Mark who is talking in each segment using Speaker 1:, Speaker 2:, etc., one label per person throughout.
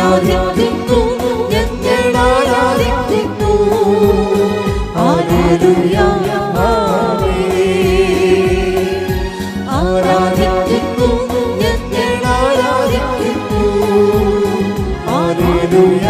Speaker 1: ആരാധിക്കുന്നു, ഞങ്ങൾ ആരാധിക്കുന്നു. ഹല്ലേലൂയ ആരാധിക്കുന്നു, ഞങ്ങൾ ആരാധിക്കുന്നു. ഹല്ലേലൂയ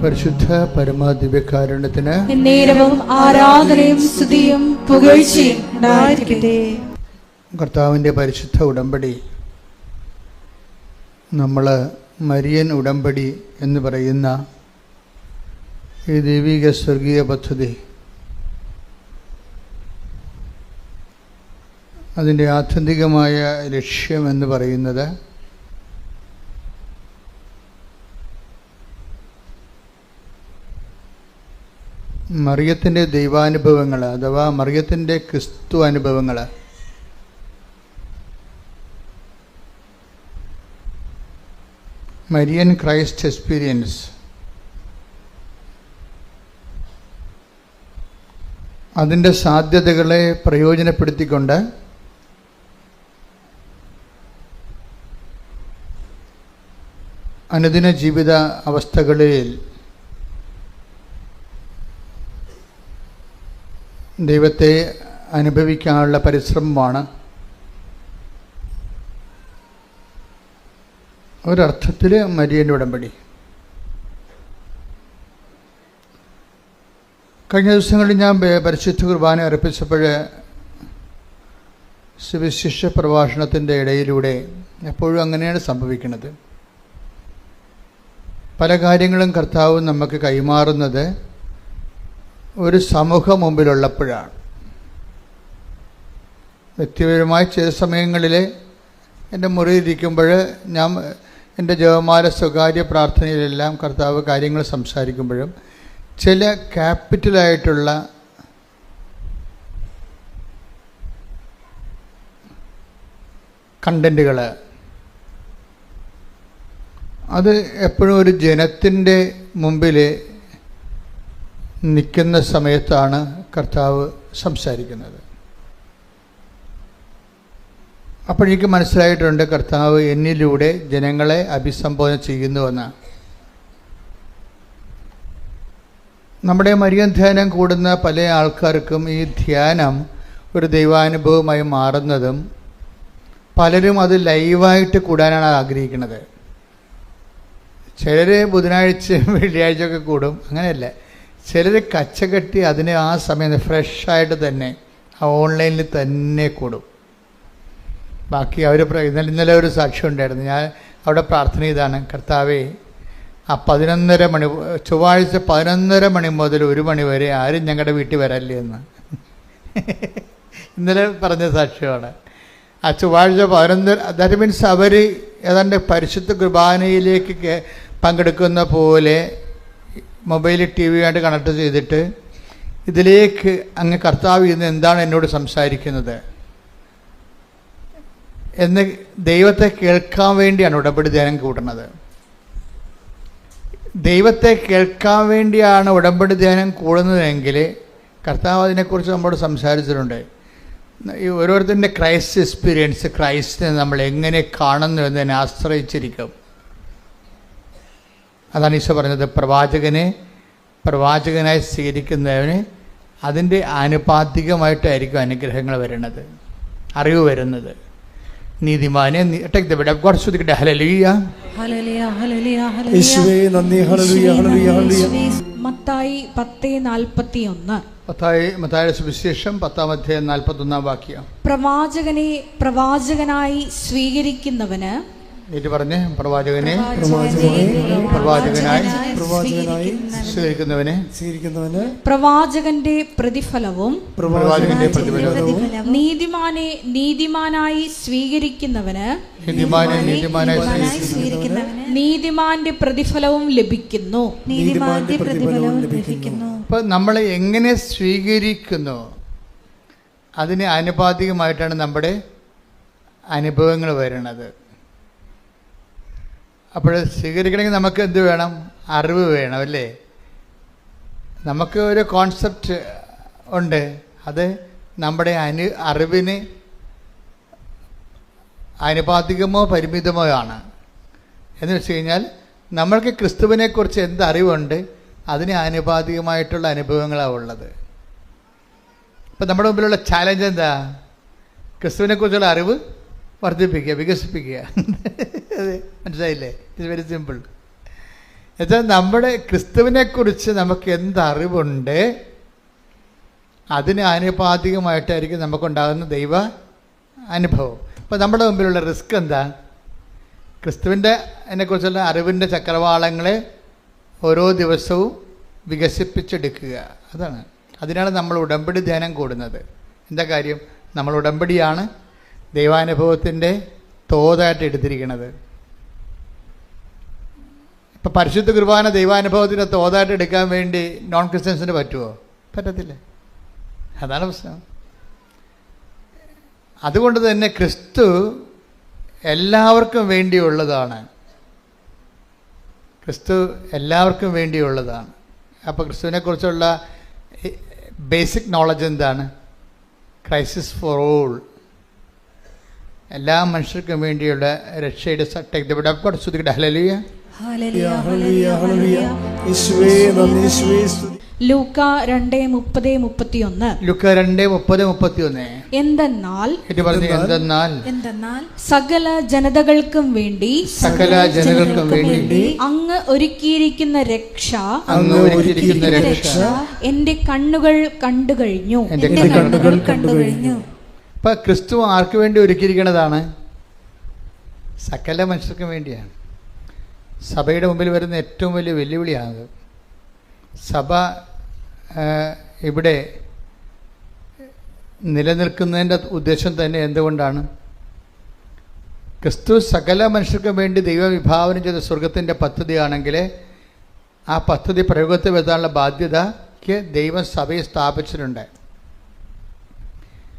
Speaker 2: പരിശുദ്ധ പരമദിവ്യകാരുണ്യത്തിന്
Speaker 3: നേരവും ആരാധനയും സ്തുതിയും പുകഴ്ചയും ഉണ്ടായിരിക്കട്ടെ.
Speaker 2: കർത്താവിൻ്റെ പരിശുദ്ധ ഉടമ്പടി നമ്മൾ മരിയൻ ഉടമ്പടി എന്ന് പറയുന്ന ഈ ദൈവിക സ്വർഗീയ പദ്ധതി അതിൻ്റെ ആത്യന്തികമായ ലക്ഷ്യമെന്ന് പറയുന്നത് മറിയത്തിൻ്റെ ദൈവാനുഭവങ്ങൾ അഥവാ മറിയത്തിൻ്റെ ക്രിസ്തു അനുഭവങ്ങൾ മരിയൻ ക്രൈസ്റ്റ് എക്സ്പീരിയൻസ് അതിൻ്റെ സാധ്യതകളെ പ്രയോജനപ്പെടുത്തിക്കൊണ്ട് അനുദിന ജീവിത അവസ്ഥകളിൽ ദൈവത്തെ അനുഭവിക്കാനുള്ള പരിശ്രമമാണ് ഒരർത്ഥത്തിൽ മരിയൻ്റെ ഉടമ്പടി. കഴിഞ്ഞ ദിവസങ്ങളിൽ ഞാൻ പരിശുദ്ധ കുർബാന അർപ്പിച്ചപ്പോൾ സുവിശേഷ പ്രഭാഷണത്തിൻ്റെ ഇടയിലൂടെ എപ്പോഴും അങ്ങനെയാണ് സംഭവിക്കുന്നത്. പല കാര്യങ്ങളും കർത്താവ് നമുക്ക് കൈമാറുന്നത് ഒരു സമൂഹം മുമ്പിലുള്ളപ്പോഴാണ്. വ്യക്തിപരമായി ചില സമയങ്ങളിൽ എൻ്റെ മുറിയിലിരിക്കുമ്പോൾ ഞാൻ എൻ്റെ ജപമാല സ്വകാര്യ പ്രാർത്ഥനയിലെല്ലാം കർത്താവ് കാര്യങ്ങൾ സംസാരിക്കുമ്പോഴും ചില ക്യാപിറ്റലായിട്ടുള്ള കണ്ടൻറ്റുകൾ അത് എപ്പോഴും ഒരു ജനത്തിൻ്റെ മുമ്പിൽ നിൽക്കുന്ന സമയത്താണ് കർത്താവ് സംസാരിക്കുന്നത്. അപ്പോഴേക്ക് മനസ്സിലായിട്ടുണ്ട് കർത്താവ് എന്നിലൂടെ ജനങ്ങളെ അഭിസംബോധന ചെയ്യുന്നുവെന്ന്. നമ്മുടെ മരിയൻ ധ്യാനം കൂടുന്ന പല ആൾക്കാർക്കും ഈ ധ്യാനം ഒരു ദൈവാനുഭവമായി മാറുന്നതും പലരും അത് ലൈവായിട്ട് കൂടാനാണ് ആഗ്രഹിക്കുന്നത്. ചിലർ ബുധനാഴ്ചയും വെള്ളിയാഴ്ചയൊക്കെ കൂടും, അങ്ങനെയല്ല. ചിലർ കച്ചകെട്ടി അതിന് ആ സമയം ഫ്രഷായിട്ട് തന്നെ ആ ഓൺലൈനിൽ തന്നെ കൂടും. ബാക്കി അവർ ഇന്നലെ ഒരു സാക്ഷ്യം ഉണ്ടായിരുന്നു. ഞാൻ അവിടെ പ്രാർത്ഥന ചെയ്താണ്, കർത്താവേ ആ 11:30 മണി ചൊവ്വാഴ്ച 11:30 മണി മുതൽ 1 മണി വരെ ആരും ഞങ്ങളുടെ വീട്ടിൽ വരല്ലേ എന്ന് ഇന്നലെ പറഞ്ഞ സാക്ഷ്യമാണ്. ആ ചൊവ്വാഴ്ച 11 ദാറ്റ് മീൻസ് അവർ ഏതാണ്ട് പരിശുദ്ധ കുർബാനയിലേക്ക് പങ്കെടുക്കുന്ന പോലെ മൊബൈൽ ടി വിയായിട്ട് കണക്ട് ചെയ്തിട്ട് ഇതിലേക്ക് അങ്ങ് കർത്താവ് ഇന്ന് എന്താണ് എന്നോട് സംസാരിക്കുന്നത് എന്ന് ദൈവത്തെ കേൾക്കാൻ വേണ്ടിയാണ് ഉടമ്പടി ധ്യാനം കൂടുന്നത്. ദൈവത്തെ കേൾക്കാൻ വേണ്ടിയാണ് ഉടമ്പടി ധ്യാനം കൂടുന്നതെങ്കിൽ കർത്താവ് അതിനെക്കുറിച്ച് നമ്മളോട് സംസാരിച്ചിട്ടുണ്ട്. ഈ ഓരോരുത്തരുടെ ക്രൈസ്റ്റ് എക്സ്പീരിയൻസ്, ക്രൈസ്റ്റിനെ നമ്മൾ എങ്ങനെ കാണുന്നു എന്നതിനെ ആശ്രയിച്ചിരിക്കും. അതാണ് ഈശോ പറഞ്ഞത്, പ്രവാചകനായി സ്വീകരിക്കുന്നവന് അതിൻ്റെ ആനുപാതികമായിട്ടായിരിക്കും അനുഗ്രഹങ്ങൾ വരുന്നത്, അറിവ് വരുന്നത്. നീതിമാനെ take the bed of God സ്തുതിക്കട്ടെ. ഹല്ലേലൂയ ഹല്ലേലൂയ ഹല്ലേലൂയ യേശുവേ നന്ദി. ഹല്ലേലൂയ ഹല്ലേലൂയ ഹല്ലേലൂയ.
Speaker 3: മത്തായി 10:41.
Speaker 2: മത്തായിയുടെ സുവിശേഷം 10:41 വാക്യം.
Speaker 3: പ്രവാചകനെ പ്രവാചകനായി സ്വീകരിക്കുന്നവന്,
Speaker 2: പറഞ്ഞേ, പ്രവാചകനായി സ്വീകരിക്കുന്നവന്
Speaker 3: പ്രവാചകന്റെ പ്രതിഫലവും നീതിമാനെ നീതിമാനായി സ്വീകരിക്കുന്നവന് നീതിമാന്റെ പ്രതിഫലവും ലഭിക്കുന്നു.
Speaker 2: അപ്പൊ നമ്മളെ എങ്ങനെ സ്വീകരിക്കുന്നു അതിന് ആനുപാതികമായിട്ടാണ് നമ്മുടെ അനുഭവങ്ങൾ വരുന്നത്. അപ്പോൾ സ്വീകരിക്കണമെങ്കിൽ നമുക്ക് എന്ത് വേണം? അറിവ് വേണം, അല്ലേ? നമുക്ക് ഒരു കോൺസെപ്റ്റ് ഉണ്ട്, അത് നമ്മുടെ അറിവിന് ആനുപാതികമോ പരിമിതമോ ആണ്. എന്ന് വെച്ച് കഴിഞ്ഞാൽ നമ്മൾക്ക് ക്രിസ്തുവിനെക്കുറിച്ച് എന്ത് അറിവുണ്ട്, അതിന് ആനുപാതികമായിട്ടുള്ള അനുഭവങ്ങളാണ് ഉള്ളത്. ഇപ്പം നമ്മുടെ മുമ്പിലുള്ള ചാലഞ്ച് എന്താ? ക്രിസ്തുവിനെക്കുറിച്ചുള്ള അറിവ് വർദ്ധിപ്പിക്കുക, വികസിപ്പിക്കുക. അതെ, മനസ്സിലായില്ലേ? It's very simple. എന്നുവെച്ചാൽ നമ്മുടെ ക്രിസ്തുവിനെക്കുറിച്ച് നമുക്ക് എന്ത് അറിവുണ്ട്, അതിന് ആനുപാതികമായിട്ടായിരിക്കും നമുക്കുണ്ടാകുന്ന ദൈവ അനുഭവം. അപ്പോൾ നമ്മുടെ മുമ്പിലുള്ള റിസ്ക് എന്താ? ക്രിസ്തുവിൻ്റെ അതിനെക്കുറിച്ചുള്ള അറിവിൻ്റെ ചക്രവാളങ്ങളെ ഓരോ ദിവസവും വികസിപ്പിച്ചെടുക്കുക. അതാണ്. അതിനാണ് നമ്മൾ ഉടമ്പടി ധ്യാനം കൂടുന്നത്. എന്താ കാര്യം? നമ്മൾ ഉടമ്പടിയാണ് ദൈവാനുഭവത്തിൻ്റെ തോതായിട്ട് എടുത്തിരിക്കുന്നത്. ഇപ്പം പരിശുദ്ധ കുർബാന ദൈവാനുഭവത്തിൻ്റെ തോതായിട്ട് എടുക്കാൻ വേണ്ടി നോൺ ക്രിസ്ത്യൻസിന് പറ്റുമോ? പറ്റത്തില്ല. അതാണ് പ്രശ്നം. അതുകൊണ്ട് തന്നെ ക്രിസ്തു എല്ലാവർക്കും വേണ്ടിയുള്ളതാണ്. ക്രിസ്തു എല്ലാവർക്കും വേണ്ടിയുള്ളതാണ്. അപ്പോൾ ക്രിസ്തുവിനെക്കുറിച്ചുള്ള ബേസിക് നോളജ് എന്താണ്? ക്രൈസിസ് ഫോർ ഓൾ, എല്ലാ മനുഷ്യർക്കും വേണ്ടിയുള്ള രക്ഷയുടെ ശ്രദ്ധിക്കട്ടെ. ഹല്ലേലൂയ,
Speaker 3: ലൂക്ക 2:30-31.
Speaker 2: ലൂക്ക 2:30-31.
Speaker 3: എന്തെന്നാൽ സകല ജനതകൾക്കും വേണ്ടി അങ്ങ് ഒരുക്കിയിരിക്കുന്ന രക്ഷ എന്റെ കണ്ണുകൾ കണ്ടു കഴിഞ്ഞു.
Speaker 2: ഇപ്പൊ ക്രിസ്തു ആർക്ക് വേണ്ടി ഒരുക്കിയിരിക്കുന്നതാണ്? സകല മനുഷ്യർക്കും വേണ്ടിയാണ്. സഭയുടെ മുമ്പിൽ വരുന്ന ഏറ്റവും വലിയ വെല്ലുവിളിയാണത്. സഭ ഇവിടെ നിലനിൽക്കുന്നതിൻ്റെ ഉദ്ദേശം തന്നെ എന്തുകൊണ്ടാണ്? ക്രിസ്തു സകല മനുഷ്യർക്കും വേണ്ടി ദൈവം വിഭാവനം ചെയ്ത സ്വർഗത്തിൻ്റെ പദ്ധതിയാണെങ്കിൽ ആ പദ്ധതി പ്രയോഗത്തിൽ വരുത്താനുള്ള ബാധ്യതയ്ക്ക് ദൈവം സഭയെ സ്ഥാപിച്ചിട്ടുണ്ട്.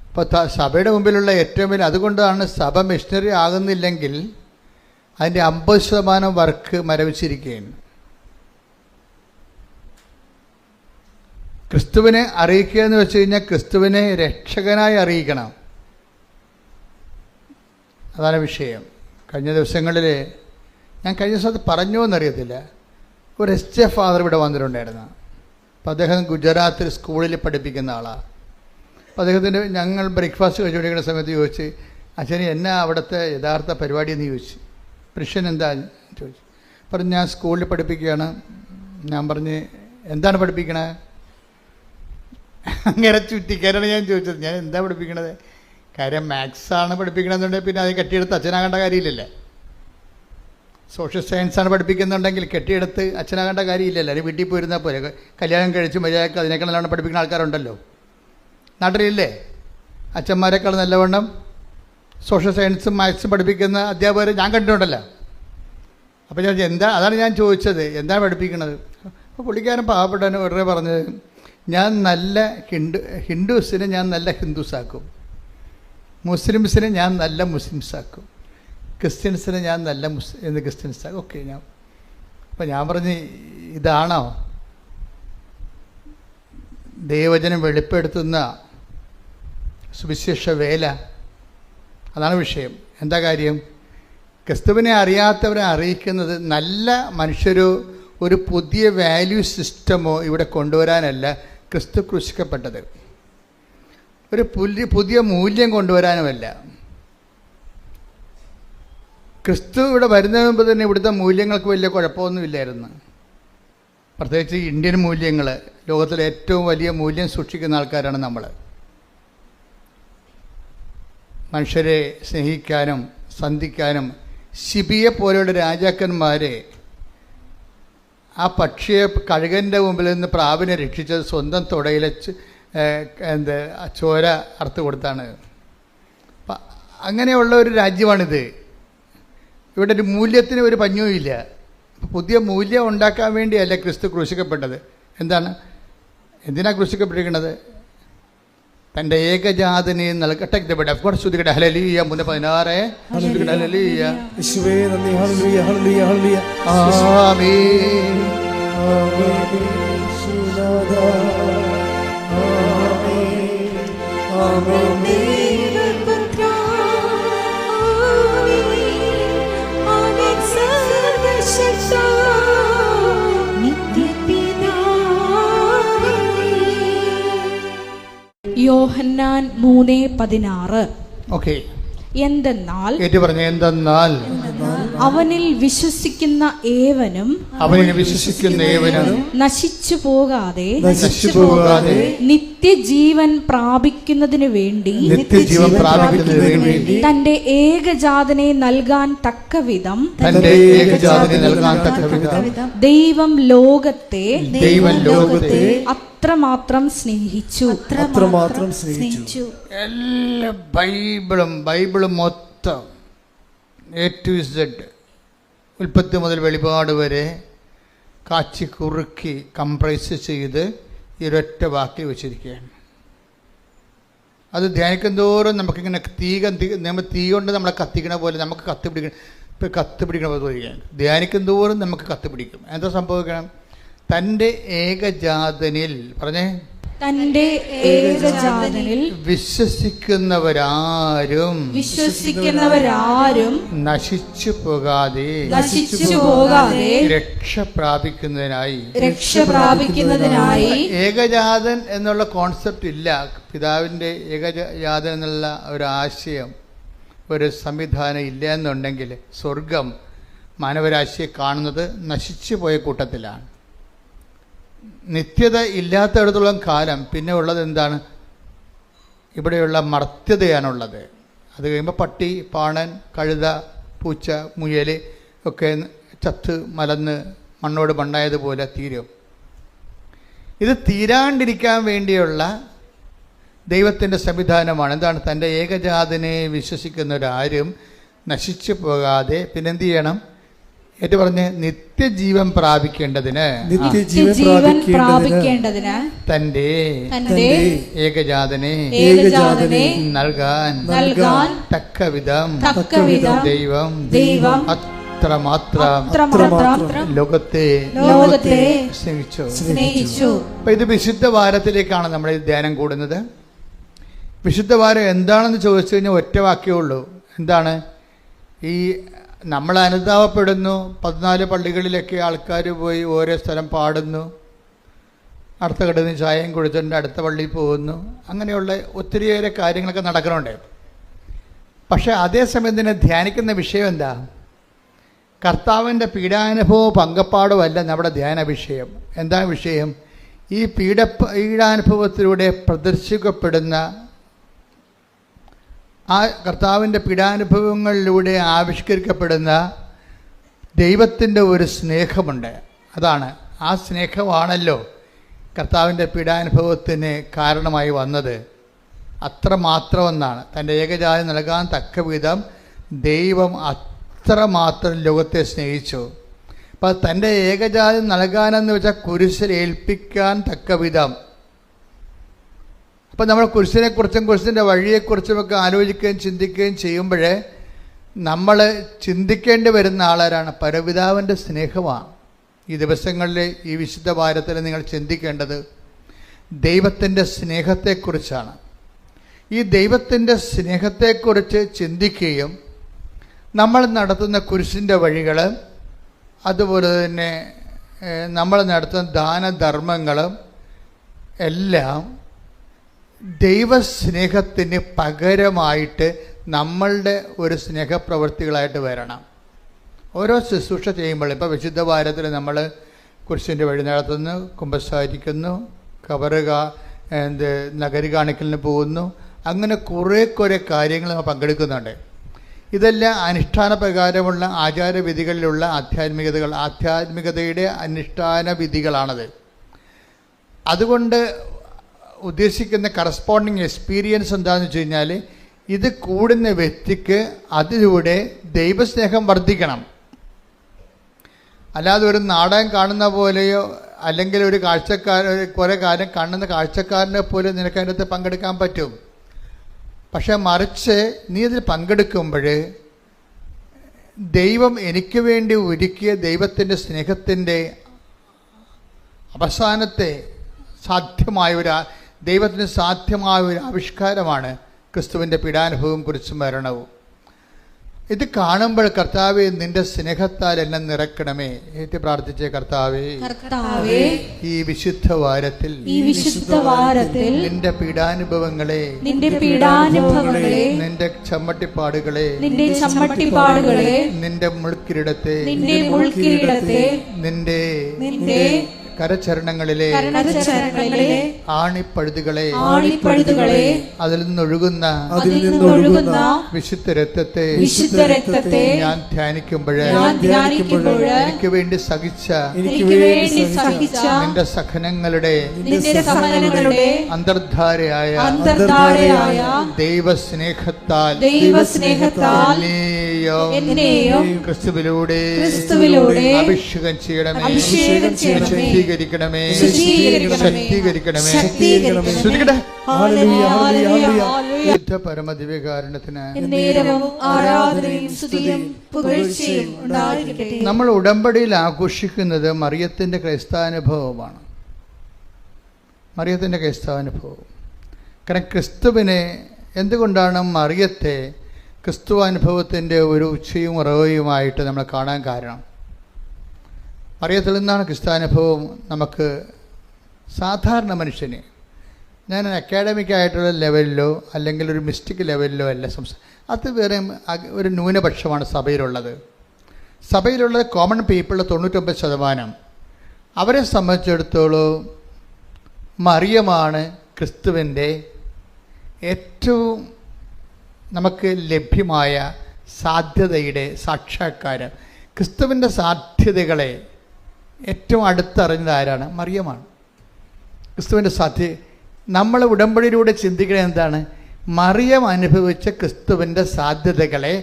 Speaker 2: അപ്പോൾ സഭയുടെ മുമ്പിലുള്ള ഏറ്റവും വലിയ, അതുകൊണ്ടാണ് സഭ മിഷണറി ആകുന്നില്ലെങ്കിൽ അതിൻ്റെ 50% വർക്ക് മരവിച്ചിരിക്കുകയാണ്. ക്രിസ്തുവിനെ അറിയിക്കുക എന്ന് വെച്ച് കഴിഞ്ഞാൽ ക്രിസ്തുവിനെ രക്ഷകനായി അറിയിക്കണം. അതാണ് വിഷയം. കഴിഞ്ഞ ദിവസങ്ങളിൽ ഞാൻ കഴിഞ്ഞ ദിവസത്ത് പറഞ്ഞോ എന്നറിയത്തില്ല, ഒരു SJ ഫാദർ ഇവിടെ വന്നിട്ടുണ്ടായിരുന്നു. അപ്പോൾ അദ്ദേഹം ഗുജറാത്തിൽ സ്കൂളിൽ പഠിപ്പിക്കുന്ന ആളാണ്. അപ്പോൾ അദ്ദേഹത്തിൻ്റെ ഞങ്ങൾ ബ്രേക്ക്ഫാസ്റ്റ് കഴിച്ചുകൊണ്ടിരിക്കുന്ന സമയത്ത് ചോദിച്ച്, അച്ഛന് എന്നാ അവിടുത്തെ യഥാർത്ഥ പരിപാടി എന്ന് ചോദിച്ചു. പ്രശ്നം എന്താ ചോദിച്ചു. പറഞ്ഞു, ഞാൻ സ്കൂളിൽ പഠിപ്പിക്കുകയാണ്. ഞാൻ പറഞ്ഞ്, എന്താണ് പഠിപ്പിക്കണേ? അങ്ങനെ ചുറ്റിക്കാരാണ് ഞാൻ ചോദിച്ചത്, ഞാൻ എന്താ പഠിപ്പിക്കണത്? കാര്യം മാത്സാണ് പഠിപ്പിക്കണമെന്നുണ്ടെങ്കിൽ പിന്നെ അത് കെട്ടിയെടുത്ത് അച്ഛനാകേണ്ട കാര്യമില്ലല്ലേ. സോഷ്യൽ സയൻസാണ് പഠിപ്പിക്കുന്നുണ്ടെങ്കിൽ കെട്ടിയെടുത്ത് അച്ഛനാകേണ്ട കാര്യമില്ലല്ലോ. അല്ലെങ്കിൽ വീട്ടിൽ പോയിരുന്നാൽ പോലെ കല്യാണം കഴിച്ച് മര്യാദക്ക് അതിനേക്കാൾ നല്ലവണ്ണം പഠിപ്പിക്കുന്ന ആൾക്കാരുണ്ടല്ലോ നാട്ടിലില്ലേ. അച്ഛന്മാരെക്കാൾ നല്ലവണ്ണം സോഷ്യൽ സയൻസും മാത്സും പഠിപ്പിക്കുന്ന അധ്യാപകർ ഞാൻ കണ്ടിട്ടുണ്ടല്ലോ. അപ്പോൾ ഞാൻ അതാണ് ഞാൻ ചോദിച്ചത്, എന്താണ് പഠിപ്പിക്കണത്? അപ്പോൾ പുള്ളിക്കാരൻ പാവപ്പെട്ടവന് ഉടനെ പറഞ്ഞത്, ഞാൻ നല്ല ഹിന്ദുസിനെ ഞാൻ നല്ല ഹിന്ദുസാക്കും, മുസ്ലിംസിനെ ഞാൻ നല്ല മുസ്ലിംസാക്കും, ക്രിസ്ത്യൻസിനെ ഞാൻ നല്ല ക്രിസ്ത്യൻസാക്കും. ഓക്കെ. അപ്പോൾ ഞാൻ പറഞ്ഞ്, ഇതാണോ ദൈവവചനം വെളിപ്പെടുത്തുന്ന സുവിശേഷ വേല? അതാണ് വിഷയം. എന്താ കാര്യം? ക്രിസ്തുവിനെ അറിയാത്തവരെ അറിയിക്കുന്നത് നല്ല മനുഷ്യരോ ഒരു പുതിയ വാല്യൂ സിസ്റ്റമോ ഇവിടെ കൊണ്ടുവരാനല്ല ക്രിസ്തു ക്രൂശിക്കപ്പെട്ടത്. ഒരു പുതിയ മൂല്യം കൊണ്ടുവരാനുമല്ല. ക്രിസ്തു ഇവിടെ വരുന്നതിന് മുമ്പ് തന്നെ ഇവിടുത്തെ മൂല്യങ്ങൾക്ക് വലിയ കുഴപ്പമൊന്നുമില്ലായിരുന്നു. പ്രത്യേകിച്ച് ഇന്ത്യൻ മൂല്യങ്ങൾ, ലോകത്തിലെ ഏറ്റവും വലിയ മൂല്യം സൂക്ഷിക്കുന്ന ആൾക്കാരാണ് നമ്മൾ. മനുഷ്യരെ സ്നേഹിക്കാനും സന്ധിക്കാനും ശിബിയെ പോലെയുള്ള രാജാക്കന്മാരെ, ആ പക്ഷിയെ കഴുകൻ്റെ മുമ്പിൽ നിന്ന് പ്രാവിനെ രക്ഷിച്ചത് സ്വന്തം തുടയിലെ ചോര അറുത്ത് കൊടുത്താണ്. അങ്ങനെയുള്ള ഒരു രാജ്യമാണിത്. ഇവിടെ ഒരു മൂല്യത്തിന് ഒരു പഞ്ഞവുമില്ല. പുതിയ മൂല്യം ഉണ്ടാക്കാൻ വേണ്ടിയല്ല ക്രിസ്തു ക്രൂശിക്കപ്പെട്ടത്. എന്തിനാണ് ക്രൂശിക്കപ്പെട്ടിരിക്കുന്നത്? തൻ്റെ ഏകജാതനെ നൽകട്ടെ. ശ്രുതികട്ടെ ഹല്ലേലൂയ. 3:16 ശ്രുതികട്ടെ ഹല്ലേലൂയ.
Speaker 1: യേശുവേ നന്ദി. ഹല്ലേലൂയ ഹല്ലേലൂയ ഹല്ലേലൂയ.
Speaker 2: ആമേൻ.
Speaker 1: ആമേൻ. യേശുനാഥ. ആമേൻ. ആമേൻ.
Speaker 4: ദൈവപുത്രാ. ആമേൻ. ആമേൻ. സർവശക്താ. നിത്യപിതാവേ.
Speaker 3: യോഹന്നാൻ 3:16.
Speaker 2: ഓക്കെ,
Speaker 3: എന്തെന്നാൽ
Speaker 2: ഏറ്റു പറഞ്ഞു. എന്തെന്നാൽ
Speaker 3: അവനിൽ വിശ്വസിക്കുന്ന ഏവനും
Speaker 2: അവനെ വിശ്വസിക്കുന്ന ഏവനും
Speaker 3: നശിച്ചു പോകാതെ
Speaker 2: നിത്യജീവൻ
Speaker 3: പ്രാപിക്കുന്നതിന് വേണ്ടി
Speaker 2: നിത്യജീവൻ പ്രാപിക്കുന്നതിന് വേണ്ടി
Speaker 3: തന്റെ ഏകജാതനെ നൽകാൻ തക്കവിധം
Speaker 2: തന്റെ ഏകജാതനെ നൽകാൻ തക്കവിധം
Speaker 3: ദൈവം ലോകത്തെ അത്രമാത്രം സ്നേഹിച്ചു.
Speaker 1: അത്രമാത്രം സ്നേഹിച്ചു.
Speaker 2: എല്ലാ ബൈബിളും മൊത്തം A to Z, ഉൽപ്പത്തി മുതൽ വെളിപാട് വരെ കാച്ചി കുറുക്കി കംപ്രൈസ് ചെയ്ത് ഈ ഒരൊറ്റ വാക്കിൽ വെച്ചിരിക്കുകയാണ്. അത് ധ്യാനിക്കും തോറും നമുക്കിങ്ങനെ തീ കൊണ്ട് നമ്മളെ കത്തിക്കണ പോലെ നമുക്ക് കത്ത് പിടിക്കണ പോലെ തോന്നുകയാണ്. ധ്യാനിക്കും തോറും നമുക്ക് കത്ത് പിടിക്കും. എന്താ സംഭവിക്കണം? തൻ്റെ ഏകജാതനിൽ പറഞ്ഞേ,
Speaker 3: തന്റെ ഏകജാതനിൽ
Speaker 2: വിശ്വസിക്കുന്നവരാരും നശിച്ചു പോകാതെ രക്ഷ പ്രാപിക്കുന്നതിനായി ഏകജാതൻ എന്നുള്ള കോൺസെപ്റ്റ് ഇല്ല. പിതാവിൻ്റെ ഏകജാതൻ എന്നുള്ള ഒരു ആശയം, ഒരു സംവിധാനം ഇല്ല എന്നുണ്ടെങ്കിൽ സ്വർഗം മാനവരാശിയെ കാണുന്നത് നശിച്ചു പോയ കൂട്ടത്തിലാണ്. നിത്യത ഇല്ലാത്തയിടത്തോളം കാലം പിന്നെ ഉള്ളത് എന്താണ്? ഇവിടെയുള്ള മർത്യതയാണുള്ളത്. അത് കഴിയുമ്പോൾ പട്ടി, പാണൻ, കഴുത, പൂച്ച, മുയൽ ഒക്കെ ചത്ത് മലന്ന് മണ്ണോട് മണ്ണായതുപോലെ തീരും. ഇത് തീരാണ്ടിരിക്കാൻ വേണ്ടിയുള്ള ദൈവത്തിൻ്റെ സംവിധാനമാണ്. എന്താണ്? തൻ്റെ ഏകജാതനെ വിശ്വസിക്കുന്നവരാരും നശിച്ചു പോകാതെ പിന്നെന്ത് ചെയ്യണം? ഏറ്റു പറഞ്ഞ് നിത്യജീവൻ പ്രാപിക്കേണ്ടതിന് തന്റെ ഏകജാതനെ നൽകാൻ തക്കവിധം ദൈവം അത്രമാത്രം ലോകത്തെ സ്നേഹിച്ചു. അപ്പൊ ഇത് വിശുദ്ധ വാരത്തിലേക്കാണ് നമ്മൾ ധ്യാനം കൂടുന്നത്. വിശുദ്ധ വാരം എന്താണെന്ന് ചോദിച്ചു കഴിഞ്ഞാൽ ഒറ്റ വാക്യമേ ഉള്ളൂ. എന്താണ്? ഈ നമ്മൾ അനുതാപപ്പെടുന്നു. 14 പള്ളികളിലൊക്കെ ആൾക്കാർ പോയി ഓരോ സ്ഥലം പാടുന്നു, അടുത്ത കടന്ന് ചായയും കുടിച്ചിട്ടുണ്ട്, അടുത്ത പള്ളിയിൽ പോകുന്നു. അങ്ങനെയുള്ള ഒത്തിരിയേറെ കാര്യങ്ങളൊക്കെ നടക്കുന്നുണ്ട്. പക്ഷേ അതേസമയം തന്നെ ധ്യാനിക്കുന്ന വിഷയം എന്താ? കർത്താവിൻ്റെ പീഡാനുഭവവും പങ്കപ്പാടുമല്ല നമ്മുടെ ധ്യാന വിഷയം. എന്താ വിഷയം? ഈ പീഡാനുഭവത്തിലൂടെ പ്രദർശിക്കപ്പെടുന്ന ആ കർത്താവിൻ്റെ പീഡാനുഭവങ്ങളിലൂടെ ആവിഷ്കരിക്കപ്പെടുന്ന ദൈവത്തിൻ്റെ ഒരു സ്നേഹമുണ്ട്. അതാണ്, ആ സ്നേഹമാണല്ലോ കർത്താവിൻ്റെ പീഡാനുഭവത്തിന് കാരണമായി വന്നത്. അത്രമാത്രമെന്നാണ്. തൻ്റെ ഏകജാതനെ നൽകാൻ തക്കവിധം ദൈവം അത്രമാത്രം ലോകത്തെ സ്നേഹിച്ചു. അപ്പം തൻ്റെ ഏകജാതനെ നൽകാനെന്ന് വെച്ചാൽ കുരിശിൽ ഏൽപ്പിക്കാൻ തക്കവിധം. അപ്പം നമ്മൾ കുരിശിനെക്കുറിച്ചും കുരിശിൻ്റെ വഴിയെക്കുറിച്ചുമൊക്കെ ആലോചിക്കുകയും ചിന്തിക്കുകയും ചെയ്യുമ്പോൾ നമ്മൾ ചിന്തിക്കേണ്ടി വരുന്ന ആളാരാണ്? പരപിതാവിൻ്റെ സ്നേഹമാണ്. ഈ ദിവസങ്ങളിൽ ഈ വിശുദ്ധ വാരത്തിൽ നിങ്ങൾ ചിന്തിക്കേണ്ടത് ദൈവത്തിൻ്റെ സ്നേഹത്തെക്കുറിച്ചാണ്. ഈ ദൈവത്തിൻ്റെ സ്നേഹത്തെക്കുറിച്ച് ചിന്തിക്കുകയും നമ്മൾ നടത്തുന്ന കുരിശിൻ്റെ വഴികൾ, അതുപോലെ തന്നെ നമ്മൾ നടത്തുന്ന ദാനധർമ്മങ്ങളും എല്ലാം ദൈവസ്നേഹത്തിന് പകരമായിട്ട് നമ്മളുടെ ഒരു സ്നേഹപ്രവൃത്തികളായിട്ട് വരണം. ഓരോ ശുശ്രൂഷ ചെയ്യുമ്പോൾ, ഇപ്പോൾ വിശുദ്ധ വാരത്തിൽ നമ്മൾ കുരിശിൻ്റെ വഴി നടത്തുന്നു, കുമ്പസാരിക്കുന്നു, നഗരി കാണിക്കലിന് പോകുന്നു, അങ്ങനെ കുറേ കാര്യങ്ങൾ നമ്മൾ പങ്കെടുക്കുന്നുണ്ട്. ഇതെല്ലാം അനുഷ്ഠാന പ്രകാരമുള്ള ആചാരവിധികളിലുള്ള ആധ്യാത്മികതയുടെ അനുഷ്ഠാന വിധികളാണത്. അതുകൊണ്ട് ഉദ്ദേശിക്കുന്ന കറസ്പോണ്ടിങ് എക്സ്പീരിയൻസ് എന്താണെന്ന് വെച്ച് കഴിഞ്ഞാൽ, ഇത് കൂടുന്ന വ്യക്തിക്ക് അതിലൂടെ ദൈവസ്നേഹം വർദ്ധിക്കണം. അല്ലാതെ ഒരു നാടകം കാണുന്ന പോലെയോ അല്ലെങ്കിൽ ഒരു കുറേ കാലം കാണുന്ന കാഴ്ചക്കാരനെ പോലും നിനക്ക് അതിനകത്ത് പങ്കെടുക്കാൻ പറ്റും. പക്ഷെ മറിച്ച് നീ ഇതിൽ പങ്കെടുക്കുമ്പോൾ ദൈവം എനിക്ക് വേണ്ടി ഒരുക്കിയ ദൈവത്തിൻ്റെ സ്നേഹത്തിൻ്റെ അവസാനത്തെ ദൈവത്തിന് സാധ്യമായ ഒരു ആവിഷ്കാരമാണ് ക്രിസ്തുവിൻ്റെ പീഡാനുഭവവും കുരിശും മരണവും. ഇത് കാണുമ്പോൾ കർത്താവേ നിന്റെ സ്നേഹത്താൽ എന്നെ നിറക്കണമേ ഏറ്റ് പ്രാർത്ഥിച്ചേ. കർത്താവേ ഈ വിശുദ്ധ വാരത്തിൽ നിന്റെ പീഡാനുഭവങ്ങളെ, നിന്റെ ചമ്മട്ടിപ്പാടുകളെ, നിന്റെ മുൾക്കിരീടത്തെ, നിന്റെ കരചരണങ്ങളിലെ ആണിപ്പഴുതുകളെ, അതിൽ നിന്നൊഴുകുന്ന വിശുദ്ധ രക്തത്തെ ഞാൻ ധ്യാനിക്കുമ്പോൾ എനിക്ക് വേണ്ടി സഹിച്ച നിന്റെ സഹനങ്ങളുടെ അന്തർധാരയായ ദൈവസ്നേഹത്താൽ ക്രിസ്തുവിലൂടെ അഭിഷേകം ചെയ്യണമേ, ശക്തീകരിക്കണമേ. പരമദിവ്യകാരണത്തിന് നമ്മൾ ഉടമ്പടിയിൽ ആഘോഷിക്കുന്നത് മറിയത്തിൻ്റെ ക്രൈസ്തവാനുഭവമാണ്. മറിയത്തിൻ്റെ ക്രൈസ്തവാനുഭവം. കാരണം ക്രിസ്തുവിനെ എന്തുകൊണ്ടാണ് മറിയത്തെ ക്രിസ്തുവാനുഭവത്തിൻ്റെ ഒരു ഉച്ചയും ഉറവയുമായിട്ട് നമ്മൾ കാണാൻ കാരണം? മറിയത്തിൽ നിന്നാണ് ക്രിസ്തുവാനുഭവം നമുക്ക് സാധാരണ മനുഷ്യന്, ഞാൻ അക്കാഡമിക് ആയിട്ടുള്ള ലെവലിലോ അല്ലെങ്കിൽ ഒരു മിസ്റ്റിക് ലെവലിലോ അല്ല അത് വേറെ ഒരു ന്യൂനപക്ഷമാണ് സഭയിലുള്ളത്. സഭയിലുള്ള കോമൺ പീപ്പിൾ 99% അവരെ സംബന്ധിച്ചിടത്തോളം മറിയമാണ് ക്രിസ്തുവിൻ്റെ ഏറ്റവും നമുക്ക് ലഭ്യമായ സാധ്യതയുടെ സാക്ഷാത്കാരം. ക്രിസ്തുവിൻ്റെ സാധ്യതകളെ ഏറ്റവും അടുത്തറിഞ്ഞത് ആരാണ്? മറിയമാണ്. ക്രിസ്തുവിൻ്റെ നമ്മൾ ഉടമ്പടിയിലൂടെ ചിന്തിക്കുന്നത് എന്താണ്? മറിയം അനുഭവിച്ച ക്രിസ്തുവിൻ്റെ സാധ്യതകളെ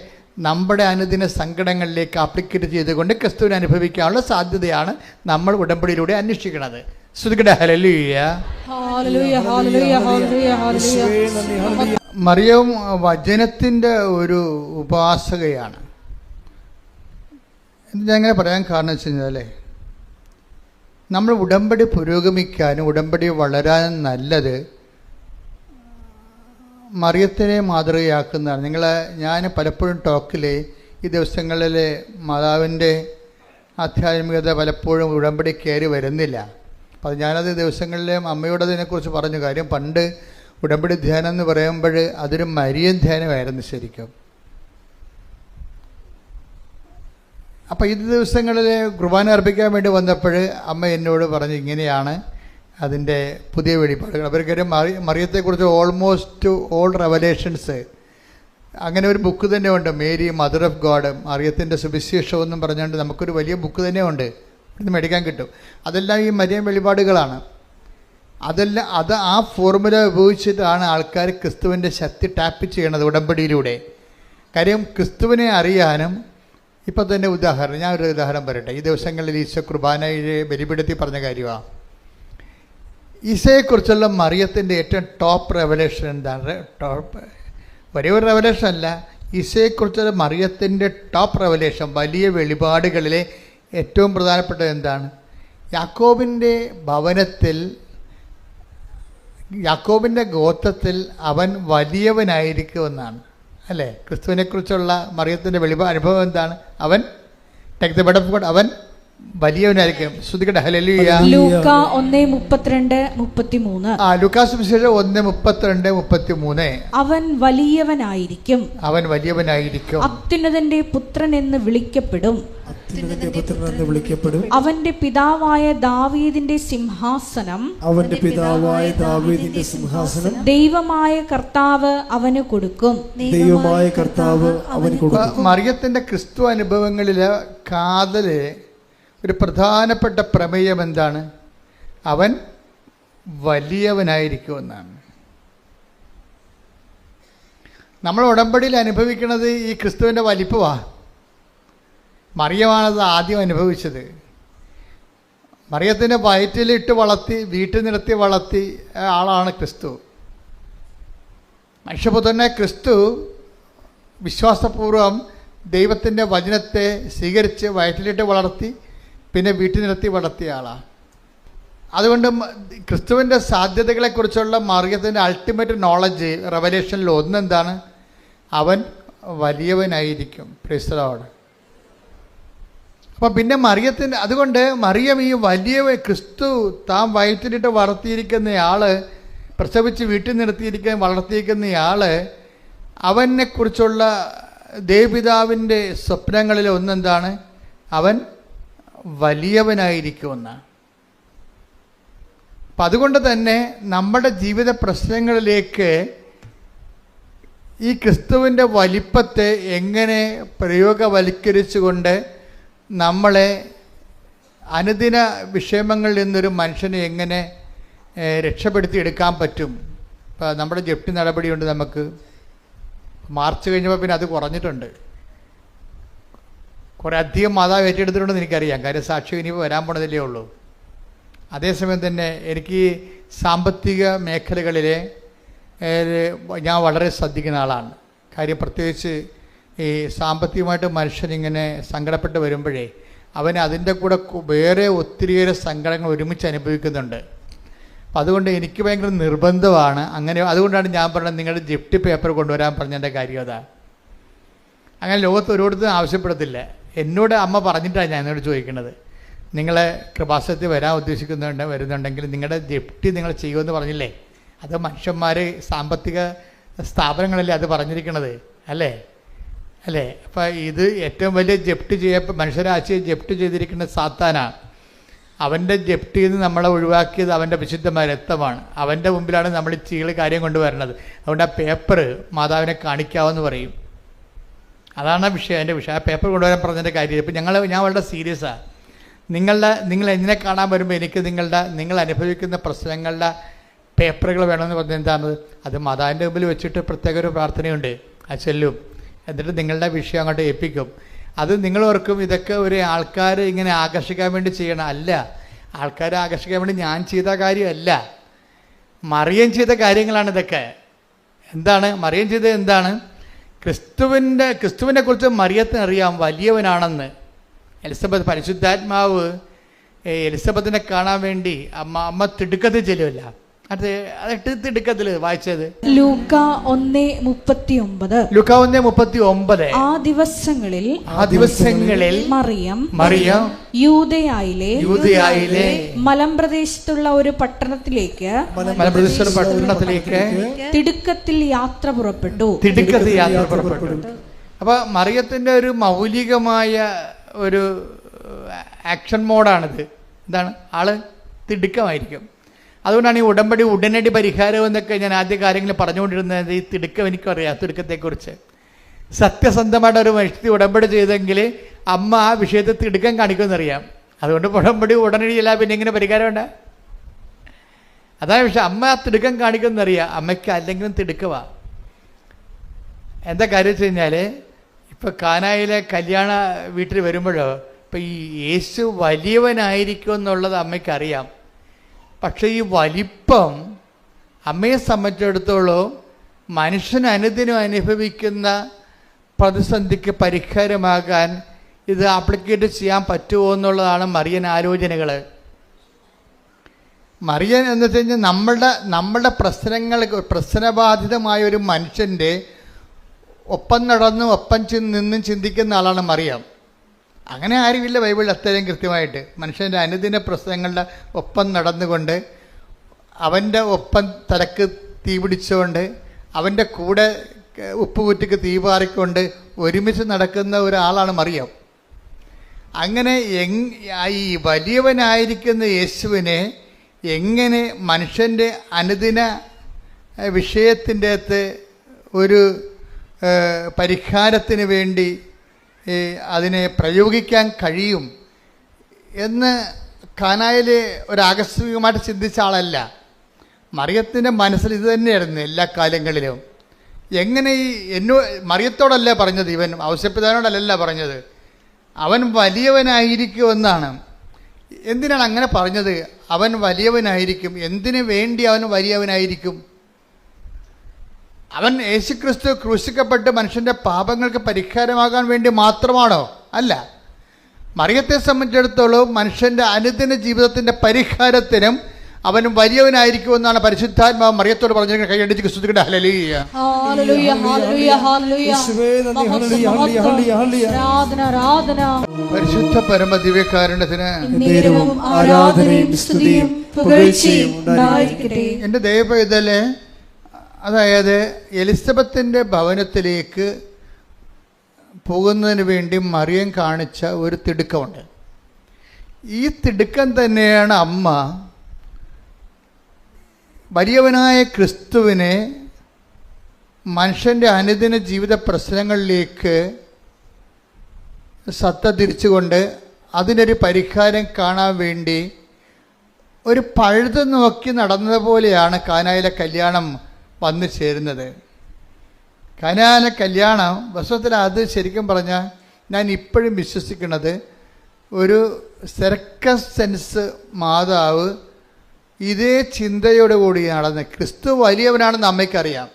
Speaker 2: നമ്മുടെ അനുദിന സങ്കടങ്ങളിലേക്ക് ആപ്ലിക്കേറ്റ് ചെയ്തുകൊണ്ട് ക്രിസ്തുവിനെ അനുഭവിക്കാനുള്ള സാധ്യതയാണ് നമ്മൾ ഉടമ്പടിയിലൂടെ അന്വേഷിക്കുന്നത്. മറിയം വചനത്തിൻ്റെ ഒരു ഉപാസകയാണ്. ഞാൻ അങ്ങനെ പറയാൻ കാരണം വെച്ച് കഴിഞ്ഞാൽ നമ്മൾ ഉടമ്പടി പുരോഗമിക്കാനും ഉടമ്പടി വളരാനും നല്ലത് മറിയത്തിനെ മാതൃകയാക്കുന്നതാണ്. ഞാൻ പലപ്പോഴും ടോക്കിൽ ഈ ദിവസങ്ങളിൽ മാതാവിൻ്റെ ആധ്യാത്മികത പലപ്പോഴും ഉടമ്പടി കയറി വരുന്നില്ല. അപ്പോൾ ഞാനത് ദിവസങ്ങളിൽ അമ്മയോട് അതിനെക്കുറിച്ച് പറഞ്ഞു. കാര്യം പണ്ട് ഉടമ്പടി ധ്യാനം എന്ന് പറയുമ്പോൾ അതൊരു മരിയൻ ധ്യാനമായിരുന്നു ശരിക്കും. അപ്പോൾ ഈ ദിവസങ്ങളിൽ കുർബാന അർപ്പിക്കാൻ വേണ്ടി വന്നപ്പോൾ അമ്മ എന്നോട് പറഞ്ഞു ഇങ്ങനെയാണ് അതിൻ്റെ പുതിയ വെളിപ്പാടുകൾ. അവർക്കൊരു മറിയത്തെക്കുറിച്ച് ഓൾമോസ്റ്റ് ഓൾ റെവലേഷൻസ് അങ്ങനെ ഒരു ബുക്ക് തന്നെ ഉണ്ട്, മേരി മദർ ഓഫ് ഗോഡ്, മറിയത്തിൻ്റെ സുവിശേഷം എന്നും പറഞ്ഞുകൊണ്ട് നമുക്കൊരു വലിയ ബുക്ക് തന്നെ ഉണ്ട്, ഇത് മേടിക്കാൻ കിട്ടും. അതെല്ലാം ഈ മരിയൻ വെളിപാടുകളാണ്. അത് ആ ഫോർമുല ഉപയോഗിച്ചിട്ടാണ് ആൾക്കാർ ക്രിസ്തുവിൻ്റെ ശക്തി ടാപ്പ് ചെയ്യണത് ഉടമ്പടിയിലൂടെ. കാര്യം ക്രിസ്തുവിനെ അറിയാനും ഇപ്പം തന്നെ ഉദാഹരണം, ഞാനൊരു ഉദാഹരണം പറയട്ടെ. ഈ ദിവസങ്ങളിൽ ഈശോ കുർബാനയെ ബലിപീഠത്തിൽ പറഞ്ഞ കാര്യമാണ്. ഈശോയെക്കുറിച്ചുള്ള മറിയത്തിൻ്റെ ഏറ്റവും ടോപ്പ് റെവലേഷൻ എന്താണ്? ഒരേ ഒരു റെവലേഷൻ അല്ല, ഈശോയെക്കുറിച്ചുള്ള മറിയത്തിൻ്റെ ടോപ്പ് റെവലേഷൻ, വലിയ വെളിപാടുകളിലെ ഏറ്റവും പ്രധാനപ്പെട്ടത് എന്താണ്? യാക്കോബിൻ്റെ ഭവനത്തിൽ, യാക്കോബിൻ്റെ ഗോത്രത്തിൽ അവൻ വലിയവനായിരിക്കുമെന്നാണ് അല്ലേ? ക്രിസ്തുവിനെക്കുറിച്ചുള്ള മറിയത്തിൻ്റെ അനുഭവം എന്താണ്? അവൻ അവൻ വലിയവനായിരിക്കും. ശ്രുതികട്ടെ ഹല്ലേലൂയ.
Speaker 3: ലൂക്കാ 1:32-33.
Speaker 2: ലൂക്കാസ് സുവിശേഷം 1:32-33.
Speaker 3: അവൻ വലിയവനായിരിക്കും, അത്യുന്നതന്റെ പുത്രൻ എന്ന് വിളിക്കപ്പെടും, അവന്റെ പിതാവായ ദാവീദിന്റെ സിംഹാസനം ദൈവമായ കർത്താവ് അവന് കൊടുക്കും.
Speaker 2: മറിയത്തിന്റെ ക്രിസ്തു അനുഭവങ്ങളിലെ കാതല് ഒരു പ്രധാനപ്പെട്ട പ്രമേയം എന്താണ്? അവൻ വലിയവനായിരിക്കുമെന്നാണ്. നമ്മൾ ഉടമ്പടിയിൽ അനുഭവിക്കുന്നത് ഈ ക്രിസ്തുവിൻ്റെ വലിപ്പമാണ്. മറിയമാണത് ആദ്യം അനുഭവിച്ചത്. മറിയത്തിൻ്റെ വയറ്റിലിട്ട് വളർത്തി വീട്ടിൽ നിർത്തി വളർത്തി ആളാണ് ക്രിസ്തു. മനുഷ്യപുത്രനെ ക്രിസ്തു വിശ്വാസപൂർവം ദൈവത്തിൻ്റെ വചനത്തെ സ്വീകരിച്ച് വയറ്റിലിട്ട് വളർത്തി പിന്നെ വീട്ടിൽ നിർത്തി വളർത്തിയ ആളാണ്. അതുകൊണ്ട് ക്രിസ്തുവിൻ്റെ സാധ്യതകളെക്കുറിച്ചുള്ള മറിയത്തിൻ്റെ അൾട്ടിമേറ്റ് നോളജ് റെവലേഷനിൽ ഒന്നെന്താണ്? അവൻ വലിയവനായിരിക്കും. Praise the Lord. അപ്പം പിന്നെ മറിയത്തിൻ്റെ അതുകൊണ്ട് മറിയം ഈ വലിയ ക്രിസ്തു താൻ വയറ്റിലിട്ട് വളർത്തിയിരിക്കുന്നയാൾ, പ്രസവിച്ച് വീട്ടിൽ നിർത്തിയിരിക്കുന്ന വളർത്തിയിരിക്കുന്നയാൾ, അവനെക്കുറിച്ചുള്ള ദേവപിതാവിൻ്റെ സ്വപ്നങ്ങളിൽ ഒന്നെന്താണ്? അവൻ വലിയവനായിരിക്കുമെന്നാണ്. അപ്പം അതുകൊണ്ട് തന്നെ നമ്മുടെ ജീവിത പ്രശ്നങ്ങളിലേക്ക് ഈ ക്രിസ്തുവിൻ്റെ വലിപ്പത്തെ എങ്ങനെ പ്രയോഗവൽക്കരിച്ചുകൊണ്ട് നമ്മളെ അനുദിന വിഷമങ്ങളിൽ നിന്നൊരു മനുഷ്യനെ എങ്ങനെ രക്ഷപ്പെടുത്തിയെടുക്കാൻ പറ്റും. ഇപ്പോൾ നമ്മുടെ ജപ്തി നടപടിയുണ്ട്. നമുക്ക് മാർച്ച് കഴിഞ്ഞപ്പോൾ പിന്നെ അത് കുറഞ്ഞിട്ടുണ്ട്. കുറേ അധികം മാതാവ് ഏറ്റെടുത്തിട്ടുണ്ടെന്ന് എനിക്കറിയാം. കാര്യം സാക്ഷ്യം ഇനിയിപ്പോൾ വരാൻ പോണതല്ലേ ഉള്ളൂ. അതേസമയം തന്നെ എനിക്ക് സാമ്പത്തിക മേഖലകളിലെ ഞാൻ വളരെ ശ്രദ്ധിക്കുന്ന ആളാണ്. കാര്യം പ്രത്യേകിച്ച് ഈ സാമ്പത്തികമായിട്ട് മനുഷ്യനിങ്ങനെ സങ്കടപ്പെട്ട് വരുമ്പോഴേ അവന് അതിൻ്റെ കൂടെ വേറെ ഒത്തിരിയേറെ സങ്കടങ്ങൾ ഒരുമിച്ച് അനുഭവിക്കുന്നുണ്ട്. അപ്പം അതുകൊണ്ട് എനിക്ക് ഭയങ്കര നിർബന്ധമാണ് അങ്ങനെ. അതുകൊണ്ടാണ് ഞാൻ പറഞ്ഞത് നിങ്ങളുടെ ജപ്തി പേപ്പർ കൊണ്ടുവരാൻ പറഞ്ഞതിൻ്റെ കാര്യം അതാ. അങ്ങനെ ലോകത്ത് ഒരിടത്തും ആവശ്യപ്പെടത്തില്ല. എന്നോട് അമ്മ പറഞ്ഞിട്ടാണ് ഞാൻ എന്നോട് ചോദിക്കുന്നത്, നിങ്ങളെ കൃപാസനത്തിൽ വരാൻ വരുന്നുണ്ടെങ്കിൽ നിങ്ങളുടെ ജപ്തി നിങ്ങൾ ചെയ്യുമെന്ന് പറഞ്ഞില്ലേ? അത് മനുഷ്യന്മാർ സാമ്പത്തിക സ്ഥാപനങ്ങളല്ലേ അത് പറഞ്ഞിരിക്കണത്, അല്ലേ? അപ്പം ഇത് ഏറ്റവും വലിയ ജപ്തി മനുഷ്യരാശിയെ ജപ്തി ചെയ്തിരിക്കുന്ന സാത്താനാണ്. അവൻ്റെ ജപ്തിയിൽ നിന്ന് നമ്മളെ ഒഴിവാക്കിയത് അവൻ്റെ വിശുദ്ധമായ രക്തമാണ്. അവൻ്റെ മുമ്പിലാണ് നമ്മൾ ഈ ചീള് കാര്യം കൊണ്ടുവരുന്നത്. അതുകൊണ്ട് ആ പേപ്പർ മാതാവിനെ കാണിക്കാമെന്ന് പറയും. അതാണ് വിഷയം, എൻ്റെ വിഷയം. ആ പേപ്പർ കൊണ്ടുവരാൻ പറഞ്ഞതിൻ്റെ കാര്യം. ഇപ്പം ഞാൻ വളരെ സീരിയസാണ്. നിങ്ങൾ എന്നെ കാണാൻ വരുമ്പോൾ എനിക്ക് നിങ്ങൾ അനുഭവിക്കുന്ന പ്രശ്നങ്ങളുടെ പേപ്പറുകൾ വേണമെന്ന് പറഞ്ഞാൽ എന്താണ്? അത് മാതാവിൻ്റെ മുമ്പിൽ വെച്ചിട്ട് പ്രത്യേക ഒരു പ്രാർത്ഥനയുണ്ട്. അത് ചെല്ലും. എന്നിട്ട് നിങ്ങളുടെ വിഷയം അങ്ങോട്ട് ഏൽപ്പിക്കും. അത് നിങ്ങളോർക്കും ഇതൊക്കെ ഒരു ആൾക്കാർ ഇങ്ങനെ ആകർഷിക്കാൻ വേണ്ടി ചെയ്യണം. അല്ല, ആൾക്കാരെ ആകർഷിക്കാൻ വേണ്ടി ഞാൻ ചെയ്ത കാര്യമല്ല, മറിയം ചെയ്ത കാര്യങ്ങളാണ് ഇതൊക്കെ. എന്താണ് മറിയം ചെയ്തത്? എന്താണ്? ക്രിസ്തുവിനെ കുറിച്ച് മറിയത്തിന് അറിയാം വലിയവനാണെന്ന്. എലിസബത്ത് പരിശുദ്ധാത്മാവ് എലിസബത്തിനെ കാണാൻ വേണ്ടി അമ്മ തിടുക്കത്തിൽ ചെല്ലുമല്ല. അത് തിടുക്കത്തിൽ വായിച്ചത്
Speaker 3: ലൂക്ക 1:39.
Speaker 2: ലൂക്ക 1:39.
Speaker 3: ആ ദിവസങ്ങളിൽ മറിയം യൂദയായിലെ മലമ്പ്രദേശത്തുള്ള ഒരു പട്ടണത്തിലേക്ക് തിടുക്കത്തിൽ യാത്ര പുറപ്പെട്ടു.
Speaker 2: അപ്പൊ മറിയത്തിന്റെ ഒരു മൗലികമായ ഒരു ആക്ഷൻ മോഡാണിത്. എന്താണ്? ആള് തിടുക്കമായിരിക്കും. അതുകൊണ്ടാണ് ഈ ഉടമ്പടി ഉടനടി പരിഹാരം എന്നൊക്കെ ഞാൻ ആദ്യ കാര്യങ്ങളിൽ പറഞ്ഞുകൊണ്ടിരുന്നത്. ഈ തിടുക്കം എനിക്കറിയാം, തിടുക്കത്തെക്കുറിച്ച്. സത്യസന്ധമായിട്ട് ഒരു വ്യക്തി ഉടമ്പടി ചെയ്തെങ്കിൽ അമ്മ ആ വിഷയത്തിൽ തിടുക്കം കാണിക്കുമെന്നറിയാം. അതുകൊണ്ട് ഉടമ്പടി ഉടനടിയല്ല, പിന്നെ ഇങ്ങനെ പരിഹാരമുണ്ട്. അതാണ് വിഷയം. അമ്മ ആ തിടുക്കം കാണിക്കുമെന്നറിയാം. അമ്മയ്ക്ക് അല്ലെങ്കിലും തിടുക്കവാ. എന്താ കാര്യം വെച്ച് കഴിഞ്ഞാൽ ഇപ്പം കാനായിലെ കല്യാണ വീട്ടിൽ വരുമ്പോഴോ ഇപ്പം ഈ യേശു വലിയവനായിരിക്കും എന്നുള്ളത് അമ്മയ്ക്കറിയാം. പക്ഷേ ഈ വലിപ്പം അമ്മയെ സംബന്ധിച്ചിടത്തോളം മനുഷ്യൻ അനുദിനം അനുഭവിക്കുന്ന പ്രതിസന്ധിക്ക് പരിഹാരമാകാൻ ഇത് ആപ്ലിക്കേറ്റ് ചെയ്യാൻ പറ്റുമോ എന്നുള്ളതാണ് മറിയൻ ആലോചനകൾ. മറിയൻ എന്ന് വെച്ച് കഴിഞ്ഞാൽ നമ്മളുടെ പ്രശ്നബാധിതമായ ഒരു മനുഷ്യൻ്റെ ഒപ്പം നടന്ന് ഒപ്പം നിന്നും ചിന്തിക്കുന്ന ആളാണ് മറിയം. അങ്ങനെ ആരുമില്ല ബൈബിളിൽ അത്രയും കൃത്യമായിട്ട്. മനുഷ്യൻ്റെ അനുദിന പ്രശ്നങ്ങളുടെ ഒപ്പം നടന്നുകൊണ്ട് അവൻ്റെ ഒപ്പം തലക്ക് തീ പിടിച്ചുകൊണ്ട് അവൻ്റെ കൂടെ ഉപ്പുകുറ്റിക്ക് തീ പാറിക്കൊണ്ട് ഒരുമിച്ച് നടക്കുന്ന ഒരാളാണ് മറിയം. അങ്ങനെ ഈ വലിയവനായിരിക്കുന്ന യേശുവിനെ എങ്ങനെ മനുഷ്യൻ്റെ അനുദിന വിഷയത്തിൻ്റെ അകത്ത് ഒരു പരിഹാരത്തിന് വേണ്ടി അതിനെ പ്രയോഗിക്കാൻ കഴിയും എന്ന് കാനായിൽ ഒരാകസ്മികമായിട്ട് ചിന്തിച്ച ആളല്ല. മറിയത്തിൻ്റെ മനസ്സിൽ ഇത് തന്നെയായിരുന്നു എല്ലാ കാലങ്ങളിലും. എങ്ങനെ മറിയത്തോടല്ല പറഞ്ഞത്, ഇവൻ ഔസേപ്പിതാവിനോടല്ല പറഞ്ഞത്, അവൻ വലിയവനായിരിക്കുമെന്നാണ്. എന്തിനാണ് അങ്ങനെ പറഞ്ഞത്? അവൻ വലിയവനായിരിക്കും. എന്തിനു വേണ്ടി അവൻ വലിയവനായിരിക്കും? അവൻ യേശുക്രിസ്തു ക്രൂശിക്കപ്പെട്ട് മനുഷ്യൻ്റെ പാപങ്ങൾക്ക് പരിഹാരമാകാൻ വേണ്ടി മാത്രമാണോ? അല്ല. മറിയത്തെ സംബന്ധിച്ചിടത്തോളം മനുഷ്യൻ്റെ അനുദിന ജീവിതത്തിൻ്റെ പരിഹാരത്തിനും അവൻ വലിയവനായിരിക്കുമെന്നാണ് പരിശുദ്ധാത്മാവ് മറിയത്തോട് പറഞ്ഞിരിക്കുന്നത്. കൈയടിച്ച് ക്രിസ്തുവിന്റെ ഹല്ലേലൂയ.
Speaker 3: ഹല്ലേലൂയ, ഹല്ലേലൂയ, ഹല്ലേലൂയ.
Speaker 1: യേശുവേ നന്ദി. ഹല്ലേലൂയ, ഹല്ലേലൂയ, ഹല്ലേലൂയ, ഹല്ലേലൂയ.
Speaker 3: ആരാധന, ആരാധന.
Speaker 2: പരിശുദ്ധ പരമ ദിവ്യകാരുണ്യത്തിന്
Speaker 3: നേരവും ആരാധനയും സ്തുതിയും പുകഴ്ചയും ഉണ്ടായിരിക്കട്ടെ.
Speaker 2: എൻ്റെ ദൈവപൈതലെ, അതായത് എലിസബത്തിൻ്റെ ഭവനത്തിലേക്ക് പോകുന്നതിന് വേണ്ടി മറിയം കാണിച്ച ഒരു തിടുക്കമുണ്ട്. ഈ തിടുക്കം തന്നെയാണ് അമ്മ വലിയവനായ ക്രിസ്തുവിനെ മനുഷ്യൻ്റെ അനുദിന ജീവിത പ്രശ്നങ്ങളിലേക്ക് സത്ത തിരിച്ചുകൊണ്ട് അതിനൊരു പരിഹാരം കാണാൻ വേണ്ടി ഒരു പഴുത് നോക്കി നടന്നതുപോലെയാണ് കാനായിലെ കല്യാണം വന്നു ചേരുന്നത്. കാനായിലെ കല്യാണം വസ്തുത്തിൽ അത് ശരിക്കും പറഞ്ഞാൽ ഞാൻ ഇപ്പോഴും വിശ്വസിക്കുന്നത് ഒരു സർക്കസ് സെൻസ് മാതാവ് ഇതേ ചിന്തയോടുകൂടി നടന്ന് ക്രിസ്തു വലിയവനാണെന്ന് അമ്മയ്ക്കറിയാം.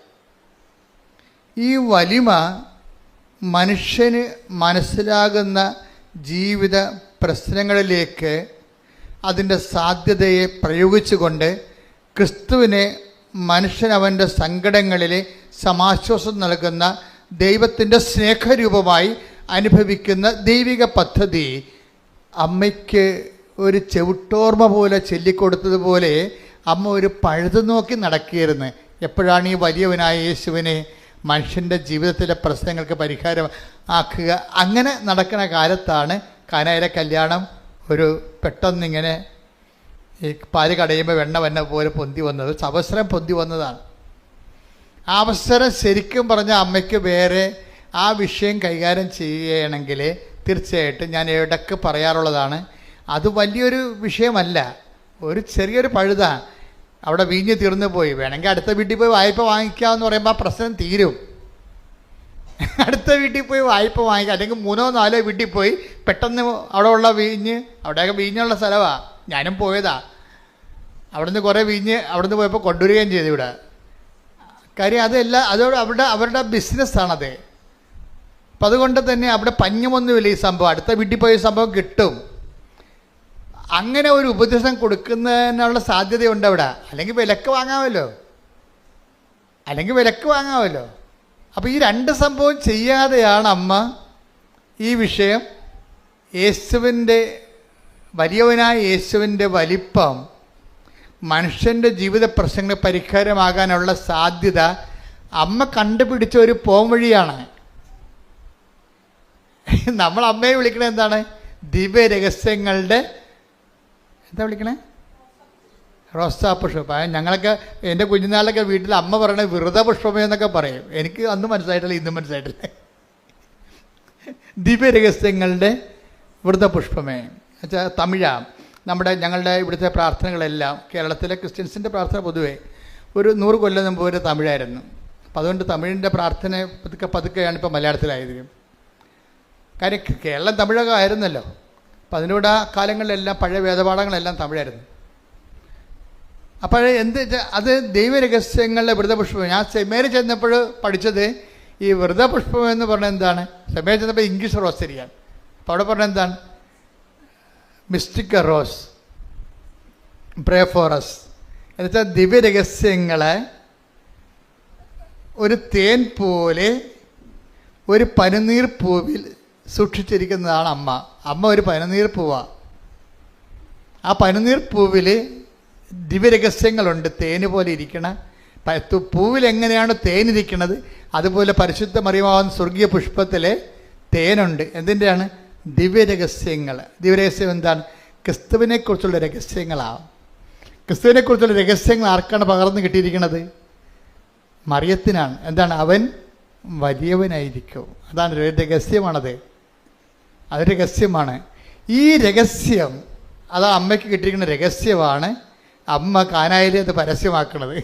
Speaker 2: ഈ വലിമ മനുഷ്യന് മനസ്സിലാകുന്ന ജീവിത പ്രശ്നങ്ങളിലേക്ക് അതിൻ്റെ സാധ്യതയെ പ്രയോഗിച്ചുകൊണ്ട് ക്രിസ്തുവിനെ മനുഷ്യൻ അവൻ്റെ സങ്കടങ്ങളിൽ സമാശ്വാസം നൽകുന്ന ദൈവത്തിൻ്റെ സ്നേഹരൂപമായി അനുഭവിക്കുന്ന ദൈവിക പദ്ധതി അമ്മയ്ക്ക് ഒരു ചെവിട്ടോർമ്മ പോലെ ചൊല്ലിക്കൊടുത്തതുപോലെ അമ്മ ഒരു പഴുതു നോക്കി നടക്കുകയായിരുന്നു. എപ്പോഴാണ് ഈ വലിയവനായ യേശുവിനെ മനുഷ്യൻ്റെ ജീവിതത്തിലെ പ്രശ്നങ്ങൾക്ക് പരിഹാരം ആക്കുക? അങ്ങനെ നടക്കുന്ന കാലത്താണ് കാനായിലെ കല്യാണം ഒരു പെട്ടെന്നിങ്ങനെ ഈ പാല് കടയുമ്പോൾ വെണ്ണ വന്ന പോലെ പൊന്തി വന്നത്, അവസരം പൊന്തി വന്നതാണ്. ആ അവസരം ശരിക്കും പറഞ്ഞ അമ്മയ്ക്ക് വേറെ ആ വിഷയം കൈകാര്യം ചെയ്യുകയാണെങ്കിൽ തീർച്ചയായിട്ടും ഞാൻ ഇടയ്ക്ക് പറയാറുള്ളതാണ്, അത് വലിയൊരു വിഷയമല്ല, ഒരു ചെറിയൊരു പഴുതാണ്. അവിടെ വീഞ്ഞ് തീർന്നു പോയി, വേണമെങ്കിൽ അടുത്ത വീട്ടിൽ പോയി വായ്പ വാങ്ങിക്കാമെന്ന് പറയുമ്പോൾ ആ പ്രശ്നം തീരും. അടുത്ത വീട്ടിൽ പോയി വായ്പ വാങ്ങിക്കുക, അല്ലെങ്കിൽ 3-4 വീട്ടിൽ പോയി പെട്ടെന്ന് അവിടെ ഉള്ള വീഞ്ഞ്, അവിടെയൊക്കെ വീഞ്ഞുള്ള സ്ഥലമാണ്, ഞാനും പോയതാ. അവിടുന്ന് കുറേ വീഞ്ഞ് അവിടുന്ന് പോയപ്പോൾ കൊണ്ടുവരികയും ചെയ്തു ഇവിടെ. കാര്യം അതല്ല, അതോട് അവരുടെ ബിസിനസ്സാണത്. അപ്പം അതുകൊണ്ട് തന്നെ അവിടെ പഞ്ഞമൊന്നുമില്ല ഈ സംഭവം, അടുത്ത വീട്ടിൽ പോയി സംഭവം കിട്ടും. അങ്ങനെ ഒരു ഉപദേശം കൊടുക്കുന്നതിനുള്ള സാധ്യതയുണ്ട് അവിടെ. അല്ലെങ്കിൽ വിലക്ക് വാങ്ങാമല്ലോ. അപ്പോൾ ഈ 2 സംഭവം ചെയ്യാതെയാണ് അമ്മ ഈ വിഷയം യേശുവിൻ്റെ വലിയവനായ യേശുവിൻ്റെ വലിപ്പം മനുഷ്യൻ്റെ ജീവിത പ്രശ്നങ്ങൾ പരിഹാരമാകാനുള്ള സാധ്യത അമ്മ കണ്ടുപിടിച്ച ഒരു പോംവഴിയാണ്. നമ്മൾ അമ്മയെ വിളിക്കണത് എന്താണ്? ദിവ്യ രഹസ്യങ്ങളുടെ എന്താ വിളിക്കണേ? റോസാപുഷ്പം. ഞങ്ങളൊക്കെ എൻ്റെ കുഞ്ഞുനാളിലൊക്കെ വീട്ടിൽ അമ്മ പറയണത് വ്രതപുഷ്പമേ എന്നൊക്കെ പറയും. എനിക്ക് അന്ന് മനസ്സിലായിട്ടില്ല, ഇന്നും മനസ്സിലായിട്ടില്ല. ദിവ്യ രഹസ്യങ്ങളുടെ വ്രതപുഷ്പമേ എന്നുവെച്ചാൽ തമിഴാണ്. ഞങ്ങളുടെ ഇവിടുത്തെ പ്രാർത്ഥനകളെല്ലാം, കേരളത്തിലെ ക്രിസ്ത്യൻസിൻ്റെ പ്രാർത്ഥന പൊതുവേ ഒരു 100 കൊല്ലം മുമ്പ് വരെ തമിഴായിരുന്നു. അപ്പം അതുകൊണ്ട് തമിഴിൻ്റെ പ്രാർത്ഥന പതുക്കെയാണ് ഇപ്പോൾ മലയാളത്തിലായത്. കാര്യം കേരളം തമിഴൊക്കെ ആയിരുന്നല്ലോ. അപ്പം അതിലൂടെ ആ കാലങ്ങളിലെല്ലാം പഴയ വേദപാഠങ്ങളെല്ലാം തമിഴായിരുന്നു. അപ്പോൾ അത് ദൈവരഹസ്യങ്ങളുടെ വ്രതപുഷ്പം. ഞാൻ സെമേരി ചെന്നപ്പോൾ പഠിച്ചത് ഈ വ്രതപുഷ്പം എന്ന് പറഞ്ഞാൽ എന്താണ്? സെമേരി ചെന്നപ്പോൾ ഇംഗ്ലീഷ് റോസ് ശരിയാണ്. അപ്പോൾ അവിടെ പറഞ്ഞാൽ എന്താണ്? Mystic rose, pray for us എന്നുവെച്ചാൽ ദിവ്യരഹസ്യങ്ങളെ ഒരു തേൻ പോലെ ഒരു പനിനീർ പൂവിൽ സൂക്ഷിച്ചിരിക്കുന്നതാണ് അമ്മ. അമ്മ ഒരു പനിനീർ പൂവാണ്. ആ പനിനീർ പൂവിൽ ദിവ്യരഹസ്യങ്ങളുണ്ട്. തേന് പോലെ ഇരിക്കണ പൂവിൽ എങ്ങനെയാണ് തേനിരിക്കുന്നത് അതുപോലെ പരിശുദ്ധ മറിയമാവുന്ന സ്വർഗീയ പുഷ്പത്തിലെ തേനുണ്ട്. എന്തിൻ്റെയാണ്? ദിവ്യരഹസ്യങ്ങൾ. ദിവ്യരഹസ്യം എന്താണ്? ക്രിസ്തുവിനെക്കുറിച്ചുള്ള രഹസ്യങ്ങളാണ്. ക്രിസ്തുവിനെക്കുറിച്ചുള്ള രഹസ്യങ്ങൾ ആർക്കാണ് പകർന്നു കിട്ടിയിരിക്കുന്നത്? മറിയത്തിനാണ്. എന്താണ്? അവൻ വലിയവനായിരിക്കും. അതാണ് രഹസ്യമാണത്. അത് രഹസ്യമാണ്. ഈ രഹസ്യം അത് അമ്മയ്ക്ക് കിട്ടിയിരിക്കുന്ന രഹസ്യമാണ് അമ്മ കാനായിലെ അത് പരസ്യമാക്കുന്നത്.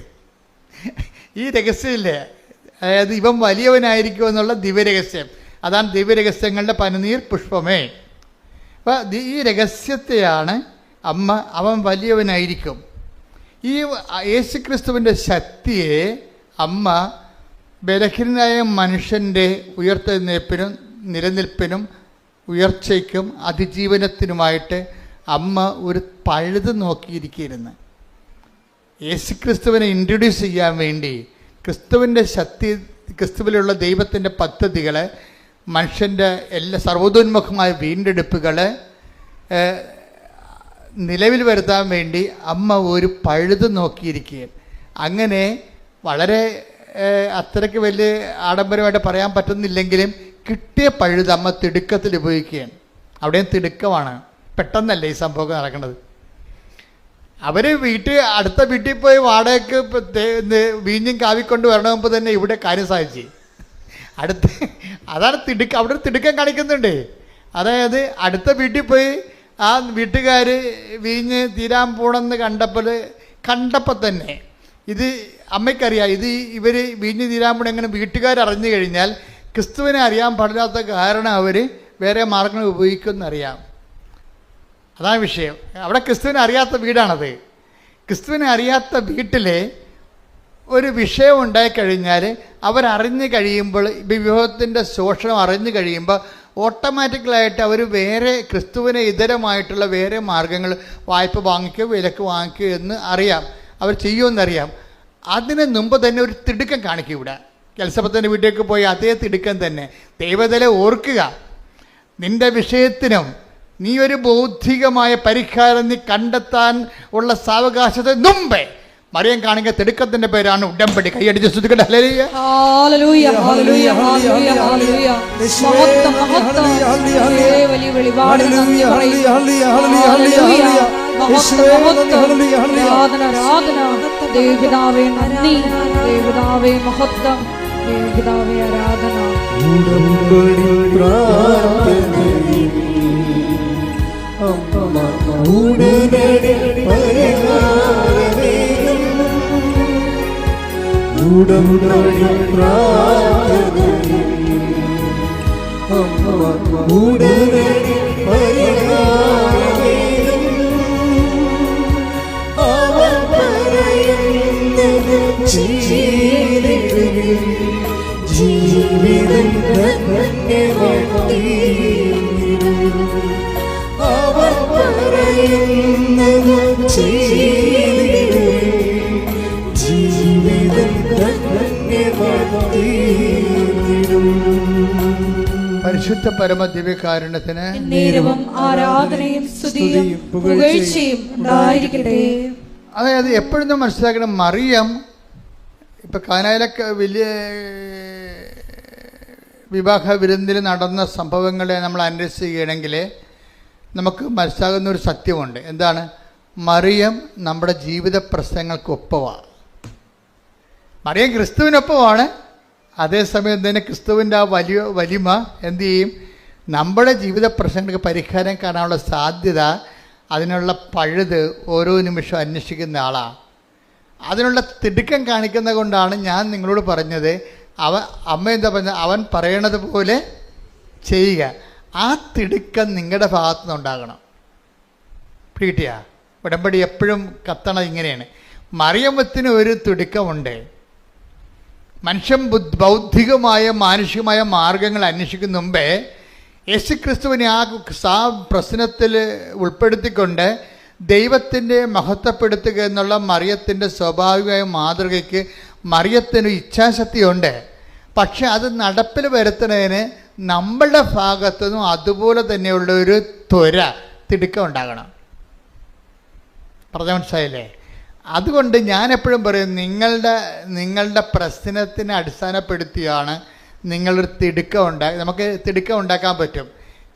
Speaker 2: ഈ രഹസ്യമില്ലേ, അതായത് ഇവൻ വലിയവനായിരിക്കും എന്നുള്ള ദിവ്യരഹസ്യം, അതാണ് ദിവ്യരഹസ്യങ്ങളുടെ പനിനീർ പുഷ്പമേ. അപ്പം ഈ രഹസ്യത്തെയാണ് അവൻ വലിയവനായിരിക്കും. ഈ യേശുക്രിസ്തുവിൻ്റെ ശക്തിയെ അമ്മ ബലഹീനനായ മനുഷ്യൻ്റെ ഉയർത്തെഴുന്നേൽപ്പിനും നിലനിൽപ്പിനും ഉയർച്ചയ്ക്കും അതിജീവനത്തിനുമായിട്ട് അമ്മ ഒരു പഴുത് നോക്കിയിരിക്കുകയായിരുന്നു. യേശുക്രിസ്തുവിനെ ഇൻട്രൊഡ്യൂസ് ചെയ്യാൻ വേണ്ടി ക്രിസ്തുവിൻ്റെ ശക്തി, ക്രിസ്തുവിലുള്ള ദൈവത്തിൻ്റെ പദ്ധതികൾ, മനുഷ്യൻ്റെ എല്ലാ സർവ്വതോന്മുഖമായ വീണ്ടെടുപ്പുകൾ നിലവിൽ വരുത്താൻ വേണ്ടി അമ്മ ഒരു പഴുത് നോക്കിയിരിക്കുകയും, അങ്ങനെ വളരെ അത്രയ്ക്ക് വലിയ ആഡംബരമായിട്ട് പറയാൻ പറ്റുന്നില്ലെങ്കിലും കിട്ടിയ പഴുത് അമ്മ തിടുക്കത്തിൽ ഉപയോഗിക്കുകയാണ്. അവിടെയും തിടുക്കമാണ്, പെട്ടെന്നല്ല ഈ സംഭവം നടക്കുന്നത്. അവർ അടുത്ത വീട്ടിൽ പോയി വാടകയ്ക്ക് വീഞ്ഞും കാവിക്കൊണ്ട് വരണമെങ്കിൽ തന്നെ ഇവിടെ കാര്യം സാധിച്ചു. അതാണ് അവിടെ തിടുക്കം കാണിക്കുന്നുണ്ട്. അതായത് അടുത്ത വീട്ടിൽ പോയി ആ വീട്ടുകാർ വീഞ്ഞ് തീരാൻ പോണെന്ന് കണ്ടപ്പോൾ തന്നെ ഇത് അമ്മയ്ക്കറിയാം, ഇത് ഇവർ വീഞ്ഞ് തീരാൻ പോണ എങ്ങനെ വീട്ടുകാരറിഞ്ഞു കഴിഞ്ഞാൽ ക്രിസ്തുവിനെ അറിയാൻ പാടില്ലാത്ത കാരണം അവർ വേറെ മാർഗങ്ങൾ ഉപയോഗിക്കുമെന്നറിയാം. അതാണ് വിഷയം. അവിടെ ക്രിസ്തുവിനെ അറിയാത്ത വീടാണത്. ക്രിസ്തുവിനെ അറിയാത്ത വീട്ടിൽ ഒരു വിഷയം ഉണ്ടായിക്കഴിഞ്ഞാൽ അവരറിഞ്ഞു കഴിയുമ്പോൾ, വിവാഹത്തിൻ്റെ ശോഷണം അറിഞ്ഞു കഴിയുമ്പോൾ ഓട്ടോമാറ്റിക്കലായിട്ട് അവർ വേറെ ക്രിസ്തുവിനെ ഇതരമായിട്ടുള്ള വേറെ മാർഗങ്ങൾ, വായ്പ വാങ്ങിക്കുകയോ വിലക്ക് വാങ്ങിക്കുകയോ എന്ന് അറിയാം, അവർ ചെയ്യുമെന്നറിയാം. അതിന് മുമ്പ് തന്നെ ഒരു തിടുക്കം കാണിക്കും. ഇവിടെ എലിസബത്തിൻ്റെ വീട്ടിലേക്ക് പോയി അതേ തിടുക്കം തന്നെ. ദൈവത്തിലെ ഓർക്കുക, നിൻ്റെ വിഷയത്തിനും നീ ഒരു ബൗദ്ധികമായ പരിഹാരം നീ കണ്ടെത്താൻ ഉള്ള സാവകാശത്തെ മുമ്പേ മറിയം കാണിക്കുന്ന തിടുക്കത്തിന്റെ പേരാണ് ഉടമ്പടി. കൈയടിച്ച് സ്തുതിക്കട്ടെ. ഹല്ലേലൂയ,
Speaker 3: ഹല്ലേലൂയ, ഹല്ലേലൂയ, ഹല്ലേലൂയ, ഹല്ലേലൂയ. മഹത്വം, മഹത്വം. വലിയ വെളിപാട് നന്ദി പറയുന്നു. ഹല്ലേലൂയ, ഹല്ലേലൂയ. മഹത്വം, മഹത്വം. ആരാധന, ആരാധന. ദേവപിതാവേ നന്ദി, ദേവപിതാവേ മഹത്വം, ദേവപിതാവേ ആരാധന.
Speaker 1: ഉടമ്പടി പ്രാർത്ഥനയിൽ ഉടനടി പരിഹാരമേകും. ഉടമ്പടി പ്രാർത്ഥനയിൽ ഉടനടി പരിഹാരമേകും. അവൻ പറയുന്നത് ചെയ്തിടുവിൻ, ജീവിതം ധന്യമായിത്തീരും. അവൻ പറയുന്നത് ചെയ്തിടുവിൻ, ജീവിതം ധന്യമായിത്തീരും.
Speaker 2: പരിശുദ്ധ പരമ ദിവ്യകാരുണ്യത്തിന്
Speaker 3: നേരവും ആരാധനയും സ്തുതിയും പുകഴ്ചയും ഉണ്ടായിരിക്കട്ടെ.
Speaker 2: അതായത് എപ്പോഴും നമ്മൾ മനസ്സിലാക്കണം, മറിയം ഇപ്പം കാനായിലൊക്കെ വലിയ വിവാഹ വിരുന്നിൽ നടന്ന സംഭവങ്ങളെ നമ്മൾ അന്വേഷിക്കുകയാണെങ്കിൽ നമുക്ക് മനസ്സിലാകുന്ന ഒരു സത്യമുണ്ട്. എന്താണ്? മറിയം നമ്മുടെ ജീവിത പ്രശ്നങ്ങൾക്കൊപ്പമാണ്. മറിയം ക്രിസ്തുവിനൊപ്പമാണ്. അതേസമയം തന്നെ ക്രിസ്തുവിൻ്റെ ആ വലിമ എന്തു ചെയ്യും? നമ്മുടെ ജീവിത പ്രശ്നങ്ങൾക്ക് പരിഹാരം കാണാനുള്ള സാധ്യത, അതിനുള്ള പഴുത് ഓരോ നിമിഷവും അന്വേഷിക്കുന്ന ആളാണ്. അതിനുള്ള തിടുക്കം കാണിക്കുന്നത് കൊണ്ടാണ് ഞാൻ നിങ്ങളോട് പറഞ്ഞത്, അമ്മ എന്താ പറഞ്ഞത്? അവൻ പറയണത് പോലെ ചെയ്യുക. ആ തിടുക്കം നിങ്ങളുടെ ഭാഗത്തു നിന്നുണ്ടാകണം. പിടികിട്ടിയാ? ഉടമ്പടി എപ്പോഴും കത്തണത് ഇങ്ങനെയാണ്. മറിയമ്മത്തിന് ഒരു തിടുക്കമുണ്ട്. മനുഷ്യൻ ബൗദ്ധികമായ മാനുഷികമായ മാർഗങ്ങൾ അന്വേഷിക്കുന്ന മുമ്പേ യേശുക്രിസ്തുവിനെ ആ പ്രശ്നത്തിൽ ഉൾപ്പെടുത്തിക്കൊണ്ട് ദൈവത്തിൻ്റെ മഹത്വപ്പെടുത്തുക എന്നുള്ള മറിയത്തിൻ്റെ സ്വാഭാവികമായ മാതൃകയ്ക്ക് മറിയത്തിന് ഇച്ഛാശക്തിയുണ്ട്. പക്ഷെ അത് നടപ്പിൽ വരുത്തുന്നതിന് നമ്മളുടെ ഭാഗത്തു നിന്നും അതുപോലെ തന്നെയുള്ള ഒരു തിടുക്കം ഉണ്ടാകണം. പറഞ്ഞ മനസ്സിലായില്ലേ? അതുകൊണ്ട് ഞാൻ എപ്പോഴും പറയും, നിങ്ങളുടെ പ്രശ്നത്തിനെ അടിസ്ഥാനപ്പെടുത്തിയാണ് നിങ്ങളൊരു തിടുക്കം നമുക്ക് തിടുക്കം ഉണ്ടാക്കാൻ പറ്റും.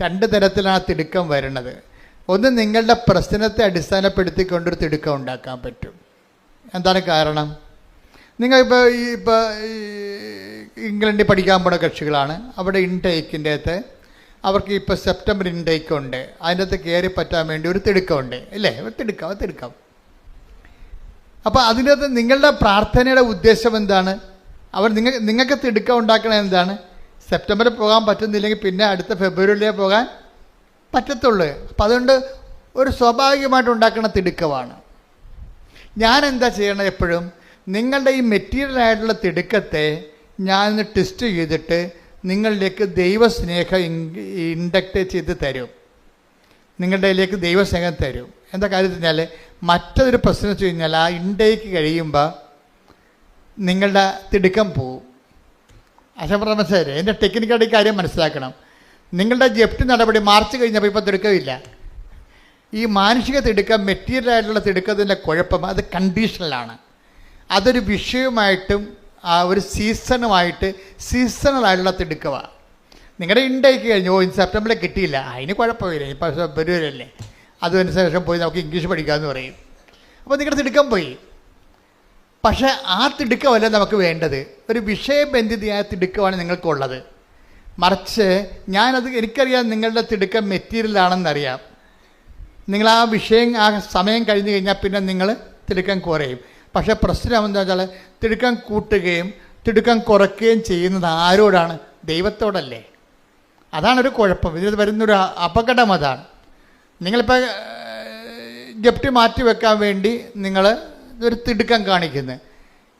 Speaker 2: രണ്ട് തരത്തിലാണ് തിടുക്കം വരുന്നത്. ഒന്ന്, നിങ്ങളുടെ പ്രശ്നത്തെ അടിസ്ഥാനപ്പെടുത്തിക്കൊണ്ടൊരു തിടുക്കം ഉണ്ടാക്കാൻ പറ്റും. എന്താണ് കാരണം? നിങ്ങളിപ്പോൾ ഇംഗ്ലണ്ടിൽ പഠിക്കാൻ പോണ കക്ഷികളാണ്. അവിടെ ഇൻടേക്കിൻ്റെ അകത്ത് അവർക്ക് ഇപ്പോൾ സെപ്റ്റംബർ ഇൻടേക്ക് ഉണ്ട്. അതിൻ്റെ അകത്ത് കയറി പറ്റാൻ വേണ്ടി ഒരു തിടുക്കമുണ്ട്, ഇല്ലേ? തിടുക്കം. അപ്പോൾ അതിനകത്ത് നിങ്ങളുടെ പ്രാർത്ഥനയുടെ ഉദ്ദേശം എന്താണ്? നിങ്ങൾക്ക് തിടുക്കം ഉണ്ടാക്കണത് എന്താണ്? സെപ്റ്റംബറിൽ പോകാൻ പറ്റുന്നില്ലെങ്കിൽ പിന്നെ അടുത്ത ഫെബ്രുവരിയിലേ പോകാൻ പറ്റത്തുള്ളൂ. അപ്പം അതുകൊണ്ട് ഒരു സ്വാഭാവികമായിട്ട് ഉണ്ടാക്കുന്ന തിടുക്കമാണ്. ഞാൻ എന്താ ചെയ്യണത്? എപ്പോഴും നിങ്ങളുടെ ഈ മെറ്റീരിയലായിട്ടുള്ള തിടുക്കത്തെ ഞാനൊന്ന് ടെസ്റ്റ് ചെയ്തിട്ട് നിങ്ങളിലേക്ക് ദൈവസ്നേഹം ഇൻഡക്റ്റ് ചെയ്ത് തരും. നിങ്ങളുടെ ഇതിലേക്ക് ദൈവസ്നേഹം തരും. എന്താ കാര്യം വെച്ചാൽ മറ്റൊരു പ്രശ്നം വെച്ച് കഴിഞ്ഞാൽ ആ ഇൻടേക്ക് കഴിയുമ്പോൾ നിങ്ങളുടെ തിടുക്കം പോവും. അച്ഛൻ പറഞ്ഞ മനസ്സിലായില്ലേ? എൻ്റെ ടെക്നിക്കൽ കാര്യം മനസ്സിലാക്കണം. നിങ്ങളുടെ ജപ്തി നടപടി മാർച്ച് കഴിഞ്ഞപ്പോൾ ഇപ്പോൾ തിടുക്കമില്ല. ഈ മാനുഷിക തിടുക്കം, മെറ്റീരിയലായിട്ടുള്ള തിടുക്കത്തിൻ്റെ കുഴപ്പം അത് കണ്ടീഷണലാണ്. അതൊരു വിഷയവുമായിട്ടും ഒരു സീസണലായിട്ടുള്ള തിടുക്കമാണ്. നിങ്ങളുടെ ഇൻടേക്ക് കഴിഞ്ഞു, സെപ്റ്റംബറിൽ കിട്ടിയില്ല, അതിന് കുഴപ്പമില്ല, ഇപ്പോൾ ഫെബ്രുവരിയല്ലേ, അതിനുശേഷം പോയി നമുക്ക് ഇംഗ്ലീഷ് പഠിക്കാമെന്ന് പറയും. അപ്പോൾ നിങ്ങളുടെ തിടുക്കം പോയി. പക്ഷേ ആ തിടുക്കമല്ല നമുക്ക് വേണ്ടത്. ഒരു വിഷയബന്ധിതയായ തിടുക്കമാണ് നിങ്ങൾക്കുള്ളത്. മറിച്ച് എനിക്കറിയാം നിങ്ങളുടെ തിടുക്കം മെറ്റീരിയലാണെന്നറിയാം. നിങ്ങൾ ആ വിഷയം ആ സമയം കഴിഞ്ഞ് കഴിഞ്ഞാൽ പിന്നെ നിങ്ങൾ തിടുക്കം കുറയും. പക്ഷേ പ്രശ്നം എന്താ വെച്ചാൽ തിടുക്കം കൂട്ടുകയും തിടുക്കം കുറയ്ക്കുകയും ചെയ്യുന്നത് ആരോടാണ്? ദൈവത്തോടല്ലേ. അതാണൊരു കുഴപ്പം. ഇതിൽ വരുന്നൊരു അപകടം അതാണ്. നിങ്ങളിപ്പോൾ ജപ്തി മാറ്റി വെക്കാൻ വേണ്ടി നിങ്ങൾ ഒരു തിടുക്കം കാണിക്കുന്നത്.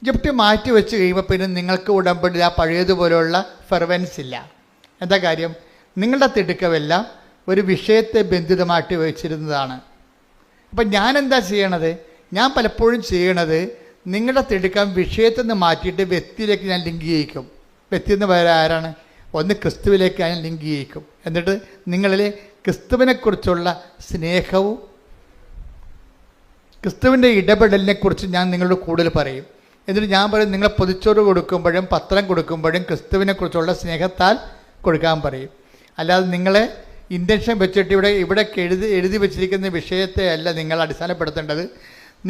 Speaker 2: ജപ്തി മാറ്റി വെച്ച് കഴിയുമ്പോൾ പിന്നെ നിങ്ങൾക്ക് ഉടമ്പടി ആ പഴയതുപോലെയുള്ള ഫെർവൻസ് ഇല്ല. എന്താ കാര്യം? നിങ്ങളുടെ തിടുക്കമെല്ലാം ഒരു വിഷയത്തെ ബന്ധിതമായിട്ട് വെച്ചിരുന്നതാണ്. അപ്പം ഞാനെന്താ ചെയ്യണത്? ഞാൻ പലപ്പോഴും ചെയ്യണത് നിങ്ങളുടെ തിടുക്കം വിഷയത്തിൽ നിന്ന് മാറ്റിയിട്ട് വ്യക്തിയിലേക്ക് ഞാൻ ലിങ്ക് ചെയ്യിക്കും. വ്യക്തി എന്ന് പറയുക ആരാണ്? ഒന്ന് ക്രിസ്തുവിലേക്ക് ഞാൻ ലിങ്ക് ചെയ്യിക്കും. എന്നിട്ട് നിങ്ങളിൽ ക്രിസ്തുവിനെക്കുറിച്ചുള്ള സ്നേഹവും ക്രിസ്തുവിൻ്റെ ഇടപെടലിനെക്കുറിച്ച് ഞാൻ നിങ്ങളോട് കൂടുതൽ പറയും. എന്നിട്ട് ഞാൻ പറയും, നിങ്ങളെ പൊതിച്ചോറ് കൊടുക്കുമ്പോഴും പത്രം കൊടുക്കുമ്പോഴും ക്രിസ്തുവിനെക്കുറിച്ചുള്ള സ്നേഹത്താൽ കൊടുക്കാൻ പറയും. അല്ലാതെ നിങ്ങളെ ഇൻറ്റൻഷൻ വെച്ചിട്ട് ഇവിടെ എഴുതി വെച്ചിരിക്കുന്ന വിഷയത്തെ അല്ല നിങ്ങൾ അടിസ്ഥാനപ്പെടുത്തേണ്ടത്.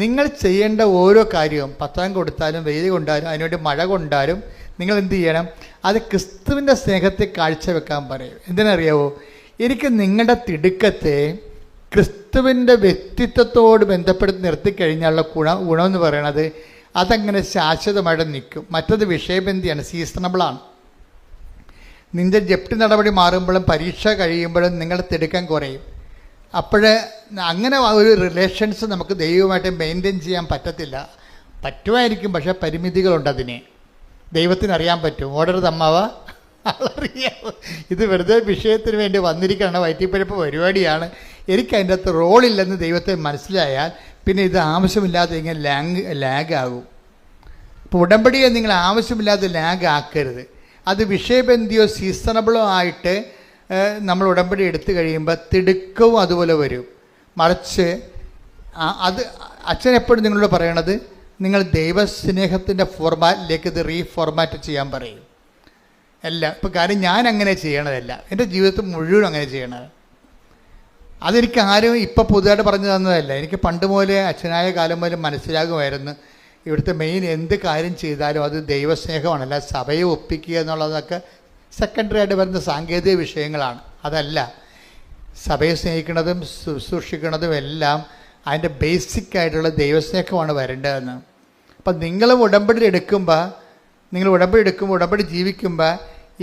Speaker 2: നിങ്ങൾ ചെയ്യേണ്ട ഓരോ കാര്യവും, പത്രം കൊടുത്താലും വെയിൽ കൊണ്ടാലും അതിനുവേണ്ടി മഴ കൊണ്ടാലും നിങ്ങൾ എന്ത് ചെയ്യണം? അത് ക്രിസ്തുവിൻ്റെ സ്നേഹത്തെ കാഴ്ചവെക്കാൻ പറയും. എന്തിനറിയാവോ? എനിക്ക് നിങ്ങളുടെ തിടുക്കത്തെ ക്രിസ്തുവിൻ്റെ വ്യക്തിത്വത്തോട് ബന്ധപ്പെടുത്തി നിർത്തിക്കഴിഞ്ഞാലുള്ള ഗുണമെന്ന് പറയണത് അതങ്ങനെ ശാശ്വതമായിട്ട് നിൽക്കും. മറ്റത് വിഷയബന്ധിയാണ്, സീസണബിളാണ്. നിൻ്റെ ജപ്തി നടപടി മാറുമ്പോഴും പരീക്ഷ കഴിയുമ്പോഴും നിങ്ങളുടെ തിടുക്കം കുറയും. അപ്പോഴേ അങ്ങനെ ഒരു റിലേഷൻസ് നമുക്ക് ദൈവമായിട്ട് മെയിൻറ്റെയിൻ ചെയ്യാൻ പറ്റത്തില്ല. പറ്റുമായിരിക്കും, പക്ഷേ പരിമിതികളുണ്ട്. അതിന് ദൈവത്തിനറിയാൻ പറ്റും. ഓർഡർ തമ്മാവ അറിയാം. ഇത് വെറുതെ വിഷയത്തിന് വേണ്ടി വന്നിരിക്കുകയാണ്, വയറ്റിപ്പഴപ്പ് പരിപാടിയാണ്, എനിക്ക് അതിൻ്റെ അകത്ത് റോളില്ലെന്ന് ദൈവത്തെ മനസ്സിലായാൽ പിന്നെ ഇത് ആവശ്യമില്ലാതെ ഇങ്ങനെ ലാഗാകും. ഇപ്പോൾ ഉടമ്പടിയെ നിങ്ങൾ ആവശ്യമില്ലാതെ ലാഗ് ആക്കരുത്. അത് വിഷയബന്ധിയോ സീസണബിളോ ആയിട്ട് നമ്മൾ ഉടമ്പടി എടുത്തു കഴിയുമ്പോൾ തിടുക്കവും അതുപോലെ വരും. മറിച്ച് അത് അച്ഛൻ എപ്പോഴും നിങ്ങളോട് പറയണത്, നിങ്ങൾ ദൈവസ്നേഹത്തിൻ്റെ ഫോർമാറ്റിലേക്ക് ഇത് റീഫോർമാറ്റ് ചെയ്യാൻ പറയും. എല്ലാം ഇപ്പോൾ കാര്യം ഞാൻ അങ്ങനെ ചെയ്യണതല്ല, എൻ്റെ ജീവിതത്തിൽ മുഴുവൻ അങ്ങനെ ചെയ്യണത്. അതെനിക്ക് ആരും ഇപ്പോൾ പുതുതായിട്ട് പറഞ്ഞു തന്നതല്ല. എനിക്ക് പണ്ട് മുതലേ അച്ഛനായ കാലം മുതൽ മനസ്സിലാകുമായിരുന്നു, ഇവിടുത്തെ മെയിൻ എന്ത് കാര്യം ചെയ്താലും അത് ദൈവസ്നേഹമാണ്. അല്ല സഭയെ ഒപ്പിക്കുക എന്നുള്ളതൊക്കെ സെക്കൻഡറി ആയിട്ട് വരുന്ന സാങ്കേതിക വിഷയങ്ങളാണ്. അതല്ല, സഭയെ സ്നേഹിക്കുന്നതും ശുശ്രൂഷിക്കുന്നതും എല്ലാം അതിൻ്റെ ബേസിക്കായിട്ടുള്ള ദൈവസ്നേഹമാണ് വരേണ്ടതെന്ന്. അപ്പം നിങ്ങൾ ഉടമ്പടി എടുക്കുമ്പോൾ ഉടമ്പടി ജീവിക്കുമ്പോൾ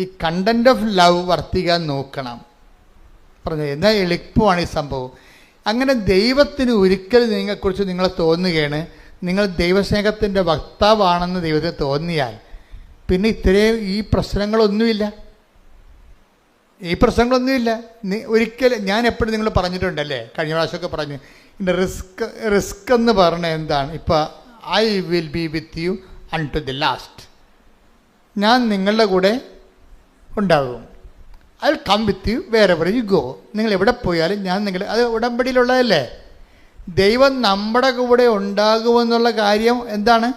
Speaker 2: ഈ കണ്ടൻറ് ഓഫ് ലവ് വർത്തിക്കാൻ നോക്കണം. പറഞ്ഞു എന്നാൽ എളുപ്പമാണ് ഈ സംഭവം. അങ്ങനെ ദൈവത്തിന് ഒരിക്കലും നിങ്ങളെക്കുറിച്ച് നിങ്ങൾ തോന്നുകയാണ് നിങ്ങൾ ദൈവസ്നേഹത്തിൻ്റെ വക്താവാണെന്ന് ദൈവത്തിന് തോന്നിയാൽ പിന്നെ ഇത്രയും ഈ പ്രശ്നങ്ങളൊന്നുമില്ല. ഒരിക്കലും ഞാൻ എപ്പോഴും നിങ്ങൾ പറഞ്ഞിട്ടുണ്ടല്ലേ, കഴിഞ്ഞ പ്രാവശ്യമൊക്കെ പറഞ്ഞു, ഇതിൻ്റെ റിസ്ക് എന്ന് പറഞ്ഞാൽ എന്താണ്? ഇപ്പോൾ I will be with you until the last. ഞാൻ നിങ്ങളുടെ കൂടെ ഉണ്ടാകും. I will come with you wherever you go. നിങ്ങൾ എവിടെ പോയാലും ഞാൻ അത് ഉടമ്പടിയിലുള്ളതല്ലേ. ദൈവം നമ്മുടെ കൂടെ ഉണ്ടാകുമെന്നുള്ള കാര്യം എന്താണ്?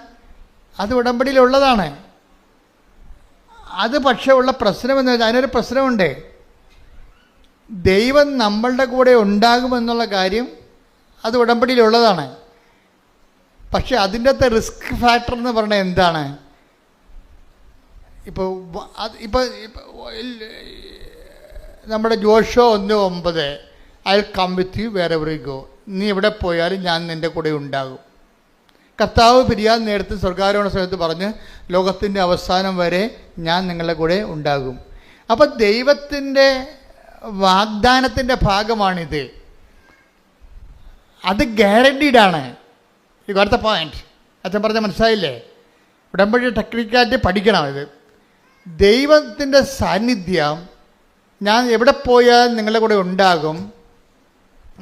Speaker 2: അത് ഉടമ്പടിയിലുള്ളതാണ്. അത് പക്ഷേ ഉള്ള പ്രശ്നമെന്ന് വെച്ചാൽ അതിനൊരു പ്രശ്നമുണ്ട്. ദൈവം നമ്മളുടെ കൂടെ ഉണ്ടാകുമെന്നുള്ള കാര്യം അത് ഉടമ്പടിയിലുള്ളതാണ്. പക്ഷെ അതിൻ്റെ അകത്ത് റിസ്ക് ഫാക്ടർ എന്ന് പറഞ്ഞാൽ എന്താണ്? ഇപ്പോൾ നമ്മുടെ Joshua 1:9 I will come with you wherever you go. നീ എവിടെ പോയാലും ഞാൻ നിൻ്റെ കൂടെ ഉണ്ടാകും. കർത്താവ് പിരിയാൻ നേരത്ത് സ്വർഗ്ഗാരോഹണ സമയത്ത് പറഞ്ഞ് ലോകത്തിൻ്റെ അവസാനം വരെ ഞാൻ നിങ്ങളുടെ കൂടെ ഉണ്ടാകും. അപ്പം ദൈവത്തിൻ്റെ വാഗ്ദാനത്തിൻ്റെ ഭാഗമാണിത്. അത് ഗ്യാരണ്ടീഡാണ്. You got the point. അച്ഛൻ പറഞ്ഞ മനസ്സിലായില്ലേ? ഉടമ്പടി ടെക്നിക്കായിട്ട് പഠിക്കണം. ഇത് ദൈവത്തിൻ്റെ സാന്നിധ്യം ഞാൻ എവിടെ പോയാൽ നിങ്ങളുടെ കൂടെ ഉണ്ടാകും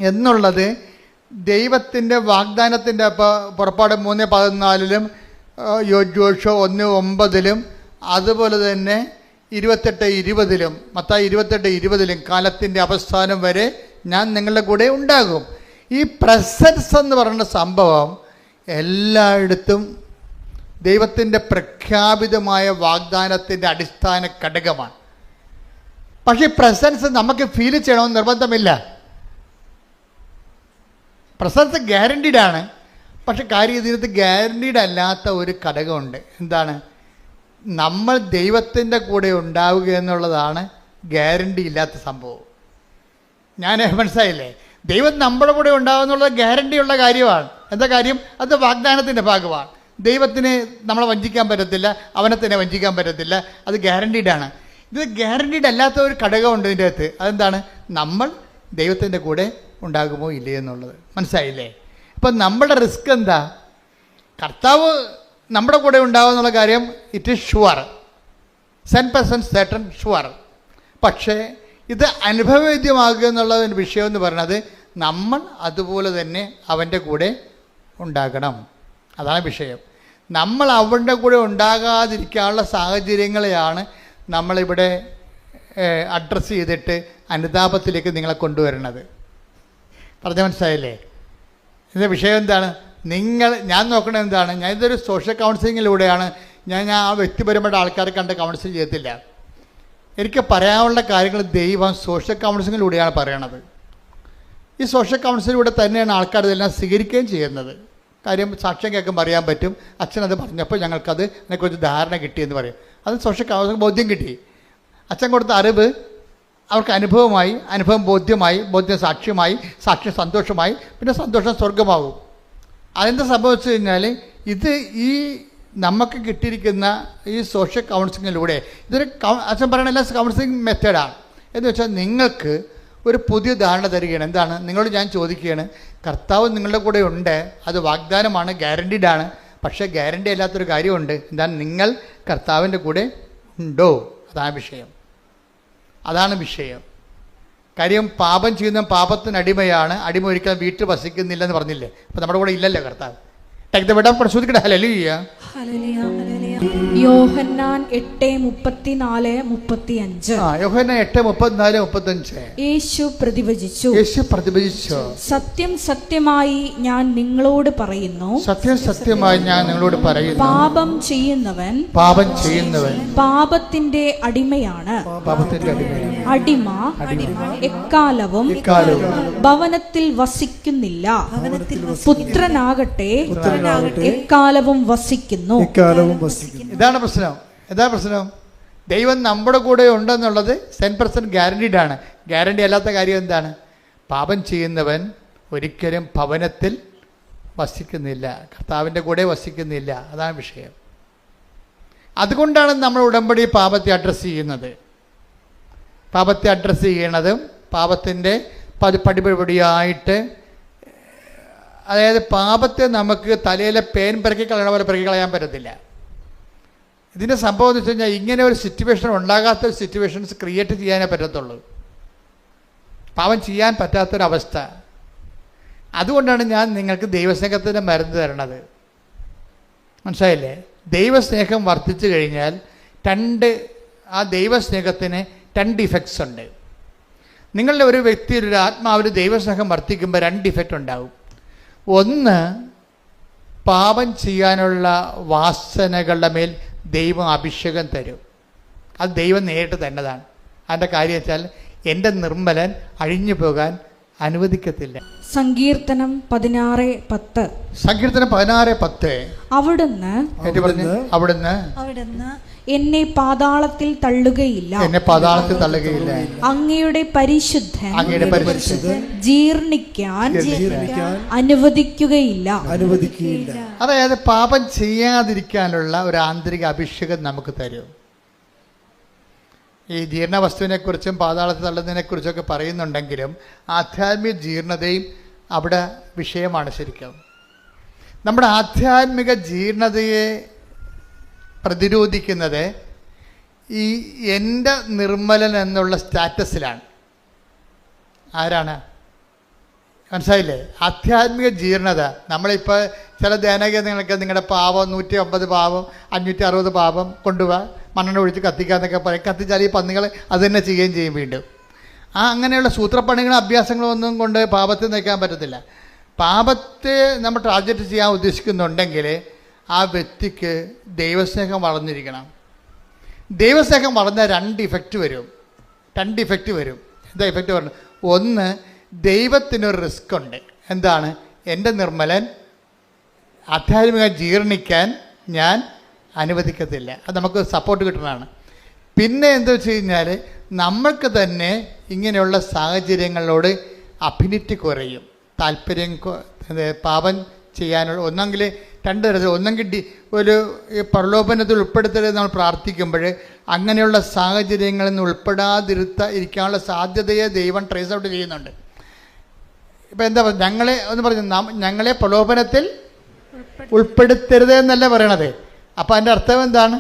Speaker 2: എന്നുള്ളത് ദൈവത്തിൻ്റെ വാഗ്ദാനത്തിൻ്റെ പുറപ്പാട് 3:14 ജോഷുവ 1:9 അതുപോലെ തന്നെ 28:20 മത്തായി 28:20 കാലത്തിൻ്റെ അവസാനം വരെ ഞാൻ നിങ്ങളുടെ കൂടെ ഉണ്ടാകും. ഈ പ്രസൻസ് എന്ന് പറയുന്ന സംഭവം എല്ലായിടത്തും ദൈവത്തിൻ്റെ പ്രഖ്യാപിതമായ വാഗ്ദാനത്തിൻ്റെ അടിസ്ഥാന ഘടകമാണ്. പക്ഷേ ഈ പ്രസൻസ് നമുക്ക് ഫീൽ ചെയ്യണമെന്ന് നിർബന്ധമില്ല. പ്രസൻസ് ഗ്യാരണ്ടീഡാണ്. പക്ഷെ കാര്യം ഇതിനകത്ത് ഗ്യാരണ്ടീഡ് അല്ലാത്ത ഒരു ഘടകമുണ്ട്. എന്താണ്? നമ്മൾ ദൈവത്തിൻ്റെ കൂടെ ഉണ്ടാവുക എന്നുള്ളതാണ് ഗ്യാരണ്ടി ഇല്ലാത്ത സംഭവം. ഞാൻ മനസ്സിലായില്ലേ? ദൈവം നമ്മുടെ കൂടെ ഉണ്ടാവുക എന്നുള്ളത് ഗ്യാരണ്ടിയുള്ള കാര്യമാണ്. എന്താ കാര്യം? അത് വാഗ്ദാനത്തിൻ്റെ ഭാഗമാണ്. ദൈവത്തിന് നമ്മളെ വഞ്ചിക്കാൻ പറ്റത്തില്ല, അവനെ തന്നെ വഞ്ചിക്കാൻ പറ്റത്തില്ല. അത് ഗ്യാരണ്ടീഡാണ്. ഇത് ഗ്യാരണ്ടീഡ് അല്ലാത്ത ഒരു ഘടകമുണ്ട് ഇതിൻ്റെ അകത്ത്. അതെന്താണ്? നമ്മൾ ദൈവത്തിൻ്റെ കൂടെ ഉണ്ടാകുമോ ഇല്ലേ എന്നുള്ളത്. മനസ്സിലായില്ലേ? ഇപ്പം നമ്മുടെ റിസ്ക് എന്താ? കർത്താവ് നമ്മുടെ കൂടെ ഉണ്ടാവുക എന്നുള്ള കാര്യം it is sure, 100% certain sure. പക്ഷേ ഇത് അനുഭവവേദ്യമാകുക എന്നുള്ളതിൻ്റെ വിഷയം എന്ന് പറയുന്നത് നമ്മൾ അതുപോലെ തന്നെ അവൻ്റെ കൂടെ ഉണ്ടാകണം. അതാണ് വിഷയം. നമ്മൾ അവൻ്റെ കൂടെ ഉണ്ടാകാതിരിക്കാനുള്ള സാഹചര്യങ്ങളെയാണ് നമ്മളിവിടെ അഡ്രസ്സ് ചെയ്തിട്ട് അനുതാപത്തിലേക്ക് നിങ്ങളെ കൊണ്ടുവരുന്നത്. പറഞ്ഞ മനസ്സിലായില്ലേ? ഇതിൻ്റെ വിഷയം എന്താണ്? ഞാൻ നോക്കണത് എന്താണ്? ഞാൻ ഇതൊരു സോഷ്യൽ കൗൺസിലിങ്ങിലൂടെയാണ്. ഞാൻ ആ വ്യക്തിപരമായിട്ട് ആൾക്കാരെ കണ്ട് കൗൺസിൽ ചെയ്യത്തില്ല. എനിക്ക് പറയാനുള്ള കാര്യങ്ങൾ ദൈവം സോഷ്യൽ കൗൺസിലിങ്ങിലൂടെയാണ് പറയണത്. ഈ സോഷ്യൽ കൗൺസിലിലൂടെ തന്നെയാണ് ആൾക്കാർ ഇതെല്ലാം സ്വീകരിക്കുകയും ചെയ്യുന്നത്. കാര്യം സാക്ഷ്യം കേൾക്കുമ്പോൾ അറിയാൻ പറ്റും. അച്ഛനത് പറഞ്ഞപ്പോൾ ഞങ്ങൾക്കത് അതിനെക്കുറിച്ച് ധാരണ കിട്ടിയെന്ന് പറയും. അത് സോഷ്യൽ കൗൺസിലിംഗ് ബോധ്യം കിട്ടി. അച്ഛൻ കൊടുത്ത അറിവ് അവർക്ക് അനുഭവമായി, അനുഭവം ബോധ്യമായി, ബോധ്യം സാക്ഷ്യമായി, സാക്ഷ്യം സന്തോഷമായി, പിന്നെ സന്തോഷം സ്വർഗമാകും. അതെന്താ സംഭവിച്ചു കഴിഞ്ഞാൽ ഇത് ഈ നമുക്ക് കിട്ടിയിരിക്കുന്ന ഈ സോഷ്യൽ കൗൺസിലിങ്ങിലൂടെ ഇതൊരു അച്ഛൻ പറയുന്ന എല്ലാ കൗൺസിലിംഗ് മെത്തേഡാണ്. എന്ന് വെച്ചാൽ നിങ്ങൾക്ക് ഒരു പുതിയ ധാരണ തരികയാണ്. എന്താണ്? നിങ്ങളോട് ഞാൻ ചോദിക്കുകയാണ്, കർത്താവ് നിങ്ങളുടെ കൂടെ ഉണ്ട്, അത് വാഗ്ദാനമാണ്, ഗ്യാരണ്ടീഡാണ്. പക്ഷേ ഗ്യാരണ്ടി അല്ലാത്തൊരു കാര്യമുണ്ട്. എന്താണ്? നിങ്ങൾ കർത്താവിൻ്റെ കൂടെ ഉണ്ടോ? അതാണ് വിഷയം. അതാണ് വിഷയം. കാര്യം പാപം ചെയ്യുന്ന പാപത്തിന് അടിമയാണ്. അടിമ ഒരിക്കലും വീട്ടിൽ വസിക്കുന്നില്ലെന്ന് പറഞ്ഞില്ലേ? അപ്പം നമ്മുടെ കൂടെ ഇല്ലല്ലോ കർത്താവ്.
Speaker 3: യോഹന്നാൻ 8:34-35.
Speaker 2: യോഹന്നാൻ 8:34-35.
Speaker 3: യേശു പ്രതിവചിച്ചു, സത്യം സത്യമായി ഞാൻ നിങ്ങളോട് പറയുന്നു,
Speaker 2: സത്യം സത്യമായി ഞാൻ നിങ്ങളോട് പറയുന്നു,
Speaker 3: പാപം ചെയ്യുന്നവൻ പാപത്തിന്റെ അടിമയാണ്. അടിമ എക്കാലവും ഭവനത്തിൽ വസിക്കുന്നില്ല, പുത്രനാകട്ടെ എക്കാലവും വസിക്കുന്നു.
Speaker 2: ഇതാണ് പ്രശ്നം. ദൈവം നമ്മുടെ കൂടെ ഉണ്ടെന്നുള്ളത് 100% ഗ്യാരണ്ടീഡാണ്. ഗ്യാരണ്ടി അല്ലാത്ത കാര്യം എന്താണ്? പാപം ചെയ്യുന്നവൻ ഒരിക്കലും ഭവനത്തിൽ വസിക്കുന്നില്ല, കർത്താവിൻ്റെ കൂടെ വസിക്കുന്നില്ല. അതാണ് വിഷയം. അതുകൊണ്ടാണ് നമ്മൾ ഉടമ്പടി പാപത്തെ അഡ്രസ്സ് ചെയ്യുന്നത്. പാപത്തെ അഡ്രസ്സ് ചെയ്യണതും പാപത്തിൻ്റെ പടിപടിയായിട്ട്, അതായത് പാപത്തെ നമുക്ക് തലയിലെ പേൻ പിറക്കി കളയണ പോലെ പിറക്കി കളയാൻ പറ്റത്തില്ല. ഇതിൻ്റെ സംഭവം എന്ന് വെച്ച് കഴിഞ്ഞാൽ ഇങ്ങനെ ഒരു സിറ്റുവേഷൻ ഉണ്ടാകാത്ത സിറ്റുവേഷൻസ് ക്രിയേറ്റ് ചെയ്യാനേ പറ്റത്തുള്ളൂ. പാപം ചെയ്യാൻ പറ്റാത്തൊരവസ്ഥ. അതുകൊണ്ടാണ് ഞാൻ നിങ്ങൾക്ക് ദൈവസ്നേഹത്തിൻ്റെ മരുന്ന് തരണത്. മനസ്സിലായില്ലേ? ദൈവസ്നേഹം വർദ്ധിച്ചു കഴിഞ്ഞാൽ ആ ദൈവസ്നേഹത്തിന് 2 ഇഫക്ട്സ് ഉണ്ട്. നിങ്ങളുടെ ഒരു വ്യക്തി, ഒരു ആത്മാവിൽ ദൈവസ്നേഹം വർദ്ധിക്കുമ്പോൾ 2 ഇഫക്റ്റ് ഉണ്ടാവും. ഒന്ന്, പാപം ചെയ്യാനുള്ള വാസനകളുടെ മേൽ ദൈവം അഭിഷേകം തരും. അത് ദൈവം നേരിട്ട് തന്നതാണ്. അതിൻ്റെ കാര്യം വെച്ചാൽ എൻ്റെ നിർമ്മലൻ അഴിഞ്ഞു പോകാൻ അനുവദിക്കത്തില്ല.
Speaker 3: സങ്കീർത്തനം 16:10.
Speaker 2: സങ്കീർത്തനം 16:10.
Speaker 3: അവിടുന്ന് എന്നെ പാതാളത്തിൽ തള്ളുകയില്ല, അങ്ങയുടെ പരിശുദ്ധൻ ജീർണിക്കാൻ അനുവദിക്കുകയില്ല.
Speaker 2: അതായത് പാപം ചെയ്യാതിരിക്കാനുള്ള ഒരു ആന്തരിക അഭിഷേകം നമുക്ക് തരും. ഈ ജീർണവസ്തുവിനെ കുറിച്ചും പാതാളത്തിൽ തള്ളുന്നതിനെ കുറിച്ചൊക്കെ പറയുന്നുണ്ടെങ്കിലും ആധ്യാത്മിക ജീർണതയും അവിടെ വിഷയമാണ് ശരിക്കും. നമ്മുടെ ആധ്യാത്മിക ജീർണതയെ പ്രതിരോധിക്കുന്നത് ഈ എൻ്റെ നിർമ്മലൻ എന്നുള്ള സ്റ്റാറ്റസിലാണ്. ആരാണ്? മനസ്സിലായില്ലേ? ആധ്യാത്മിക ജീർണത. നമ്മളിപ്പോൾ ചില ധ്യാനകേന്ദ്രങ്ങളൊക്കെ നിങ്ങളുടെ പാപം 150 പാപം 560 പാപം കൊണ്ടുപോവാ, മണ്ണെണ്ണ ഒഴിച്ച് കത്തിക്കാന്നൊക്കെ പറയും. കത്തിച്ചാൽ ഈ പന്നികൾ അത് തന്നെ ചെയ്യുകയും ചെയ്യും വീണ്ടും. അങ്ങനെയുള്ള സൂത്രപ്പണികളും അഭ്യാസങ്ങളും ഒന്നും കൊണ്ട് പാപത്തെ നയിക്കാൻ പറ്റത്തില്ല. പാപത്തെ നമ്മൾ ടാർഗറ്റ് ചെയ്യാൻ ഉദ്ദേശിക്കുന്നുണ്ടെങ്കിൽ ആ വ്യക്തിക്ക് ദൈവസ്നേഹം വളർന്നിരിക്കണം. ദൈവസ്നേഹം വളർന്ന 2 ഇഫക്റ്റ് വരും. എന്താ ഇഫക്റ്റ് പറഞ്ഞു? ഒന്ന്, ദൈവത്തിനൊരു റിസ്ക് ഉണ്ട്. എന്താണ്? എൻ്റെ നിർമ്മലൻ ആധ്യാത്മിക ജീർണിക്കാൻ ഞാൻ അനുവദിക്കത്തില്ല. അത് നമുക്ക് സപ്പോർട്ട് കിട്ടുന്നതാണ്. പിന്നെ എന്താ വെച്ച് കഴിഞ്ഞാൽ നമ്മൾക്ക് തന്നെ ഇങ്ങനെയുള്ള സാഹചര്യങ്ങളോട് അഫിനിറ്റി കുറയും, താല്പര്യം. പാപം ചെയ്യാനുള്ള ഒന്നെങ്കിൽ 2 തരത്തിൽ, ഒന്നെങ്കിൽ ഒരു പ്രലോഭനത്തിൽ ഉൾപ്പെടുത്തരുത് നമ്മൾ പ്രാർത്ഥിക്കുമ്പോൾ അങ്ങനെയുള്ള സാഹചര്യങ്ങളിൽ നിന്ന് ഇരിക്കാനുള്ള സാധ്യതയെ ദൈവം ട്രേസ് ഔട്ട് ചെയ്യുന്നുണ്ട്. ഇപ്പം എന്താ പറയുക? ഞങ്ങളെ പ്രലോഭനത്തിൽ ഉൾപ്പെടുത്തരുത് എന്നല്ല പറയണത്. അപ്പം അതിൻ്റെ അർത്ഥം എന്താണ്?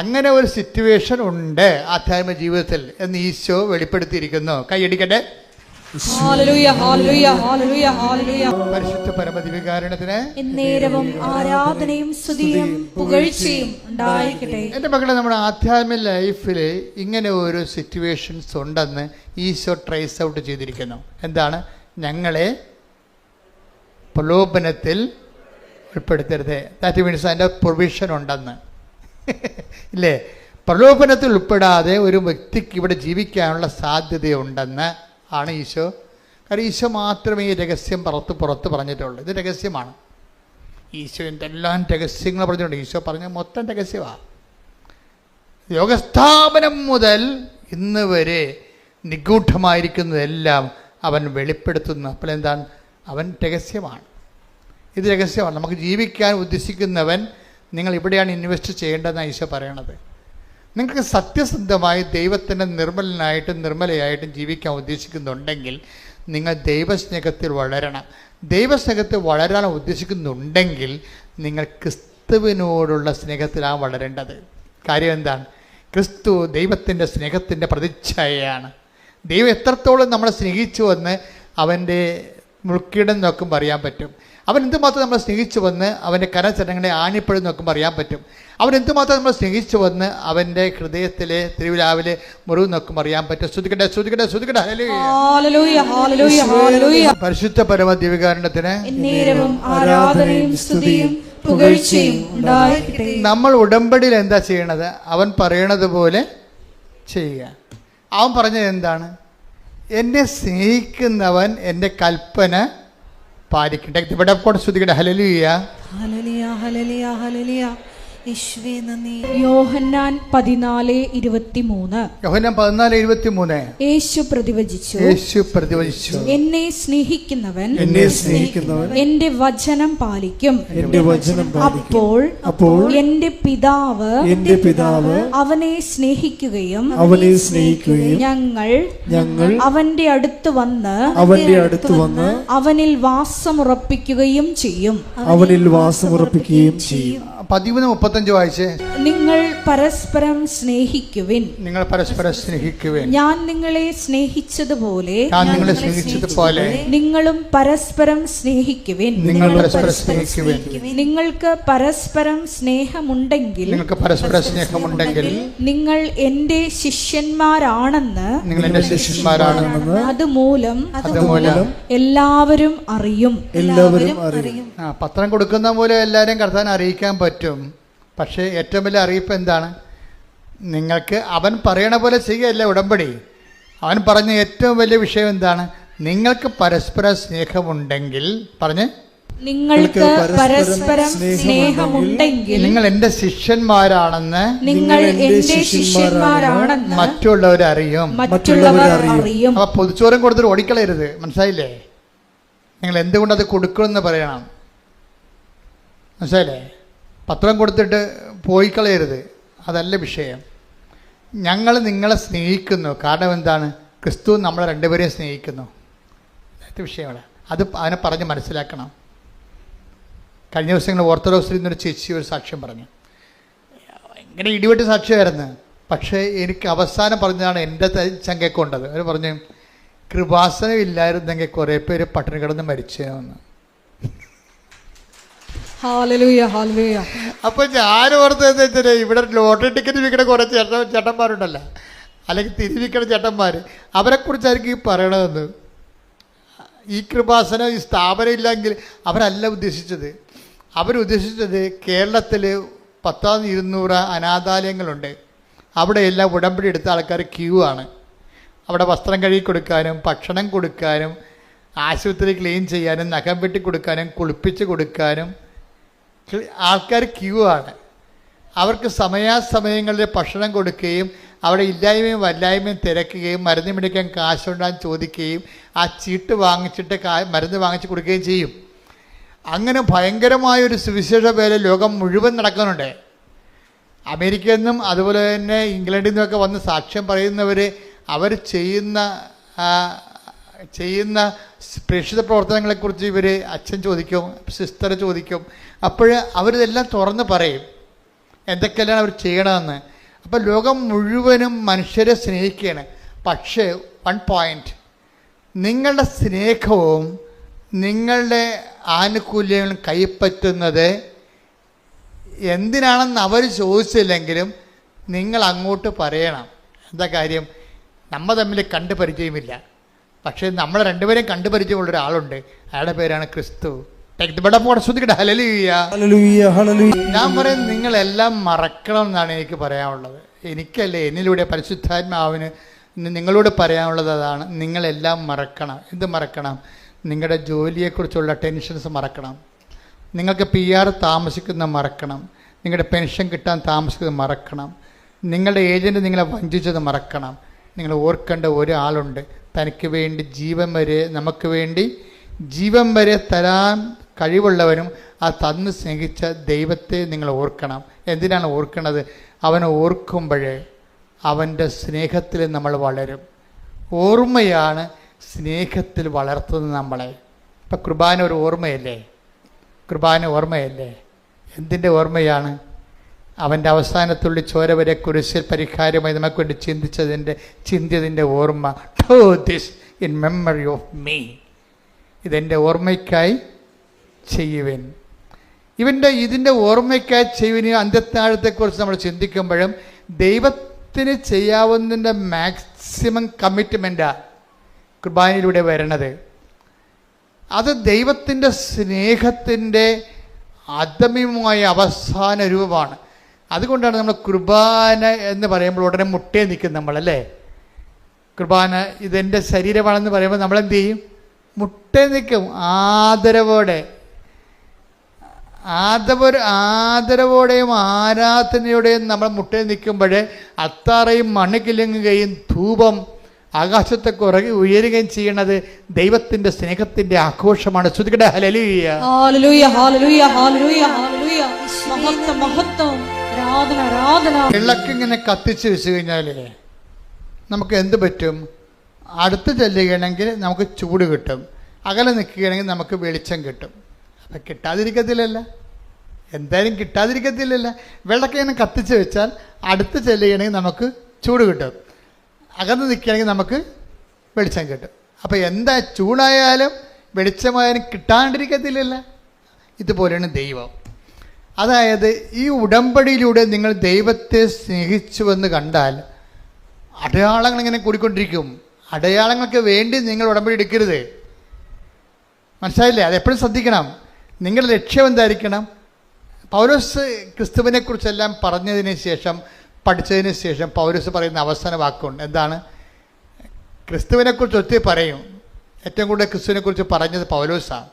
Speaker 2: അങ്ങനെ ഒരു സിറ്റുവേഷൻ ഉണ്ട് ആധ്യാത്മിക ജീവിതത്തിൽ എന്ന് ഈശോ വെളിപ്പെടുത്തിയിരിക്കുന്നു. കൈയടിക്കട്ടെ. പരിശുദ്ധ പരമദിവ്യകാരുണ്യത്തിന്
Speaker 3: എന്നേരവും ആരാധനയും സ്തുതിയും പുകഴ്ചയും ഉണ്ടായിരിക്കട്ടെ.
Speaker 2: എൻ്റെ മക്കളെ, നമ്മുടെ ആധ്യാത്മിക ലൈഫിൽ ഇങ്ങനെ ഒരു സിറ്റുവേഷൻസ് ഉണ്ടെന്ന് ഈശോ ട്രേസ് ഔട്ട് ചെയ്തിരിക്കുന്നു. എന്താണ്? ഞങ്ങളെ പ്രലോഭനത്തിൽ ഉൾപ്പെടുത്തരുത്. ദാറ്റ് മീൻസ് അതിൻ്റെ പ്രൊവിഷൻ ഉണ്ടെന്ന് ഇല്ലേ? പ്രലോഭനത്തിൽ ഉൾപ്പെടാതെ ഒരു വ്യക്തിക്ക് ഇവിടെ ജീവിക്കാനുള്ള സാധ്യതയുണ്ടെന്ന് ആണ് ഈശോ. കാരണം ഈശോ മാത്രമേ ഈ രഹസ്യം പുറത്ത് പറഞ്ഞിട്ടുള്ളൂ. ഇത് രഹസ്യമാണ്. ഈശോ എന്തെല്ലാം രഹസ്യങ്ങൾ പറഞ്ഞിട്ടുണ്ട്. ഈശോ പറഞ്ഞ മൊത്തം രഹസ്യമാണ്. ലോകസ്ഥാപനം മുതൽ ഇന്ന് വരെ നിഗൂഢമായിരിക്കുന്നതെല്ലാം അവൻ വെളിപ്പെടുത്തുന്നു. അപ്പോൾ എന്താണ്? അവൻ രഹസ്യമാണ്. ഇത് രഹസ്യമാണ്. നമുക്ക് ജീവിക്കാൻ ഉദ്ദേശിക്കുന്നവൻ നിങ്ങൾ ഇവിടെയാണ് ഇൻവെസ്റ്റ് ചെയ്യേണ്ടതെന്നാണ് ഈശോ പറയണത്. നിങ്ങൾക്ക് സത്യസന്ധമായി ദൈവത്തിൻ്റെ നിർമ്മലയായിട്ടും ജീവിക്കാൻ ഉദ്ദേശിക്കുന്നുണ്ടെങ്കിൽ നിങ്ങൾ ദൈവസ്നേഹത്തിൽ വളരണം. ദൈവസ്നേഹത്തിൽ വളരാൻ ഉദ്ദേശിക്കുന്നുണ്ടെങ്കിൽ നിങ്ങൾ ക്രിസ്തുവിനോടുള്ള സ്നേഹത്തിലാണ് വളരേണ്ടത്. കാര്യം എന്താണ്? ക്രിസ്തു ദൈവത്തിൻ്റെ സ്നേഹത്തിൻ്റെ പ്രതിച്ഛായയാണ്. ദൈവം എത്രത്തോളം നമ്മളെ സ്നേഹിച്ചുവെന്ന് അവൻ്റെ മുൾക്കിടം നോക്കുമ്പോൾ അറിയാൻ പറ്റും. അവൻ എന്തുമാത്രം നമ്മളെ സ്നേഹിച്ചു വന്ന് അവൻ്റെ കരചരണങ്ങളെ ആണിപ്പഴും നോക്കുമ്പോൾ അറിയാൻ പറ്റും. അവൻ എന്തുമാത്രം നമ്മളെ സ്നേഹിച്ചു വന്ന് അവൻ്റെ ഹൃദയത്തിലെ തിരുവിലാവിലെ മുറിവ് നോക്കുമ്പോൾ അറിയാൻ പറ്റും. ശ്രുതിക്കട്ടെ. പരിശുദ്ധ പരമ ദിവ്യകാരുണ്യത്തിന്
Speaker 3: ആരാധനയും സ്തുതിയും പുകഴ്ചയും ഉണ്ടായിരിക്കട്ടെ.
Speaker 2: നമ്മൾ ഉടമ്പടിയിൽ എന്താ ചെയ്യണത്? അവൻ പറയണത് പോലെ ചെയ്യുക. അവൻ പറഞ്ഞത് എന്താണ്? എന്നെ സ്നേഹിക്കുന്നവൻ എൻ്റെ കൽപ്പന പാലിക്കട്ടെ. ഇവിടെ കൂടെ ശ്രുതിക്കട്ടെ. ഹല്ലേലൂയ,
Speaker 4: ഹല്ലേലൂയ, ഹല്ലേലൂയ, ഹല്ലേലൂയ. യേശുവേ നന്ദി.
Speaker 3: യോഹന്നാൻ 14:23.
Speaker 2: യോഹന്നാൻ 14:23.
Speaker 3: യേശു പ്രതിവചിച്ചു, എന്നെ സ്നേഹിക്കുന്നവൻ എന്റെ വചനം പാലിക്കും. അപ്പോൾ എന്റെ പിതാവ് അവനെ സ്നേഹിക്കുകയും ഞങ്ങൾ അവന്റെ അടുത്ത് വന്ന് അവനിൽ വാസമുറപ്പിക്കുകയും ചെയ്യും.
Speaker 2: 13:35 വായിച്ചേ.
Speaker 3: നിങ്ങൾ പരസ്പരം സ്നേഹിക്കുവിൻ. ഞാൻ നിങ്ങളെ സ്നേഹിച്ചതുപോലെ നിങ്ങളും പരസ്പരം സ്നേഹിക്കുവിൻ. നിങ്ങൾക്ക് പരസ്പരം സ്നേഹമുണ്ടെങ്കിൽ നിങ്ങൾ എന്റെ ശിഷ്യന്മാരാണെന്ന് അതുമൂലം എല്ലാവരും അറിയും.
Speaker 2: പത്രം കൊടുക്കുന്ന പോലെ എല്ലാവരും കർത്താൻ അറിയിക്കാൻ പറ്റും. പക്ഷേ ഏറ്റവും വലിയ അറിയിപ്പ് എന്താണ്? നിങ്ങൾക്ക് അവൻ പറയണ പോലെ ചെയ്യുകയല്ല ഉടമ്പടി. അവൻ പറഞ്ഞ ഏറ്റവും വലിയ വിഷയം എന്താണ്? നിങ്ങൾക്ക് പരസ്പര സ്നേഹമുണ്ടെങ്കിൽ
Speaker 3: നിങ്ങൾക്ക് പരസ്പരം സ്നേഹമുണ്ടെങ്കിൽ
Speaker 2: നിങ്ങൾ എൻ്റെ ശിഷ്യന്മാരാണെന്ന് മറ്റുള്ളവർ അറിയും. അപ്പൊ പൊതിച്ചോറും കൊടുത്തിട്ട് ഓടിക്കളയരുത്. മനസ്സിലായില്ലേ? നിങ്ങൾ എന്തുകൊണ്ടത് കൊടുക്കണമെന്ന് പറയണം. മനസ്സിലായില്ലേ? പത്രം കൊടുത്തിട്ട് പോയി കളയരുത്. അതല്ല വിഷയം. ഞങ്ങൾ നിങ്ങളെ സ്നേഹിക്കുന്നു. കാരണം എന്താണ്? ക്രിസ്തു നമ്മളെ രണ്ടുപേരെയും സ്നേഹിക്കുന്നു. അത് വിഷയമാണ്. അതിനെ പറഞ്ഞ് മനസ്സിലാക്കണം. കഴിഞ്ഞ ദിവസങ്ങൾ ഓർത്തഡോക്സിൽ നിന്നൊരു ചേച്ചി ഒരു സാക്ഷ്യം പറഞ്ഞു. ഭയങ്കര ഇടിവെട്ട് സാക്ഷ്യമായിരുന്നു. പക്ഷേ എനിക്ക് അവസാനം പറഞ്ഞതാണ് എൻ്റെ ചങ്കക്കൊണ്ടത്. അവർ പറഞ്ഞു, കൃപാസനം ഇല്ലായിരുന്നെങ്കിൽ കുറേ പേര് പട്ടിണി കിടന്ന് മരിച്ചേന്ന്. അപ്പോൾ ഞാൻ ഓർത്തതെന്ന് വെച്ചാൽ ഇവിടെ ലോട്ടറി ടിക്കറ്റ് വിൽക്കുന്ന കുറേ ചേട്ടന്മാരുണ്ടല്ലോ, അല്ലെങ്കിൽ തിരിവിൽക്കുന്ന ചേട്ടന്മാർ, അവരെക്കുറിച്ചായിരിക്കും ഈ പറയണതെന്ന്. ഈ കൃപാസനം ഈ സ്ഥാപനം ഇല്ലെങ്കിൽ അവരല്ല ഉദ്ദേശിച്ചത്. അവരുദ്ദേശിച്ചത് കേരളത്തിൽ 10,200 അനാഥാലയങ്ങളുണ്ട്. അവിടെയെല്ലാം ഉടമ്പടി എടുത്ത ആൾക്കാർ ക്യൂ ആണ്. അവിടെ വസ്ത്രം കഴുകി കൊടുക്കാനും ഭക്ഷണം കൊടുക്കാനും ആശുപത്രി ക്ലീൻ ചെയ്യാനും നഖം വെട്ടി കൊടുക്കാനും കുളിപ്പിച്ച് കൊടുക്കാനും ആൾക്കാർ ക്യൂ ആണ്. അവർക്ക് സമയാസമയങ്ങളിൽ ഭക്ഷണം കൊടുക്കുകയും അവിടെ ഇല്ലായ്മയും വല്ലായ്മയും തിരക്കുകയും മരുന്ന് മേടിക്കാൻ കാശുണ്ടാൻ ചോദിക്കുകയും ആ ചീട്ട് വാങ്ങിച്ചിട്ട് മരുന്ന് വാങ്ങിച്ച് കൊടുക്കുകയും ചെയ്യും. അങ്ങനെ ഭയങ്കരമായൊരു സുവിശേഷ വേല ലോകം മുഴുവൻ നടക്കുന്നുണ്ട്. അമേരിക്കയിൽ നിന്നും അതുപോലെ തന്നെ ഇംഗ്ലണ്ടിൽ നിന്നൊക്കെ വന്ന് സാക്ഷ്യം പറയുന്നവർ അവർ ചെയ്യുന്ന പ്രേക്ഷിത പ്രവർത്തനങ്ങളെക്കുറിച്ച് ഇവർ അച്ഛൻ ചോദിക്കും, സിസ്റ്റർ ചോദിക്കും. അപ്പോൾ അവരിതെല്ലാം തുറന്ന് പറയും എന്തൊക്കെയാണ് അവർ ചെയ്യണമെന്ന്. അപ്പോൾ ലോകം മുഴുവനും മനുഷ്യരെ സ്നേഹിക്കുകയാണ്. പക്ഷേ വൺ പോയിൻ്റ്, നിങ്ങളുടെ സ്നേഹവും നിങ്ങളുടെ ആനുകൂല്യങ്ങളും കൈപ്പറ്റുന്നത് എന്തിനാണെന്ന് അവർ ചോദിച്ചില്ലെങ്കിലും നിങ്ങൾ അങ്ങോട്ട് പറയണം. എന്താ കാര്യം? നമ്മൾ തമ്മിൽ കണ്ടു പരിചയമില്ല, പക്ഷേ നമ്മൾ രണ്ടുപേരെയും കണ്ടു പരിചയമുള്ള ഒരാളുണ്ട്. അയാളുടെ പേരാണ് ക്രിസ്തു. ഞാൻ പറയും നിങ്ങളെല്ലാം മറക്കണം എന്നാണ് എനിക്ക് പറയാനുള്ളത്. എനിക്കല്ലേ, എന്നിലൂടെ പരിശുദ്ധാത്മാവിന് നിങ്ങളോട് പറയാനുള്ളത് അതാണ്. നിങ്ങളെല്ലാം മറക്കണം. എന്ത് മറക്കണം? നിങ്ങളുടെ ജോലിയെക്കുറിച്ചുള്ള ടെൻഷൻസ് മറക്കണം. നിങ്ങൾക്ക് PR താമസിക്കുന്ന മറക്കണം. നിങ്ങളുടെ പെൻഷൻ കിട്ടാൻ താമസിക്കുന്നത് മറക്കണം. നിങ്ങളുടെ ഏജൻറ്റ് നിങ്ങളെ വഞ്ചിച്ചത് മറക്കണം. നിങ്ങൾ ഓർക്കേണ്ട ഒരാളുണ്ട്, തനിക്ക് വേണ്ടി ജീവൻ വരെ, നമുക്ക് വേണ്ടി ജീവൻ വരെ തരാൻ കഴിവുള്ളവനും ആ തന്ന് സ്നേഹിച്ച ദൈവത്തെ നിങ്ങൾ ഓർക്കണം. എന്തിനാണ് ഓർക്കുന്നത്? അവനെ ഓർക്കുമ്പോഴേ അവൻ്റെ സ്നേഹത്തിൽ നമ്മൾ വളരും. ഓർമ്മയാണ് സ്നേഹത്തിൽ വളർത്തുന്നത് നമ്മളെ. ഇപ്പം കുർബാന ഒരു ഓർമ്മയല്ലേ? കുർബാന ഓർമ്മയല്ലേ? എന്തിൻ്റെ ഓർമ്മയാണ്? അവൻ്റെ അവസാനത്തുള്ളി ചോര വരെ കുരിശിൽ പരിഹാരമായി നമുക്ക് വേണ്ടി ചിന്തിയതിൻ്റെ ഓർമ്മ. Do this in memory of me. ഇതെൻ്റെ ഓർമ്മയ്ക്കായി ചെയ്യുവൻ. ഇതിൻ്റെ ഓർമ്മയ്ക്കായി ചെയ്യുവിന് അന്ത്യത്താഴത്തെക്കുറിച്ച് നമ്മൾ ചിന്തിക്കുമ്പോഴും ദൈവത്തിന് ചെയ്യാവുന്നതിൻ്റെ മാക്സിമം കമ്മിറ്റ്മെൻറ്റാണ് കുർബാനയിലൂടെ വരണത്. അത് ദൈവത്തിൻ്റെ സ്നേഹത്തിൻ്റെ അദമ്യമായ അവസാന രൂപമാണ്. അതുകൊണ്ടാണ് നമ്മൾ കുർബാന എന്ന് പറയുമ്പോൾ ഉടനെ മുട്ടേ നിൽക്കും നമ്മളല്ലേ. കുർബാന ഇതെൻ്റെ ശരീരമാണെന്ന് പറയുമ്പോൾ നമ്മളെന്ത് ചെയ്യും? മുട്ടേ നിൽക്കും. ആദരവോടെയും ആരാധനയോടെയും നമ്മൾ മുട്ടേ നിൽക്കുമ്പോൾ അത്താറയും മണ്ണ് കിലുങ്ങുകയും ധൂപം ആകാശത്തെ ഉയരുകയും ചെയ്യണത് ദൈവത്തിന്റെ സ്നേഹത്തിന്റെ ആഘോഷമാണ്. ശ്രുതികട ഹല്ലേലൂയ,
Speaker 3: ഹല്ലേലൂയ, ഹല്ലേലൂയ, ഹല്ലേലൂയ, ഹല്ലേലൂയ. മഹത്വം, മഹത്വം, ആരാധന, ആരാധന.
Speaker 2: വിളക്കിങ്ങനെ കത്തിച്ച് വെച്ച് കഴിഞ്ഞാൽ നമുക്ക് എന്ത് പറ്റും? അടുത്ത് ചെല്ലുകയാണെങ്കിൽ നമുക്ക് ചൂട് കിട്ടും, അകലെ നിൽക്കുകയാണെങ്കിൽ നമുക്ക് വെളിച്ചം കിട്ടും. അപ്പം കിട്ടാതിരിക്കത്തില്ലല്ല, എന്തായാലും കിട്ടാതിരിക്കത്തില്ലല്ല. വിളക്കിങ്ങനെ കത്തിച്ച് വെച്ചാൽ അടുത്ത് ചെല്ലുകയാണെങ്കിൽ നമുക്ക് ചൂട് കിട്ടും, അകന്ന് നിൽക്കുകയാണെങ്കിൽ നമുക്ക് വെളിച്ചം കിട്ടും. അപ്പോൾ എന്താ ചൂടായാലും വെളിച്ചമായാലും കിട്ടാണ്ടിരിക്കത്തില്ലല്ല. ഇതുപോലെയാണ് ദൈവം. അതായത് ഈ ഉടമ്പടിയിലൂടെ നിങ്ങൾ ദൈവത്തെ സ്നേഹിച്ചുവെന്ന് കണ്ടാൽ അടയാളങ്ങൾ ഇങ്ങനെ കൂടിക്കൊണ്ടിരിക്കും. അടയാളങ്ങൾക്ക് വേണ്ടി നിങ്ങൾ ഉടമ്പടി എടുക്കരുത്. മനസ്സിലായില്ലേ? അതെപ്പോഴും ശ്രദ്ധിക്കണം. നിങ്ങളുടെ ലക്ഷ്യം എന്തായിരിക്കണം? പൗലോസ് ക്രിസ്തുവിനെക്കുറിച്ചെല്ലാം പറഞ്ഞതിന് ശേഷം, പഠിച്ചതിന് ശേഷം പൗലോസ് പറയുന്ന അവസാന വാക്കുണ്ട്. എന്താണ്? ക്രിസ്തുവിനെക്കുറിച്ച് ഒത്തിരി പറയും. ഏറ്റവും കൂടുതൽ ക്രിസ്തുവിനെക്കുറിച്ച് പറഞ്ഞത് പൗലോസാണ്.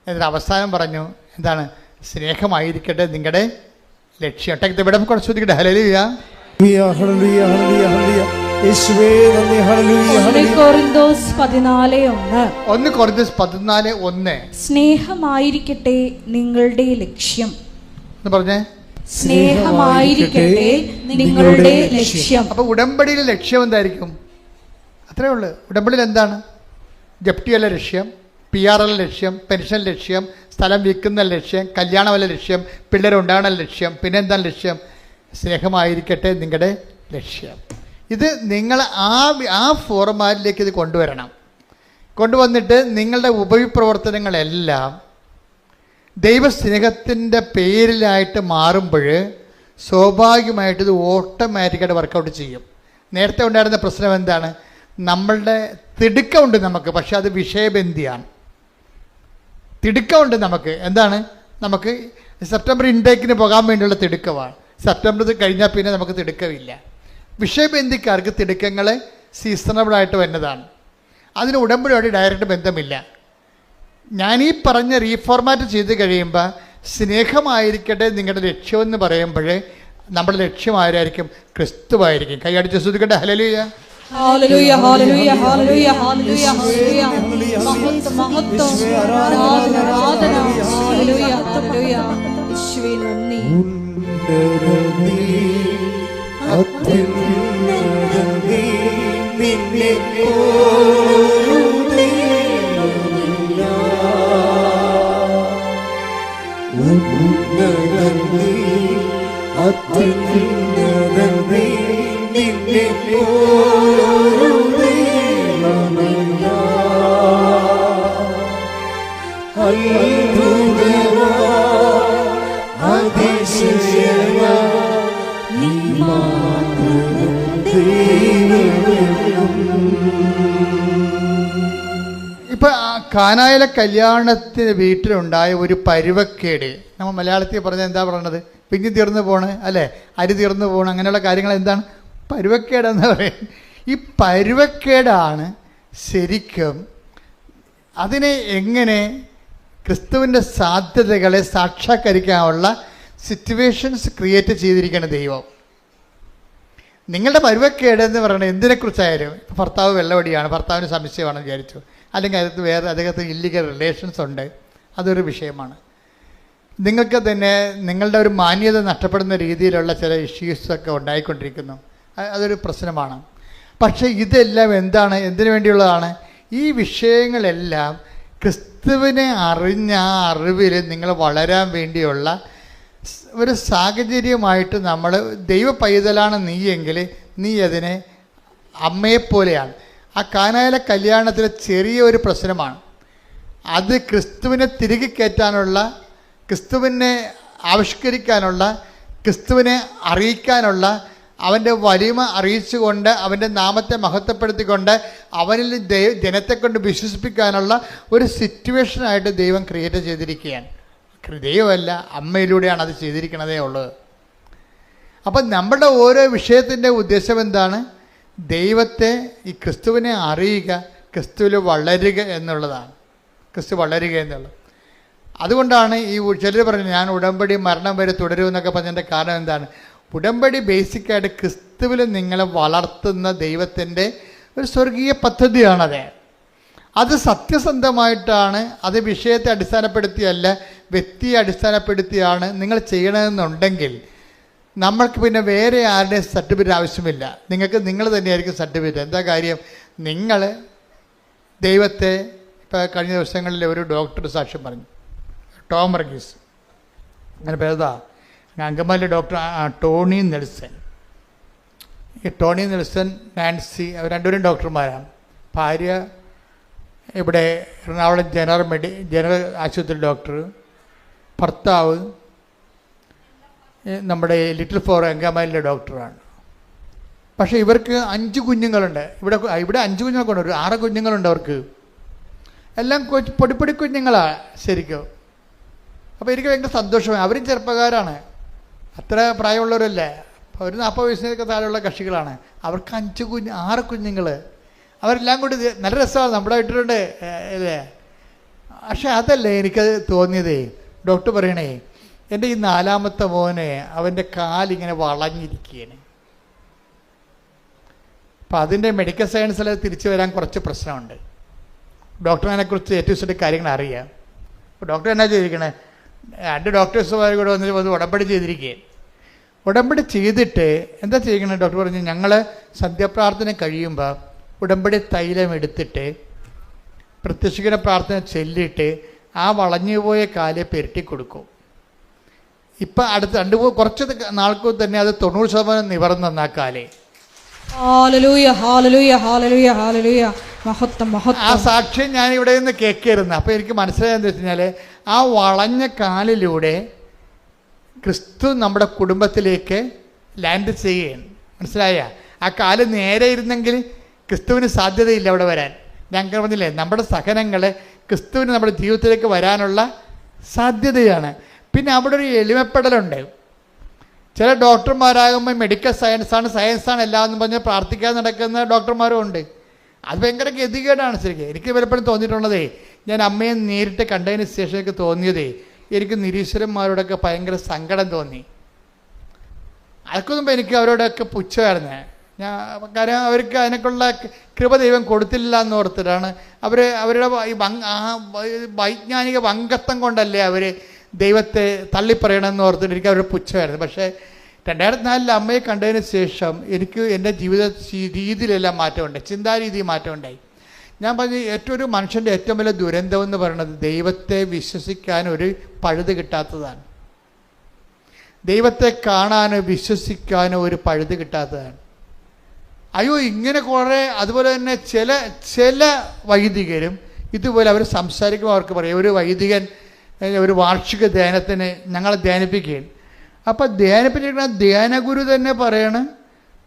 Speaker 2: എന്നിട്ട് അവസാനം പറഞ്ഞു എന്താണ്? സ്നേഹമായിരിക്കട്ടെ നിങ്ങളുടെ ലക്ഷ്യം. ഇവിടെ കുറച്ചുകൂടി ഹല്ലേലൂയ,
Speaker 1: ഹല്ലേലൂയ, ഹല്ലേലൂയ, ഹല്ലേലൂയ. യേശുവേ നന്ദി. ഹല്ലേലൂയ, ഹല്ലേലൂയ.
Speaker 3: 1 കൊരിന്തോസ് 14:1.
Speaker 2: 1 കൊരിന്തോസ് 14:1.
Speaker 3: സ്നേഹമായിരിക്കട്ടെ നിങ്ങളുടെ ലക്ഷ്യം
Speaker 2: എന്ന് പറഞ്ഞേ.
Speaker 3: സ്നേഹമായിരിക്കട്ടെ നിങ്ങളുടെ ലക്ഷ്യം.
Speaker 2: അപ്പൊ ഉടമ്പടിയിലെ ലക്ഷ്യം എന്തായിരിക്കും? അത്രേ ഉള്ളു. ഉടമ്പടിയിൽ എന്താണ്? ജപ്തിയല്ല ലക്ഷ്യം, PR ലക്ഷ്യം, പെൻഷൻ ലക്ഷ്യം, സ്ഥലം വിൽക്കുന്ന ലക്ഷ്യം, കല്യാണമല്ല ലക്ഷ്യം, പിള്ളേരുണ്ടാകണ ലക്ഷ്യം, പിന്നെന്താണ് ലക്ഷ്യം? സ്നേഹമായിരിക്കട്ടെ നിങ്ങളുടെ ലക്ഷ്യം. ഇത് നിങ്ങൾ ആ ഫോർമാറ്റിലേക്ക് ഇത് കൊണ്ടുവരണം. കൊണ്ടുവന്നിട്ട് നിങ്ങളുടെ ഉപവിപ്രവർത്തനങ്ങളെല്ലാം ദൈവസ്നേഹത്തിൻ്റെ പേരിലായിട്ട് മാറുമ്പോൾ സ്വാഭാവികമായിട്ട് ഇത് ഓട്ടോമാറ്റിക്കായിട്ട് വർക്കൗട്ട് ചെയ്യും. നേരത്തെ ഉണ്ടായിരുന്ന പ്രശ്നം എന്താണ്? നമ്മളുടെ തിടുക്കമുണ്ട് നമുക്ക്, പക്ഷെ അത് വിഷയബന്ധിയാണ്. തിടുക്കമുണ്ട് നമുക്ക്. എന്താണ്? നമുക്ക് സെപ്റ്റംബർ ഇൻടേക്കിന് പോകാൻ വേണ്ടിയുള്ള തിടുക്കമാണ്. സെപ്റ്റംബർ കഴിഞ്ഞാൽ പിന്നെ നമുക്ക് തിടുക്കമില്ല. വിഷയബന്ധിക്കാർക്ക് തിടുക്കങ്ങൾ സീസണബിളായിട്ട് വരുന്നതാണ്. അതിന് ഉടമ്പടിയോട് ഡയറക്റ്റ് ബന്ധമില്ല. ഞാനീ പറഞ്ഞ റീഫോർമാറ്റ് ചെയ്ത് കഴിയുമ്പോൾ സ്നേഹമായിരിക്കട്ടെ നിങ്ങളുടെ ലക്ഷ്യമെന്ന് പറയുമ്പോൾ നമ്മുടെ ലക്ഷ്യം ആരായിരിക്കും? ക്രിസ്തുവായിരിക്കും. കൈയടിച്ച് സ്തുതിക്കട്ടെ. ഹല്ലേലൂയ.
Speaker 3: ഹല്ലേലൂയ ഹല്ലേലൂയ ഹല്ലേലൂയ ഹല്ലേലൂയ ഹല്ലേലൂയ. മഹത്വം മഹത്വം ആരാധന ആരാധന. ഹല്ലേലൂയ ഹല്ലേലൂയ. യേശുവേ നന്ദി.
Speaker 1: അത്യുന്നതനീ നിന്നെ
Speaker 2: ഇപ്പം കാനായിലെ കല്യാണത്തിന് വീട്ടിലുണ്ടായ ഒരു പരുവക്കേട്, നമ്മൾ മലയാളത്തിൽ പറഞ്ഞാൽ എന്താ പറയണത്? പിഞ്ഞി തീർന്നു പോണ്, അല്ലേ? അരി തീർന്നു പോണ്, അങ്ങനെയുള്ള കാര്യങ്ങൾ എന്താണ്? പരുവക്കേടെന്ന് പറയും. ഈ പരുവക്കേടാണ് ശരിക്കും അതിനെ എങ്ങനെ ക്രിസ്തുവിൻ്റെ സാധ്യതകളെ സാക്ഷാത്കരിക്കാനുള്ള സിറ്റുവേഷൻസ് ക്രിയേറ്റ് ചെയ്തിരിക്കുകയാണ് ദൈവം. നിങ്ങളുടെ പരുവക്കേട് എന്ന് പറയുന്നത് എന്തിനെക്കുറിച്ചായാലും, ഇപ്പോൾ ഭർത്താവ് വെള്ളവടിയാണ്, ഭർത്താവിന് സംശയമാണെന്ന് വിചാരിച്ചു, അല്ലെങ്കിൽ അദ്ദേഹത്തിന് ഇല്ലീഗൽ റിലേഷൻസ് ഉണ്ട്, അതൊരു വിഷയമാണ്. നിങ്ങൾക്ക് തന്നെ നിങ്ങളുടെ ഒരു മാന്യത നഷ്ടപ്പെടുന്ന രീതിയിലുള്ള ചില ഇഷ്യൂസൊക്കെ ഉണ്ടായിക്കൊണ്ടിരിക്കുന്നു, അതൊരു പ്രശ്നമാണ്. പക്ഷേ ഇതെല്ലാം എന്താണ്? എന്തിനു വേണ്ടിയുള്ളതാണ്? ഈ വിഷയങ്ങളെല്ലാം ക്രിസ്തുവിനെ അറിഞ്ഞ ആ അറിവിൽ നിങ്ങൾ വളരാൻ വേണ്ടിയുള്ള ഒരു സാഹചര്യമായിട്ട് നമ്മൾ ദൈവ പൈതലാണ് നീയെങ്കിൽ നീ അതിനെ അമ്മയെപ്പോലെയാണ്. ആ കാനായിലെ കല്യാണത്തിലെ ചെറിയൊരു പ്രശ്നമാണ് അത്. ക്രിസ്തുവിനെ തിരികെ കയറ്റാനുള്ള, ക്രിസ്തുവിനെ ആവിഷ്കരിക്കാനുള്ള, ക്രിസ്തുവിനെ അറിയിക്കാനുള്ള, അവൻ്റെ വലിമ അറിയിച്ചുകൊണ്ട് അവൻ്റെ നാമത്തെ മഹത്വപ്പെടുത്തിക്കൊണ്ട് അവനിൽ ജനത്തെ കൊണ്ട് വിശ്വസിപ്പിക്കാനുള്ള ഒരു സിറ്റുവേഷനായിട്ട് ദൈവം ക്രിയേറ്റ് ചെയ്തിരിക്കുകയാണ്. ദൈവമല്ല, അമ്മയിലൂടെയാണ് അത് ചെയ്തിരിക്കുന്നതേ ഉള്ളത്. അപ്പം നമ്മുടെ ഓരോ വിഷയത്തിൻ്റെ ഉദ്ദേശം എന്താണ്? ദൈവത്തെ, ഈ ക്രിസ്തുവിനെ അറിയുക, ക്രിസ്തുവിൽ വളരുക എന്നുള്ളതാണ്. ക്രിസ്തു വളരുക എന്നുള്ളത്. അതുകൊണ്ടാണ് ഈ ചിലർ പറഞ്ഞു ഞാൻ ഉടമ്പടി മരണം വരെ തുടരുമെന്നൊക്കെ പറഞ്ഞതിൻ്റെ കാരണം എന്താണ്? ഉടമ്പടി ബേസിക്കായിട്ട് ക്രിസ്തുവിൽ നിങ്ങളെ വളർത്തുന്ന ദൈവത്തിൻ്റെ ഒരു സ്വർഗീയ പദ്ധതിയാണത്. അത് സത്യസന്ധമായിട്ടാണ്, അത് വിഷയത്തെ അടിസ്ഥാനപ്പെടുത്തിയല്ല, വ്യക്തിയെ അടിസ്ഥാനപ്പെടുത്തിയാണ് നിങ്ങൾ ചെയ്യണമെന്നുണ്ടെങ്കിൽ നമ്മൾക്ക് പിന്നെ വേറെ ആരുടെയും സർട്ടിഫിക്കറ്റ് ആവശ്യമില്ല. നിങ്ങൾ തന്നെയായിരിക്കും സർട്ടിഫിക്കറ്റ്. എന്താ കാര്യം? നിങ്ങൾ ദൈവത്തെ, ഇപ്പോൾ കഴിഞ്ഞ ദിവസങ്ങളിൽ ഒരു ഡോക്ടർ സാക്ഷ്യം പറഞ്ഞു, ടോം വർഗീസ്, അങ്ങനെ പേരുതാ, അങ്കമാലി ഡോക്ടർ ടോണി നെൽസൺ. ഈ ടോണി നെൽസൺ, നാൻസി, അവർ രണ്ടുപേരും ഡോക്ടർമാരാണ്. ഭാര്യ ഇവിടെ എറണാകുളം ജനറൽ ആശുപത്രി ഡോക്ടർ, ഭർത്താവ് നമ്മുടെ ലിറ്റിൽ ഫോർ അങ്കമാലിയിലെ ഡോക്ടറാണ്. പക്ഷേ ഇവർക്ക് 5 കുഞ്ഞുങ്ങളുണ്ട്. ഇവിടെ 5 കുഞ്ഞുങ്ങളൊക്കെ ഒരു 6 കുഞ്ഞുങ്ങളുണ്ട് അവർക്ക്. എല്ലാം പൊടിപ്പൊടി കുഞ്ഞുങ്ങളാണ് ശരിക്കും. അപ്പോൾ എനിക്ക് ഭയങ്കര സന്തോഷമായി. അവരും ചെറുപ്പക്കാരാണ്, അത്ര പ്രായമുള്ളവരല്ലേ, ഒരു 40 വയസ്സിനൊക്കെ താഴെയുള്ള കക്ഷികളാണ്. അവർക്ക് 6 കുഞ്ഞുങ്ങൾ. അവരെല്ലാം കൂടി നല്ല രസമാണ്, നമ്മുടെ വീട്ടിലുണ്ട് അല്ലേ. പക്ഷെ അതല്ലേ എനിക്കത് തോന്നിയതേ. ഡോക്ടർ പറയണേ, എൻ്റെ ഈ 4ാമത്തെ മോനെ അവൻ്റെ കാലിങ്ങനെ വളഞ്ഞിരിക്കുകയാണ്. അപ്പം അതിൻ്റെ മെഡിക്കൽ സയൻസിൽ തിരിച്ചു വരാൻ കുറച്ച് പ്രശ്നമുണ്ട്. ഡോക്ടറിനെക്കുറിച്ച് ഏറ്റവും കൂടുതൽ കാര്യങ്ങൾ അറിയാം. അപ്പോൾ ഡോക്ടർ എന്നാ ചെയ്തിരിക്കണേ, 2 ഡോക്ടേഴ്സുമാർ കൂടെ വന്നിട്ട് ഉടമ്പടി ചെയ്തിരിക്കുകയാണ്. ഉടമ്പടി ചെയ്തിട്ട് എന്താ ചെയ്യിക്കണേ? ഡോക്ടർ പറഞ്ഞു, ഞങ്ങൾ സന്ധ്യാപ്രാർത്ഥന കഴിയുമ്പോൾ ഉടമ്പടി തൈലം എടുത്തിട്ട് പ്രത്യക്ഷീകരണ പ്രാർത്ഥന ചൊല്ലിയിട്ട് ആ വളഞ്ഞുപോയ കാല് പെരട്ടി കൊടുക്കും. ഇപ്പം അടുത്ത് കുറച്ച് നാൾക്ക് തന്നെ അത് 90% നിവർന്നെന്ന് ആ കാല്.
Speaker 3: ഹല്ലേലൂയ ഹല്ലേലൂയ ഹല്ലേലൂയ ഹല്ലേലൂയ. മഹത്വം മഹത്വം.
Speaker 2: ആ സാക്ഷ്യം ഞാൻ ഇവിടെ നിന്ന് കേൾക്കായിരുന്നു. അപ്പോൾ എനിക്ക് മനസ്സിലായെന്ന് വെച്ച് കഴിഞ്ഞാൽ ആ വളഞ്ഞ കാലിലൂടെ ക്രിസ്തു നമ്മുടെ കുടുംബത്തിലേക്ക് ലാൻഡ് ചെയ്യുകയാണ്. മനസ്സിലായ? ആ കാല് നേരെ ഇരുന്നെങ്കിൽ ക്രിസ്തുവിന് സാധ്യതയില്ല അവിടെ വരാൻ. ഞാൻ പറഞ്ഞില്ലേ, നമ്മുടെ സഹനങ്ങൾ ക്രിസ്തുവിന് നമ്മുടെ ജീവിതത്തിലേക്ക് വരാനുള്ള സാധ്യതയാണ്. പിന്നെ അവിടെ ഒരു എളിമപ്പെടലുണ്ട്. ചില ഡോക്ടർമാരാകുമ്പോൾ മെഡിക്കൽ സയൻസാണ് എല്ലാം എന്ന് പറഞ്ഞ് പ്രാർത്ഥിക്കാൻ നടക്കുന്ന ഡോക്ടർമാരും ഉണ്ട്. അത് ഭയങ്കര ഗതികേടാണ് ശരിക്കും. എനിക്ക് പലപ്പോഴും തോന്നിയിട്ടുള്ളതേ, ഞാൻ അമ്മയെ നേരിട്ട് കണ്ടതിന് ശേഷം എനിക്ക് തോന്നിയതേ, എനിക്ക് നിരീശ്വരന്മാരോടൊക്കെ ഭയങ്കര സങ്കടം തോന്നി. അതൊക്കെ മുമ്പ് എനിക്ക് അവരോടൊക്കെ പുച്ഛമായിരുന്നു. കാരണം അവർക്ക് അതിനൊക്കെയുള്ള കൃപ ദൈവം കൊടുത്തില്ല എന്ന് ഓർത്തിട്ടാണ് അവരുടെ വൈജ്ഞാനിക വങ്കത്വം കൊണ്ടല്ലേ അവർ ദൈവത്തെ തള്ളിപ്പറയണമെന്ന് ഓർത്തിട്ട് എനിക്ക് അവരുടെ പുച്ഛമായിരുന്നു. പക്ഷേ 2004 അമ്മയെ കണ്ടതിന് ശേഷം എനിക്ക് എൻ്റെ ജീവിത രീതിയിലെല്ലാം മാറ്റമുണ്ടായി, ചിന്താരീതി മാറ്റമുണ്ടായി. ഞാൻ പറഞ്ഞു, ഒരു മനുഷ്യൻ്റെ ഏറ്റവും വലിയ ദുരന്തം എന്ന് പറയുന്നത് ദൈവത്തെ വിശ്വസിക്കാൻ ഒരു പഴുത് കിട്ടാത്തതാണ്. ദൈവത്തെ കാണാനോ വിശ്വസിക്കാനോ ഒരു പഴുത് കിട്ടാത്തതാണ്. അയ്യോ, ഇങ്ങനെ കുറേ. അതുപോലെ തന്നെ ചില വൈദികരും ഇതുപോലെ അവർ സംസാരിക്കുമ്പോൾ അവർക്ക് പറയും, ഒരു വൈദികൻ ഒരു വാർഷിക ധ്യാനത്തിന് ഞങ്ങളെ ധ്യാനിപ്പിക്കുകയാണ്. അപ്പം ധ്യാനിപ്പിച്ചിരിക്കുന്ന ധ്യാനഗുരു തന്നെ പറയണം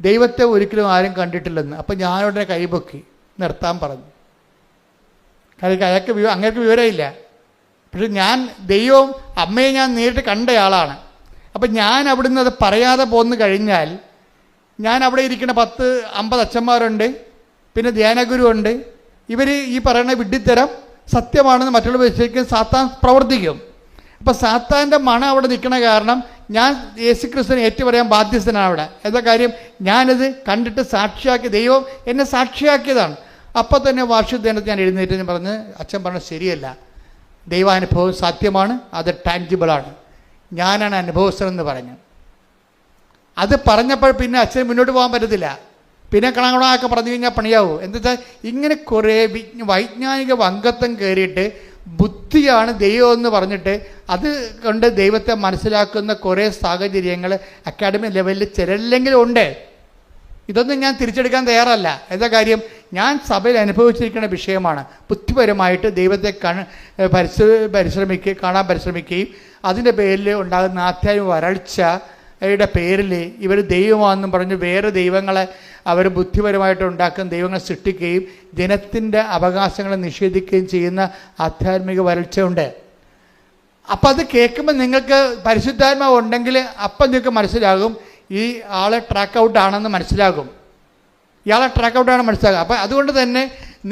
Speaker 2: ദൈവത്തെ ഒരിക്കലും ആരും കണ്ടിട്ടില്ലെന്ന്. അപ്പം ഞാനുടനെ കൈപൊക്കി നിർത്താൻ പറഞ്ഞു. കാരണം അങ്ങേർക്ക് വിവരമില്ല. പക്ഷെ ഞാൻ ദൈവവും അമ്മയെ ഞാൻ നേരിട്ട് കണ്ടയാളാണ്. അപ്പം ഞാൻ അവിടുന്ന് അത് പറയാതെ പോന്നു കഴിഞ്ഞാൽ, ഞാൻ അവിടെ ഇരിക്കുന്ന 10-50 അച്ഛന്മാരുണ്ട്, പിന്നെ ധ്യാനഗുരു ഉണ്ട്. ഇവർ ഈ പറയുന്ന വിഡ്ഢിത്തരം സത്യമാണെന്ന് മറ്റുള്ളവർ വിശ്വസിക്കും. സാത്താൻ പ്രവർത്തിക്കും. അപ്പം സാത്താൻ്റെ മണം അവിടെ നിൽക്കണ കാരണം ഞാൻ യേശുക്രിസ്തുവിനെ ഏറ്റുപറയാൻ ബാധ്യസ്ഥനാണ് അവിടെ. എന്താ കാര്യം? ഞാനിത് കണ്ടിട്ട് സാക്ഷിയാക്കി, ദൈവം എന്നെ സാക്ഷിയാക്കിയതാണ്. അപ്പം തന്നെ വാർഷിക ദിനത്തിൽ ഞാൻ എഴുന്നേറ്റ് പറഞ്ഞ് അച്ഛൻ പറഞ്ഞത് ശരിയല്ല, ദൈവാനുഭവം സത്യമാണ്, അത് ടാഞ്ചിബിളാണ്, ഞാനാണ് അനുഭവസ്ഥനെന്ന് പറഞ്ഞു. അത് പറഞ്ഞപ്പോൾ പിന്നെ അച്ഛന് മുന്നോട്ട് പോകാൻ പറ്റത്തില്ല. പിന്നെ കണക്കണമൊക്കെ പറഞ്ഞു കഴിഞ്ഞാൽ പണിയാവും. എന്താ വെച്ചാൽ ഇങ്ങനെ കുറേ വൈജ്ഞാനിക വങ്കത്വം കയറിയിട്ട് ബുദ്ധിയാണ് ദൈവം എന്ന് പറഞ്ഞിട്ട് അത് കൊണ്ട് ദൈവത്തെ മനസ്സിലാക്കുന്ന കുറേ സാഹചര്യങ്ങൾ അക്കാഡമിക് ലെവലിൽ ചിലരില്ലെങ്കിലും ഉണ്ട്. ഇതൊന്നും ഞാൻ തിരിച്ചെടുക്കാൻ തയ്യാറല്ല. എന്താ കാര്യം? ഞാൻ സഭയിൽ അനുഭവിച്ചിരിക്കുന്ന വിഷയമാണ്. ബുദ്ധിപരമായിട്ട് ദൈവത്തെ കാണാൻ പരിശ്രമിക്കുകയും അതിൻ്റെ പേരിൽ ഉണ്ടാകുന്ന ആധ്യാത്മിക വരൾച്ചയുടെ പേരിൽ ഇവർ ദൈവമാണെന്നും പറഞ്ഞ് വേറെ ദൈവങ്ങളെ അവർ ബുദ്ധിപരമായിട്ട് ഉണ്ടാക്കുന്ന ദൈവങ്ങളെ സൃഷ്ടിക്കുകയും ജനത്തിൻ്റെ അവകാശങ്ങളെ നിഷേധിക്കുകയും ചെയ്യുന്ന ആധ്യാത്മിക വരൾച്ചയുണ്ട്. അപ്പം അത് കേൾക്കുമ്പോൾ നിങ്ങൾക്ക് പരിശുദ്ധാത്മാവ് ഉണ്ടെങ്കിൽ അപ്പം നിങ്ങൾക്ക് മനസ്സിലാകും ഈ ആളെ ട്രാക്ക് ഔട്ടാണെന്ന് മനസ്സിലാകും. ഇയാളെ ട്രാക്ക് ഔട്ടാണെന്ന് മനസ്സിലാകും. അപ്പം അതുകൊണ്ട് തന്നെ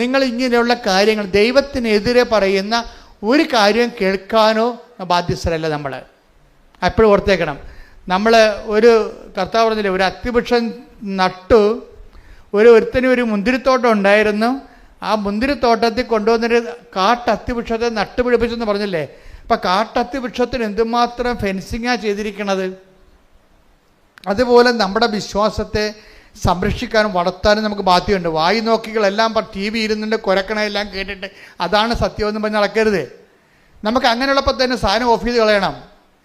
Speaker 2: നിങ്ങൾ ഇങ്ങനെയുള്ള കാര്യങ്ങൾ ദൈവത്തിനെതിരെ പറയുന്ന ഒരു കാര്യം കേൾക്കാനോ ബാധ്യസ്ഥരല്ല നമ്മൾ. എപ്പോഴും ഓർത്തേക്കണം. നമ്മൾ ഒരു കർത്താവ് പറഞ്ഞില്ലേ, ഒരു അത്തിവൃക്ഷം നട്ടു, ഒരുത്തന് ഒരു മുന്തിരിത്തോട്ടം ഉണ്ടായിരുന്നു. ആ മുന്തിരിത്തോട്ടത്തിൽ കൊണ്ടുവന്നൊരു കാട്ടത്തിവൃക്ഷത്തെ നട്ടുപിടിപ്പിച്ചെന്ന് പറഞ്ഞില്ലേ. അപ്പം കാട്ടത്തിവൃക്ഷത്തിന് എന്തുമാത്രം ഫെൻസിങ്ങാണ് ചെയ്തിരിക്കണത്. അതുപോലെ നമ്മുടെ വിശ്വാസത്തെ സംരക്ഷിക്കാനും വളർത്താനും നമുക്ക് ബാധ്യതയുണ്ട്. വായി നോക്കികളെല്ലാം TV ഇരുന്നുണ്ട് കുരക്കണമെല്ലാം കേട്ടിട്ട് അതാണ് സത്യമെന്ന് പറഞ്ഞ് നടക്കരുത്. നമുക്ക് അങ്ങനെയുള്ളപ്പോൾ തന്നെ സാധനം ഓഫ് ചെയ്ത് കളയണം.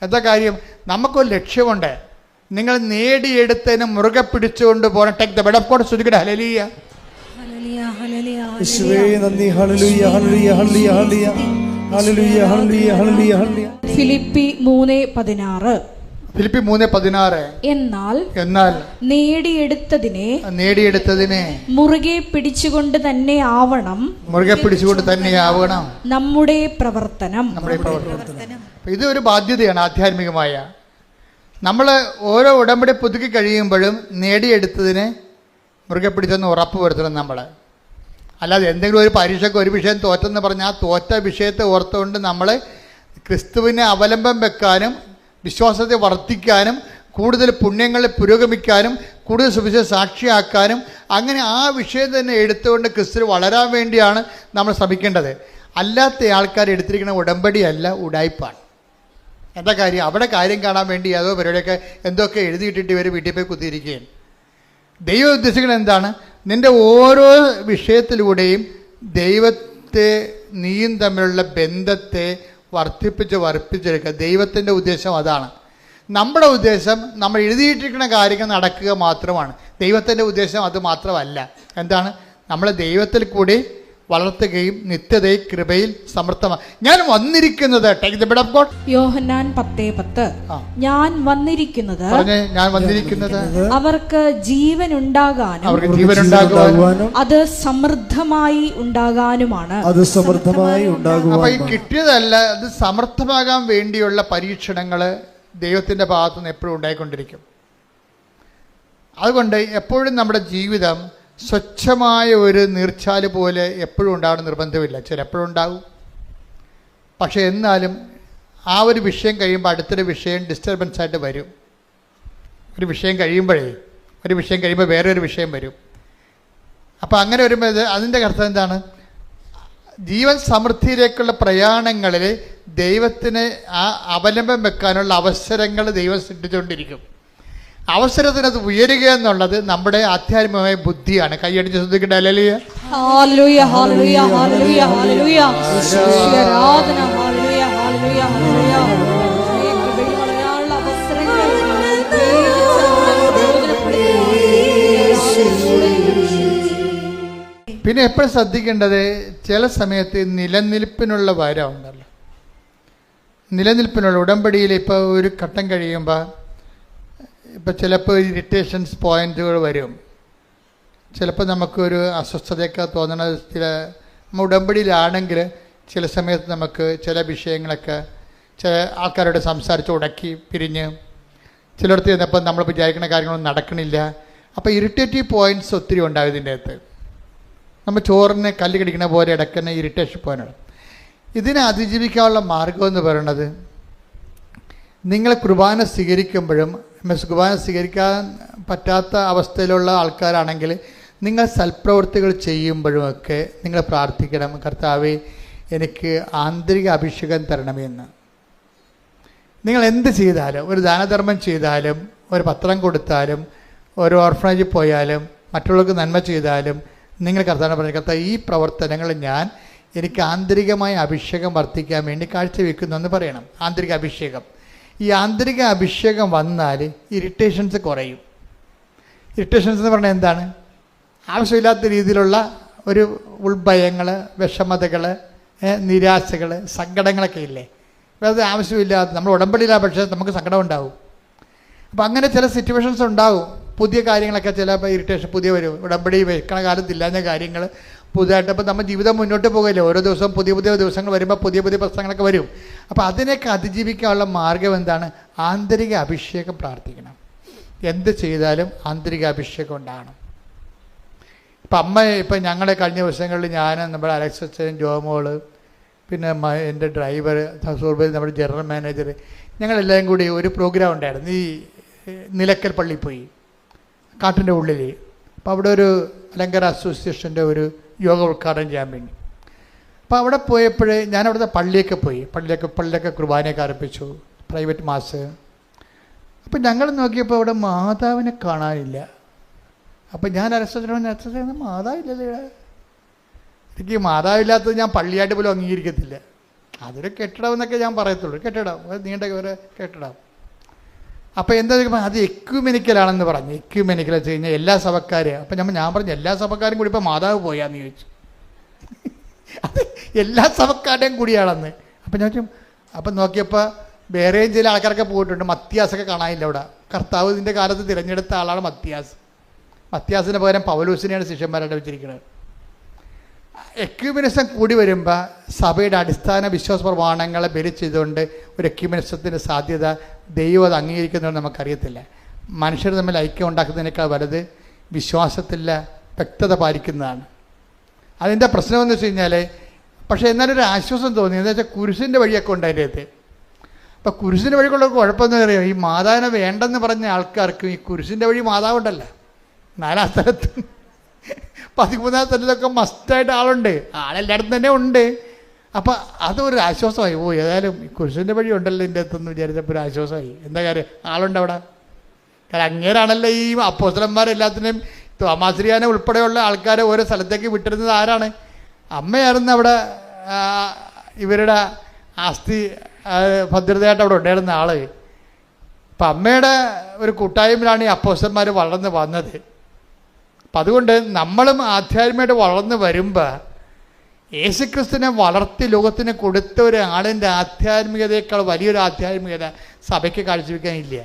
Speaker 2: എന്താ കാര്യം? നമുക്കൊരു ലക്ഷ്യമുണ്ട്. നിങ്ങൾ നേടിയെടുത്തതിന് മുറുകെ പിടിച്ചുകൊണ്ട് പോകണം. Take the bed of God. സ്തുതിക്കട്ടെ. ഹല്ലേലൂയ
Speaker 1: യേശുവേ നന്ദി. ഹല്ലേലൂയ ഹല്ലേലൂയ ഹല്ലേലൂയ ഹല്ലേലൂയ ഹല്ലേലൂയ ഹല്ലേലൂയ ഹല്ലേലൂയ.
Speaker 3: ഫിലിപ്പി 3:16.
Speaker 2: ഫിലിപ്പി 3:16.
Speaker 3: എന്നാൽ നേടിയെടുത്തതിനെ മുറുകെ പിടിച്ചുകൊണ്ട് തന്നെ ആവണം നമ്മുടെ പ്രവർത്തനം.
Speaker 2: ഇത് ഒരു ബാധ്യതയാണ് ആധ്യാത്മികമായ. നമ്മൾ ഓരോ ഉടമ്പടി പുതുക്കി കഴിയുമ്പോഴും നേടിയെടുത്തതിനെ മുറുകെ പിടിച്ചെന്ന് ഉറപ്പ് വരുത്തണം നമ്മൾ. അല്ലാതെ എന്തെങ്കിലും ഒരു പരീക്ഷയ്ക്ക് ഒരു വിഷയം തോറ്റെന്ന് പറഞ്ഞാൽ ആ തോറ്റ വിഷയത്തെ ഓർത്തുകൊണ്ട് നമ്മൾ ക്രിസ്തുവിനെ അവലംബം വെക്കാനും വിശ്വാസത്തെ വർദ്ധിക്കാനും കൂടുതൽ പുണ്യങ്ങളെ പുരോഗമിക്കാനും കൂടുതൽ സുവിശേഷം സാക്ഷിയാക്കാനും അങ്ങനെ ആ വിഷയം തന്നെ എടുത്തുകൊണ്ട് ക്രിസ്തു വളരാൻ വേണ്ടിയാണ് നമ്മൾ ശ്രമിക്കേണ്ടത്. അല്ലാത്ത ആൾക്കാർ എടുത്തിരിക്കുന്ന ഉടമ്പടിയല്ല, ഉടായ്പാണ്. എന്താ കാര്യം? അവിടെ കാര്യം കാണാൻ വേണ്ടി അതോ പരിപാടിയൊക്കെ എന്തൊക്കെ എഴുതിയിട്ടിട്ട് ഇവർ വീട്ടിൽ പോയി കുത്തിയിരിക്കുകയാണ്. ദൈവം ഉദ്ദേശിക്കുന്നത് എന്താണ്? നിൻ്റെ ഓരോ വിഷയത്തിലൂടെയും നീയും തമ്മിലുള്ള ബന്ധത്തെ വർദ്ധിപ്പിച്ചെടുക്കുക. ദൈവത്തിൻ്റെ ഉദ്ദേശം അതാണ്. നമ്മുടെ ഉദ്ദേശം നമ്മൾ എഴുതിയിട്ടിരിക്കുന്ന കാര്യങ്ങൾ നടക്കുക മാത്രമാണ്. ദൈവത്തിൻ്റെ ഉദ്ദേശം അത് മാത്രമല്ല. എന്താണ്? നമ്മളെ ദൈവത്തിൽ കൂടി വളർത്തുകയും നിത്യതയിൽ കൃപയിൽ സമർത്ഥമാണ്. ഞാൻ വന്നിരിക്കുന്നത്
Speaker 3: യോഹന്നാൻ 10:10 ഞാൻ വന്നിരിക്കുന്നത് അവർക്ക് ജീവൻ ഉണ്ടാകാനും അത് സമൃദ്ധമായി ഉണ്ടാകാനുമാണ്.
Speaker 2: അപ്പൊ ഈ കിട്ടിയതല്ല, അത് സമർത്ഥമാകാൻ വേണ്ടിയുള്ള പരീക്ഷണങ്ങള് ദൈവത്തിന്റെ ഭാഗത്തു നിന്ന് എപ്പോഴും ഉണ്ടായിക്കൊണ്ടിരിക്കും. അതുകൊണ്ട് എപ്പോഴും നമ്മുടെ ജീവിതം സ്വച്ഛമായ ഒരു നീർച്ചാല് പോലെ എപ്പോഴും ഉണ്ടാവണം നിർബന്ധമില്ല. ചിലപ്പോഴും ഉണ്ടാവും. പക്ഷെ എന്നാലും ആ ഒരു വിഷയം കഴിയുമ്പോൾ അടുത്തൊരു വിഷയം ഡിസ്റ്റർബൻസ് ആയിട്ട് വരും. ഒരു വിഷയം കഴിയുമ്പോൾ വേറൊരു വിഷയം വരും. അപ്പോൾ അങ്ങനെ വരുമ്പോൾ അതിൻ്റെ അർത്ഥം എന്താണ്? ജീവൻ സമൃദ്ധിയിലേക്കുള്ള പ്രയാണങ്ങളിൽ ദൈവത്തിന് ആ അവലംബം വെക്കാനുള്ള അവസരങ്ങൾ ദൈവം സൃഷ്ടിച്ചുകൊണ്ടിരിക്കും. അവസരത്തിനത് ഉയരുക എന്നുള്ളത് നമ്മുടെ ആധ്യാത്മികമായ ബുദ്ധിയാണ്. കൈയടിച്ച് ശ്രദ്ധിക്കട്ടെ. ഹല്ലേലൂയ,
Speaker 3: ഹല്ലേലൂയ, ഹല്ലേലൂയ, ഹല്ലേലൂയ, ഹല്ലേലൂയ. ആരാധന, ഹല്ലേലൂയ, ഹല്ലേലൂയ, ഹല്ലേലൂയ. കൃപയിൽ വളരാനുള്ള അവസരങ്ങൾ
Speaker 2: പിന്നെ എപ്പോഴും ശ്രദ്ധിക്കേണ്ടത്, ചില സമയത്ത് നിലനിൽപ്പിനുള്ള വരം ഉണ്ടല്ലോ. നിലനിൽപ്പിനുള്ള ഉടമ്പടിയിൽ ഇപ്പോൾ ഒരു ഘട്ടം കഴിയുമ്പോൾ ഇപ്പോൾ ചിലപ്പോൾ ഇറിറ്റേഷൻസ് പോയിന്റുകൾ വരും. ചിലപ്പോൾ നമുക്കൊരു അസ്വസ്ഥതയൊക്കെ തോന്നണത് നമ്മൾ ഉടമ്പടിയിലാണെങ്കിൽ ചില സമയത്ത് നമുക്ക് ചില വിഷയങ്ങളൊക്കെ ചില ആൾക്കാരോട് സംസാരിച്ച് ഉടക്കി പിരിഞ്ഞ് ചിലയിടത്ത് ചെന്നപ്പോൾ നമ്മൾ വിചാരിക്കുന്ന കാര്യങ്ങളൊന്നും നടക്കണില്ല. അപ്പോൾ ഇറിറ്റേറ്റീവ് പോയിന്റ്സ് ഒത്തിരി ഉണ്ടാകും ഇതിൻ്റെ അകത്ത്. നമ്മൾ ചോറിന് കല്ല് കടിക്കുന്ന പോലെ ഇടയ്ക്കുന്ന ഇറിറ്റേഷൻ പോയിൻ്റാണ്. ഇതിനെ അതിജീവിക്കാനുള്ള മാർഗം എന്ന് പറയുന്നത്, നിങ്ങൾ കുർബാന സ്വീകരിക്കുമ്പോഴും കുർബാന സ്വീകരിക്കാൻ പറ്റാത്ത അവസ്ഥയിലുള്ള ആൾക്കാരാണെങ്കിൽ നിങ്ങൾ സൽപ്രവൃത്തികൾ ചെയ്യുമ്പോഴുമൊക്കെ നിങ്ങൾ പ്രാർത്ഥിക്കണം, കർത്താവേ എനിക്ക് ആന്തരിക അഭിഷേകം തരണമെന്ന്. നിങ്ങൾ എന്ത് ചെയ്താലും, ഒരു ദാനധർമ്മം ചെയ്താലും, ഒരു പത്രം കൊടുത്താലും, ഒരു ഓർഫനേജിൽ പോയാലും, മറ്റുള്ളവർക്ക് നന്മ ചെയ്താലും നിങ്ങൾ കർത്താവിനെ പറഞ്ഞു, കർത്താവ് ഈ പ്രവർത്തനങ്ങൾ ഞാൻ എനിക്ക് ആന്തരികമായ അഭിഷേകം വർദ്ധിക്കാൻ വേണ്ടി കാഴ്ചവെക്കുന്നു എന്ന് പറയണം. ആന്തരിക അഭിഷേകം. ഈ ആന്തരിക അഭിഷേകം വന്നാൽ ഇറിറ്റേഷൻസ് കുറയും. ഇറിറ്റേഷൻസ് എന്ന് പറഞ്ഞാൽ എന്താണ്? ആവശ്യമില്ലാത്ത രീതിയിലുള്ള ഒരു ഉൾഭയങ്ങൾ, വിഷമതകൾ, നിരാശകൾ, സങ്കടങ്ങളൊക്കെ ഇല്ലേ? അത് ആവശ്യമില്ലാത്ത, നമ്മൾ ഉടമ്പടിയില്ല, പക്ഷേ നമുക്ക് സങ്കടം ഉണ്ടാവും. അപ്പം അങ്ങനെ ചില സിറ്റുവേഷൻസ് ഉണ്ടാവും. പുതിയ കാര്യങ്ങളൊക്കെ ചിലപ്പോൾ ഇറിറ്റേഷൻ പുതിയ വരും. ഉടമ്പടി വെക്കണ കാലത്തില്ലാഞ്ഞ കാര്യങ്ങൾ പുതുതായിട്ട്. അപ്പോൾ നമ്മൾ ജീവിതം മുന്നോട്ട് പോകില്ലേ, ഓരോ ദിവസവും പുതിയ പുതിയ ദിവസങ്ങൾ വരുമ്പോൾ പുതിയ പുതിയ പ്രശ്നങ്ങളൊക്കെ വരും. അപ്പോൾ അതിനൊക്കെ അതിജീവിക്കാനുള്ള മാർഗം എന്താണ്? ആന്തരിക അഭിഷേകം പ്രാർത്ഥിക്കണം. എന്ത് ചെയ്താലും ആന്തരിക അഭിഷേകം ഉണ്ടാകണം. ഇപ്പം ഞങ്ങളെ കഴിഞ്ഞ ദിവസങ്ങളിൽ ഞാൻ, നമ്മുടെ അലക്സ് അച്ഛൻ, ജോമോള്, പിന്നെ എൻ്റെ ഡ്രൈവർ സൂർബൽ, നമ്മുടെ ജനറൽ മാനേജർ, ഞങ്ങളെല്ലാവരും കൂടി ഒരു പ്രോഗ്രാം ഉണ്ടായിരുന്നു. ഈ നിലക്കൽ പള്ളി പോയി, കാട്ടിൻ്റെ ഉള്ളിൽ. അപ്പോൾ അവിടെ ഒരു അലങ്കര അസോസിയേഷൻ്റെ ഒരു യോഗ ഉദ്ഘാടനം ചെയ്യാൻ വേണ്ടി. അപ്പോൾ അവിടെ പോയപ്പോഴേ ഞാൻ അവിടുത്തെ പള്ളിയൊക്കെ കുർബാനയൊക്കെ ആരംഭിച്ചു, പ്രൈവറ്റ് മാസ്. അപ്പം ഞങ്ങൾ നോക്കിയപ്പോൾ അവിടെ മാതാവിനെ കാണാനില്ല. അപ്പം ഞാൻ അരസ്വചന മാതാവില്ലല്ലോ ഇവിടെ. എനിക്ക് മാതാവില്ലാത്തത് ഞാൻ പള്ളിയായിട്ട് പോലും അംഗീകരിക്കത്തില്ല. അതൊരു കെട്ടിടം എന്നൊക്കെ ഞാൻ പറയത്തുള്ളൂ. കെട്ടിടം, നീണ്ട ഒരു കെട്ടിടം. അപ്പോൾ എന്താ ചോദിക്കുമ്പോൾ അത് എക്യുമെനിക്കലാണെന്ന് പറഞ്ഞു. എക്യുമെനിക്കൽ വെച്ച് കഴിഞ്ഞാൽ എല്ലാ സഭക്കാരും. അപ്പം ഞാൻ പറഞ്ഞു എല്ലാ സഭക്കാരും കൂടി ഇപ്പോൾ മാതാവ് പോയാന്ന് ചോദിച്ചു. അത് എല്ലാ സഭക്കാരുടെയും കൂടിയാണെന്ന്. അപ്പം ഞാൻ ചോദിച്ചു. അപ്പം നോക്കിയപ്പോൾ വേറെയും ചില ആൾക്കാരൊക്കെ പോയിട്ടുണ്ട്. മത്തിയാസൊക്കെ കാണാനില്ല അവിടെ. കർത്താവ് ഇതിൻ്റെ കാലത്ത് തിരഞ്ഞെടുത്ത ആളാണ് മത്തിയാസ്. മത്തിയാസിന് പകരം പൗലോസിനെയാണ് ശിഷ്യന്മാരായിട്ട് വെച്ചിരിക്കുന്നത്. എക്യുമെനിസം കൂടി വരുമ്പോൾ സഭയുടെ അടിസ്ഥാന വിശ്വാസ പ്രമാണങ്ങളെ ബലി ചെയ്തുകൊണ്ട് ഒരു എക്യുമെനിസത്തിൻ്റെ സാധ്യത ദൈവം അത് അംഗീകരിക്കുന്നതെന്ന് നമുക്കറിയത്തില്ല. മനുഷ്യർ തമ്മിൽ ഐക്യം ഉണ്ടാക്കുന്നതിനേക്കാൾ വലുത് വിശ്വാസത്തിലെ വ്യക്തത പാലിക്കുന്നതാണ്. അതിൻ്റെ പ്രശ്നമെന്ന് വെച്ച് കഴിഞ്ഞാൽ, പക്ഷേ എന്നാലൊരു ആശ്വാസം തോന്നി. എന്താ വെച്ചാൽ കുരിശിൻ്റെ വഴിയൊക്കെ ഉണ്ട് അതിൻ്റെ അകത്ത്. അപ്പോൾ കുരിശിൻ്റെ വഴിക്കുള്ള കുഴപ്പമെന്ന് പറയുക, ഈ മാതാവിനെ വേണ്ടെന്ന് പറഞ്ഞ ആൾക്കാർക്ക് ഈ കുരിശിൻ്റെ വഴി മാതാവുണ്ടല്ലോ. 4-ാം സ്ഥലത്ത് 13-ാം സ്ഥലത്തൊക്കെ മസ്റ്റായിട്ട് ആളുണ്ട്. ആളെല്ലായിടത്തും തന്നെ ഉണ്ട്. അപ്പം അതൊരു ആശ്വാസമായി. ഏതായാലും കുരിശിൻ്റെ വഴി ഉണ്ടല്ലോ എൻ്റെ അടുത്തെന്ന് വിചാരിച്ചപ്പോൾ ഒരു ആശ്വാസമായി. എന്താ കാര്യം? ആളുണ്ട് അവിടെ. കാരണം അങ്ങേരാണല്ലോ ഈ അപ്പോസ്തലന്മാരെല്ലാത്തിനെയും തോമാശ്രീയാനെ ഉൾപ്പെടെയുള്ള ആൾക്കാരെ ഓരോ സ്ഥലത്തേക്ക് വിട്ടിരുന്നത്. ആരാണ്? അമ്മയായിരുന്നു അവിടെ ഇവരുടെ ആസ്തി ഭദ്രതയായിട്ട് അവിടെ ഉണ്ടായിരുന്ന ആള്. അപ്പം അമ്മയുടെ ഒരു കൂട്ടായ്മയിലാണ് ഈ അപ്പോസ്തലന്മാർ വളർന്ന് വന്നത്. അപ്പം അതുകൊണ്ട് നമ്മളും ആധ്യാത്മികമായിട്ട് വളർന്ന് വരുമ്പോൾ യേശുക്രിസ്തുവിനെ വളർത്തി ലോകത്തിന് കൊടുത്ത ഒരാളിൻ്റെ ആധ്യാത്മികതയേക്കാൾ വലിയൊരു ആധ്യാത്മികത സഭയ്ക്ക് കാഴ്ചവെക്കാനില്ല.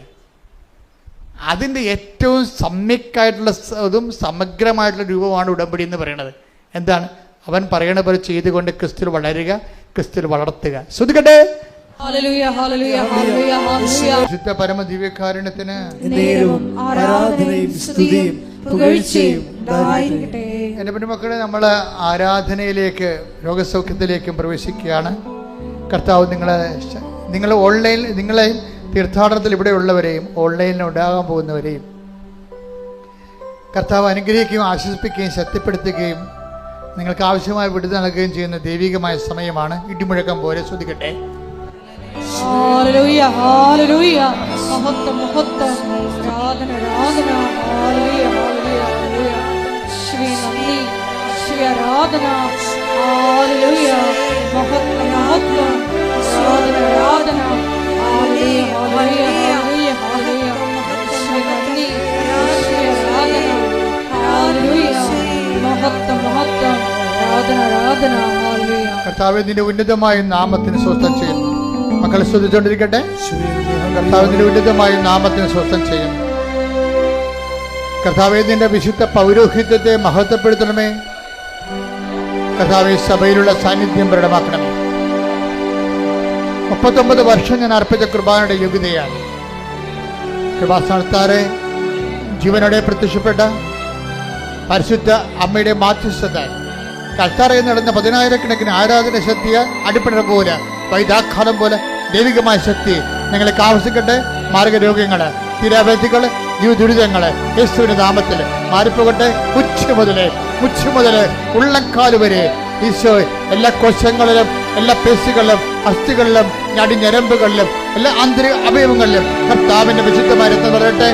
Speaker 2: അതിൻ്റെ ഏറ്റവും സമ്യക്കായിട്ടുള്ള ഇതും സമഗ്രമായിട്ടുള്ള രൂപമാണ് ഉടമ്പടി എന്ന് പറയുന്നത്. എന്താണ്? അവൻ പറയണ പോലെ ചെയ്തുകൊണ്ട് ക്രിസ്തുവിൽ വളരുക, ക്രിസ്തുവിൽ വളർത്തുക. ശ്രദ്ധിക്കട്ടെ. വിശുദ്ധ പരമ ദിവ്യകാരുണ്യത്തിന്
Speaker 1: ആരാധനയും സ്തുതിയും പുകഴ്ചയും ഉണ്ടായിരിക്കട്ടെ.
Speaker 2: എൻ്റെ പൊന്നുമക്കളെ, നമ്മൾ ആരാധനയിലേക്ക് രോഗസൗഖ്യത്തിലേക്കും പ്രവേശിക്കുകയാണ്. കർത്താവ് നിങ്ങൾ ഓൺലൈനിൽ, നിങ്ങളെ തീർത്ഥാടനത്തിൽ ഇവിടെയുള്ളവരെയും ഓൺലൈനിൽ ഉണ്ടാകാൻ പോകുന്നവരെയും കർത്താവ് അനുഗ്രഹിക്കുകയും ആശ്വസിപ്പിക്കുകയും ശക്തിപ്പെടുത്തുകയും നിങ്ങൾക്ക് ആവശ്യമായ വിടുതൽ നൽകുകയും ചെയ്യുന്ന ദൈവികമായ സമയമാണ്. ഇടിമുഴക്കം പോലെ ശ്രദ്ധിക്കട്ടെ.
Speaker 3: ഹല്ലേലൂയ, ഹല്ലേലൂയ, മഹത്വം, മഹത്വം, ആരാധന, ആരാധന, ഹല്ലേലൂയ, ഹല്ലേലൂയ, ഹല്ലേലൂയ. യേശുവേ നന്ദി, യേശുവേ ആരാധന, ഹല്ലേലൂയ, മഹത്വം, മഹത്വം, ആരാധന, ആരാധന, ഹല്ലേലൂയ, ഹല്ലേലൂയ, ഹല്ലേലൂയ, ഹല്ലേലൂയ. യേശുവേ നന്ദി, യേശുവേ ആരാധന, ഹല്ലേലൂയ, മഹത്വം, മഹത്വം, ആരാധന, ആരാധന, ഹല്ലേലൂയ.
Speaker 2: കർത്താവേ, നിന്റെ ഉന്നതമായ നാമത്തിന് സ്വസ്ഥം ചെയ്യുന്നു. മക്കളെ ശ്രദ്ധിച്ചുകൊണ്ടിരിക്കട്ടെ. കർത്താവിന്റെ ഉന്നതമായ നാമത്തിന് സ്വസ്ഥം ചെയ്യുന്നു. കർത്താവേ, നിന്റെ വിശുദ്ധ പൗരോഹിത്യത്തെ മഹത്വപ്പെടുത്തണമേ. കർത്താവേ, സഭയിലുള്ള സാന്നിധ്യം പ്രകടമാക്കണമേ. 39 വർഷം ഞാൻ അർപ്പിച്ച കൃപാനയുടെ യോഗ്യതയാണ്. കൃപാസ്ഥാനത്താറെ ജീവനോടെ പ്രത്യക്ഷപ്പെട്ട പരിശുദ്ധ അമ്മയുടെ മാധ്യസ്ഥത കൽത്താറയിൽ നടന്ന 10,000-കണക്കിന് ആരാധന ശക്തിയ അടിപ്പിണർ പോലെ, വൈദാഘാതം പോലെ ദൈവികമായ ശക്തി ഞങ്ങൾക്ക് ആവശ്യിക്കട്ടെ. മാർഗരോഗങ്ങള്, തീരാവേദികള്, ദുരിതങ്ങള് യേശുവിന്റെ നാമത്തിൽ മാറിപ്പോകട്ടെ. മുച്ചു മുതല് ഉള്ളംകാല് വരെ ഈശോ എല്ലാ കോശങ്ങളിലും, എല്ലാ പേശികളിലും, അസ്ഥികളിലും, ഞരമ്പുകളിലും, എല്ലാ ആന്തരിക അവയവങ്ങളിലും കർത്താവിന്റെ വിശുദ്ധമായ രക്തം പറയട്ടെ.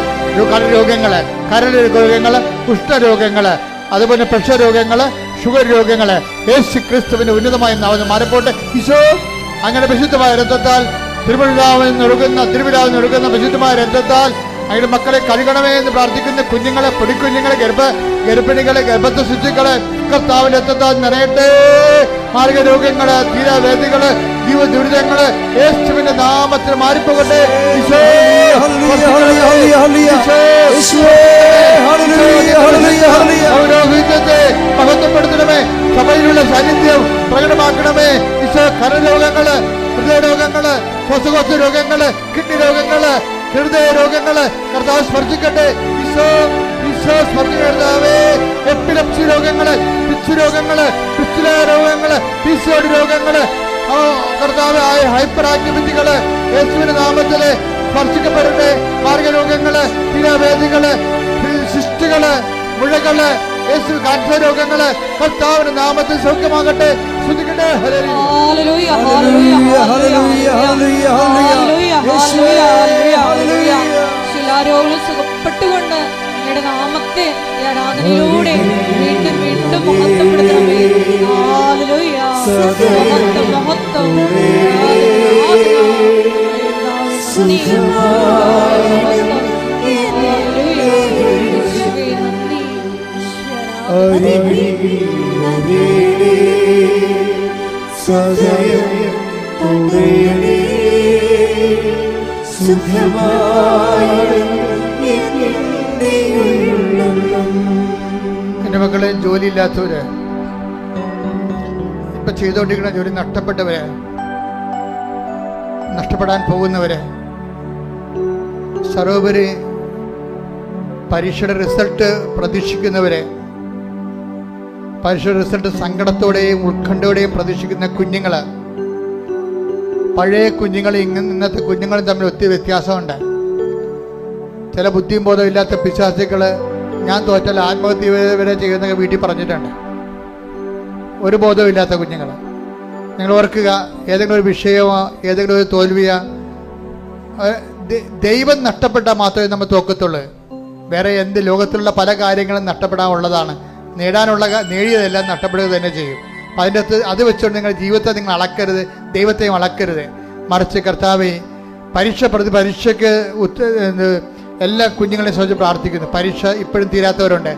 Speaker 2: കരരോഗങ്ങള്, കരരോഗങ്ങള്, കുഷ്ഠരോഗങ്ങള്, അതുപോലെ പ്രഷർ രോഗങ്ങള്, ഷുഗർ രോഗങ്ങള് യേശു ക്രിസ്തുവിന്റെ ഉന്നതമായ നാമത്തിൽ മാറിപ്പോട്ടെ. ഈശോ അങ്ങനെ വിശുദ്ധമായ രക്തത്താൽ തിരുവിതാവിൽ ഒഴുകുന്ന വിശുദ്ധമായ രക്തത്താൽ അങ്ങനെ മക്കളെ കഴുകണമേ എന്ന് പ്രാർത്ഥിക്കുന്ന കുഞ്ഞുങ്ങളെ, പൊടിക്കുഞ്ഞുങ്ങളെ, ഗർഭിണികളെ, ഗർഭത്തെ ശിശുക്കളെ കർത്താവിന്റെ രക്തത്താൽ നിറയട്ടെ. മാർഗരോഗങ്ങള്, തീരാവേദികള്, ജീവദുരിതങ്ങള് യേശുവിന്റെ നാമത്തിൽ മാറിപ്പോകട്ടെ. പൗരോഹിത്യത്തെ മഹത്വപ്പെടുത്തണമേ. സഭയിലുള്ള സാന്നിധ്യം പ്രകടമാക്കണമേ. ഈശോ, കരരോഗങ്ങള്, ഹൃദയരോഗങ്ങള്, ശ്വാസകോശ രോഗങ്ങള്, കിഡ്നി രോഗങ്ങള്, ഹൃദയ രോഗങ്ങള് കർത്താവ് സ്പർശിക്കട്ടെ. ഈശോ സ്പർശിക്കർത്താവേ. എപ്പിലെപ്സി രോഗങ്ങള്, പിച്ച് രോഗങ്ങള്, പിച്ചില രോഗങ്ങള്, പിസിയോഡ് രോഗങ്ങള്, കർത്താവ് ഹൈപ്പർ ആക്ടിവിറ്റികള് യേശുവിന്റെ നാമത്തില് സ്പർശിക്കപ്പെടട്ടെ. മാർഗരോഗങ്ങള്, തീരാവേദികള്, സിസ്റ്റുകള്, മുഴകള്, യേശു കാൻസർ രോഗങ്ങള് കർത്താവിന്റെ നാമത്തിൽ സൗഖ്യമാകട്ടെ. ശ്രദ്ധിക്കട്ടെ.
Speaker 3: ഹല്ലേലൂയ, ഹല്ലേലൂയ, ഹല്ലേലൂയ, ഹല്ലേലൂയ, ഹല്ലേലൂയ. ശിലാരോഗങ്ങൾ സുഖപ്പെട്ടുകൊണ്ട് അങ്ങയുടെ നാമത്തെ ഈ ആരാധനയിലൂടെ വീണ്ടും വീണ്ടും മഹത്വപ്പെടുത്തണമേ. ഹല്ലേലൂയ, മഹത്വം, മഹത്വം,
Speaker 2: എന്റെ മക്കളെ, ജോലിയില്ലാത്തവര്, ഇപ്പൊ ചെയ്തോണ്ടിരിക്കുന്ന ജോലി നഷ്ടപ്പെട്ടവര്, നഷ്ടപ്പെടാൻ പോകുന്നവര്, സർവോപരി പരീക്ഷയുടെ റിസൾട്ട് പ്രതീക്ഷിക്കുന്നവര്, പരീക്ഷയുടെ റിസൾട്ട് സങ്കടത്തോടെയും ഉത്കണ്ഠയോടെയും പ്രതീക്ഷിക്കുന്ന കുഞ്ഞുങ്ങള്, പഴയ കുഞ്ഞുങ്ങൾ ഇന്നത്തെ കുഞ്ഞുങ്ങളും തമ്മിൽ ഒത്തിരി വ്യത്യാസമുണ്ട്. ചില ബുദ്ധിയും ബോധമില്ലാത്ത പിശാചുക്കള് ഞാൻ തോറ്റാൽ ആത്മഹത്യ വരെ ചെയ്യുന്ന വീട്ടിൽ പറഞ്ഞിട്ടുണ്ട്. ഒരു ബോധമില്ലാത്ത കുഞ്ഞുങ്ങൾ. നിങ്ങൾ ഓർക്കുക, ഏതെങ്കിലും ഒരു വിഷയമോ ഏതെങ്കിലും ഒരു തോൽവിയോ, ദൈവം നഷ്ടപ്പെട്ടാൽ മാത്രമേ നമ്മൾ തോക്കത്തുള്ളൂ. വേറെ ലോകത്തിലുള്ള പല കാര്യങ്ങളും നഷ്ടപ്പെടാനുള്ളതാണ്. നേടിയതെല്ലാം നഷ്ടപ്പെടുക തന്നെ ചെയ്യും. അപ്പം അതിൻ്റെ അകത്ത് അത് വെച്ചുകൊണ്ട് നിങ്ങളുടെ ജീവിതത്തെ നിങ്ങൾ അളക്കരുത്, ദൈവത്തെയും അളക്കരുത്. മറിച്ച് കർത്താവേ, പരീക്ഷയ്ക്ക് എല്ലാ കുഞ്ഞുങ്ങളെയും സംബന്ധിച്ച് പ്രാർത്ഥിക്കുന്നു. പരീക്ഷ ഇപ്പോഴും തീരാത്തവരുണ്ട്,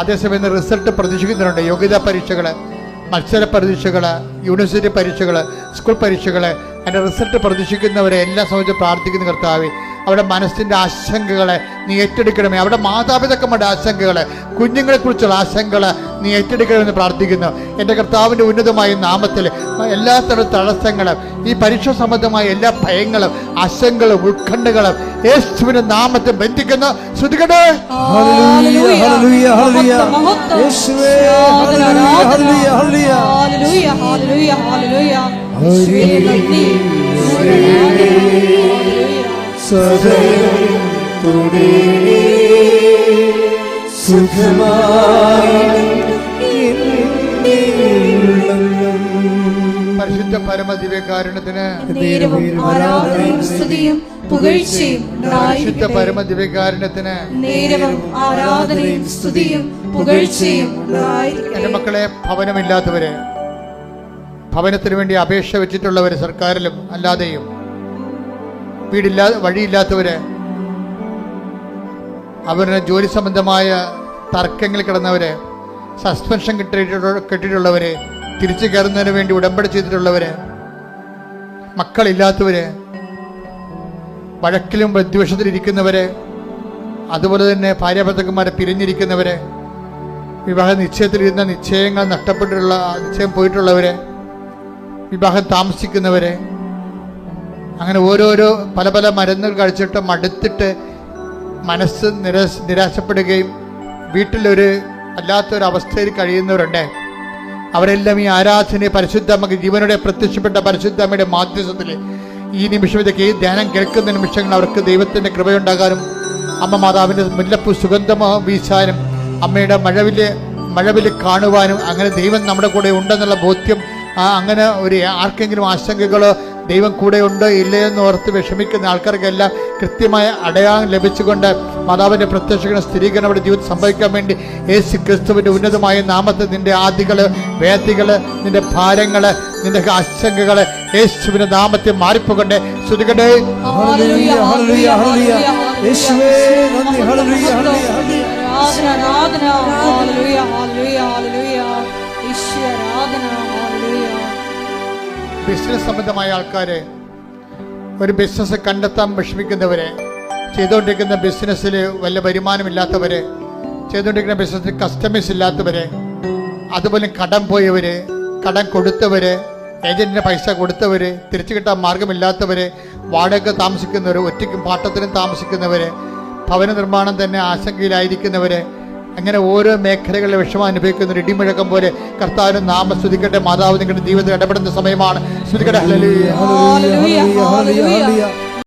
Speaker 2: അതേസമയം റിസൾട്ട് പ്രതീക്ഷിക്കുന്നവരുണ്ട്. യോഗ്യതാ പരീക്ഷകൾ, മത്സര പരീക്ഷകൾ, യൂണിവേഴ്സിറ്റി പരീക്ഷകൾ, സ്കൂൾ പരീക്ഷകൾ, അതിൻ്റെ റിസൾട്ട് പ്രതീക്ഷിക്കുന്നവരെ എല്ലാം സംബന്ധിച്ച് പ്രാർത്ഥിക്കുന്ന കർത്താവേ, അവിടെ മനസ്സിൻ്റെ ആശങ്കകളെ നീ ഏറ്റെടുക്കണമേ. അവിടെ മാതാപിതാക്കന്മാരുടെ ആശങ്കകൾ, കുഞ്ഞുങ്ങളെക്കുറിച്ചുള്ള ആശങ്കകൾ നീ ഏറ്റെടുക്കണമെന്ന് പ്രാർത്ഥിക്കുന്നു. എൻ്റെ കർത്താവിൻ്റെ ഉന്നതമായ നാമത്തിൽ എല്ലാ തരം തടസ്സങ്ങളും, ഈ പരീക്ഷ സംബന്ധമായ എല്ലാ ഭയങ്ങളും, ആശങ്കകളും, ഉത്കണ്ഠകളും യേശുവിന്റെ നാമത്തിൽ ബന്ധിക്കുന്നു. ശ്രുതികട്ടെ.
Speaker 1: ഹല്ലേലൂയ ഹല്ലേലൂയ ഹല്ലേലൂയ യേശുവേ ഹല്ലേലൂയ ഹല്ലേലൂയ
Speaker 3: ഹല്ലേലൂയ ഹല്ലേലൂയ ഹല്ലേലൂയ യേശുവേ നന്ദി.
Speaker 1: സദയം തുടി സുഖമായി
Speaker 2: പരിശുദ്ധ പരമദിവ്യകാരുണ്യത്തിന്
Speaker 4: നേരവും ആരാധനയും സ്തുതിയും പുകഴ്ചയും
Speaker 2: പരിശുദ്ധ പരമദിവ്യകാരുണ്യത്തിന്
Speaker 4: നേരവും ആരാധനയും സ്തുതിയും പുകഴ്ചയും
Speaker 2: എൻ്റെ മക്കളെ, ഭവനമില്ലാത്തവര്, ഭവനത്തിന് വേണ്ടി അപേക്ഷ വെച്ചിട്ടുള്ളവര്, സർക്കാരിലും അല്ലാതെയും, വഴിയില്ലാത്തവര്, അവരുടെ ജോലി സംബന്ധമായ തർക്കങ്ങളിൽ കിടന്നവര്, സസ്പെൻഷൻ കിട്ടിയിട്ടുള്ളവര്, തിരിച്ചു കയറുന്നതിന് വേണ്ടി ഉടമ്പടി ചെയ്തിട്ടുള്ളവര്, മക്കളില്ലാത്തവര്, വഴക്കിലും വിദ്വേഷത്തിലിരിക്കുന്നവര്, അതുപോലെ തന്നെ ഭാര്യാഭർത്താക്കന്മാരെ പിരിഞ്ഞിരിക്കുന്നവര്, വിവാഹ നിശ്ചയത്തിലിരുന്ന നിശ്ചയം പോയിട്ടുള്ളവര്, വിവാഹം താമസിക്കുന്നവര്, അങ്ങനെ ഓരോരോ പല പല മരുന്നുകൾ കഴിച്ചിട്ട് മടുത്തിട്ട് മനസ്സ് നിരാശപ്പെടുകയും വീട്ടിലൊരു അല്ലാത്തൊരവസ്ഥയിൽ കഴിയുന്നവരുണ്ട്. അവരെല്ലാം ഈ ആരാധനയെ പരിശുദ്ധമ്മക്ക് ജീവനോടെ പ്രത്യക്ഷപ്പെട്ട പരിശുദ്ധമ്മയുടെ മാധ്യസ്ഥത്തിൽ ഈ നിമിഷത്തേക്ക് ഈ ധ്യാനം കേൾക്കുന്ന നിമിഷങ്ങൾ അവർക്ക് ദൈവത്തിൻ്റെ കൃപയുണ്ടാകാനും അമ്മ മാതാവിൻ്റെ മുല്ലപ്പൂ സുഗന്ധമോ വീശാനും അമ്മയുടെ മഴവില് കാണുവാനും, അങ്ങനെ ദൈവം നമ്മുടെ കൂടെ ഉണ്ടെന്നുള്ള ബോധ്യം, അങ്ങനെ ഒരു ആർക്കെങ്കിലും ആശങ്കകളോ ദൈവം കൂടെ ഉണ്ട് ഇല്ലയെന്ന് ഓർത്ത് വിഷമിക്കുന്ന ആൾക്കാർക്കെല്ലാം കൃത്യമായ അടയാളം ലഭിച്ചുകൊണ്ട് മാതാവിൻ്റെ പ്രത്യക്ഷ സ്ഥിരീകരണം അവിടെ ജീവിതം സംഭവിക്കാൻ വേണ്ടി യേശു ക്രിസ്തുവിൻ്റെ ഉന്നതമായ നാമത്തിൽ നിന്റെ ആദികള്, വേദികള്, നിന്റെ ഭാരങ്ങള്, നിന്റെ ആശങ്കകള് യേശുവിന്റെ നാമത്തിൽ മാറിപ്പോകട്ടെ. ശ്രുതികട്ടെ.
Speaker 1: ഹല്ലേലൂയ ഹല്ലേലൂയ ഹല്ലേലൂയ യേശുവേ നന്ദി. ഹല്ലേലൂയ ഹല്ലേലൂയ
Speaker 3: ആരാധന ഹല്ലേലൂയ ഹല്ലേലൂയ ഹല്ലേലൂയ യേശുവേ ആരാധന ഹല്ലേലൂയ.
Speaker 2: ബിസിനസ് സംബന്ധമായ ആൾക്കാര്, ഒരു ബിസിനസ് കണ്ടെത്താൻ വിഷമിക്കുന്നവര്, ചെയ്തുകൊണ്ടിരിക്കുന്ന ബിസിനസ്സിൽ വല്ല വരുമാനമില്ലാത്തവര്, ചെയ്തുകൊണ്ടിരിക്കുന്ന ബിസിനസ്സിൽ കസ്റ്റമേഴ്സ് ഇല്ലാത്തവര്, അതുപോലെ കടം പോയവര്, കടം കൊടുത്തവര്, ഏജന്റിന് പൈസ കൊടുത്തവര്, തിരിച്ചു കിട്ടാൻ മാർഗമില്ലാത്തവര്, വാടക താമസിക്കുന്നവർ, ഒറ്റയ്ക്കും പാട്ടത്തിനും താമസിക്കുന്നവര്, ഭവന നിർമ്മാണം തന്നെ ആശങ്കയിലായിരിക്കുന്നവര്, അങ്ങനെ ഓരോ മേഖലകളിലെ വിഷമം അനുഭവിക്കുന്ന ഒരു ഇടിമുഴക്കം പോലെ കർത്താവിന്റെ നാമം സ്തുതിക്കട്ടെ. മാതാവ് നിങ്ങളുടെ ജീവിതത്തിൽ ഇടപെടുന്ന സമയമാണ്. സ്തുതിക്കട്ടെ.
Speaker 1: ഹല്ലേലൂയ ഹല്ലേലൂയ ഹല്ലേലൂയ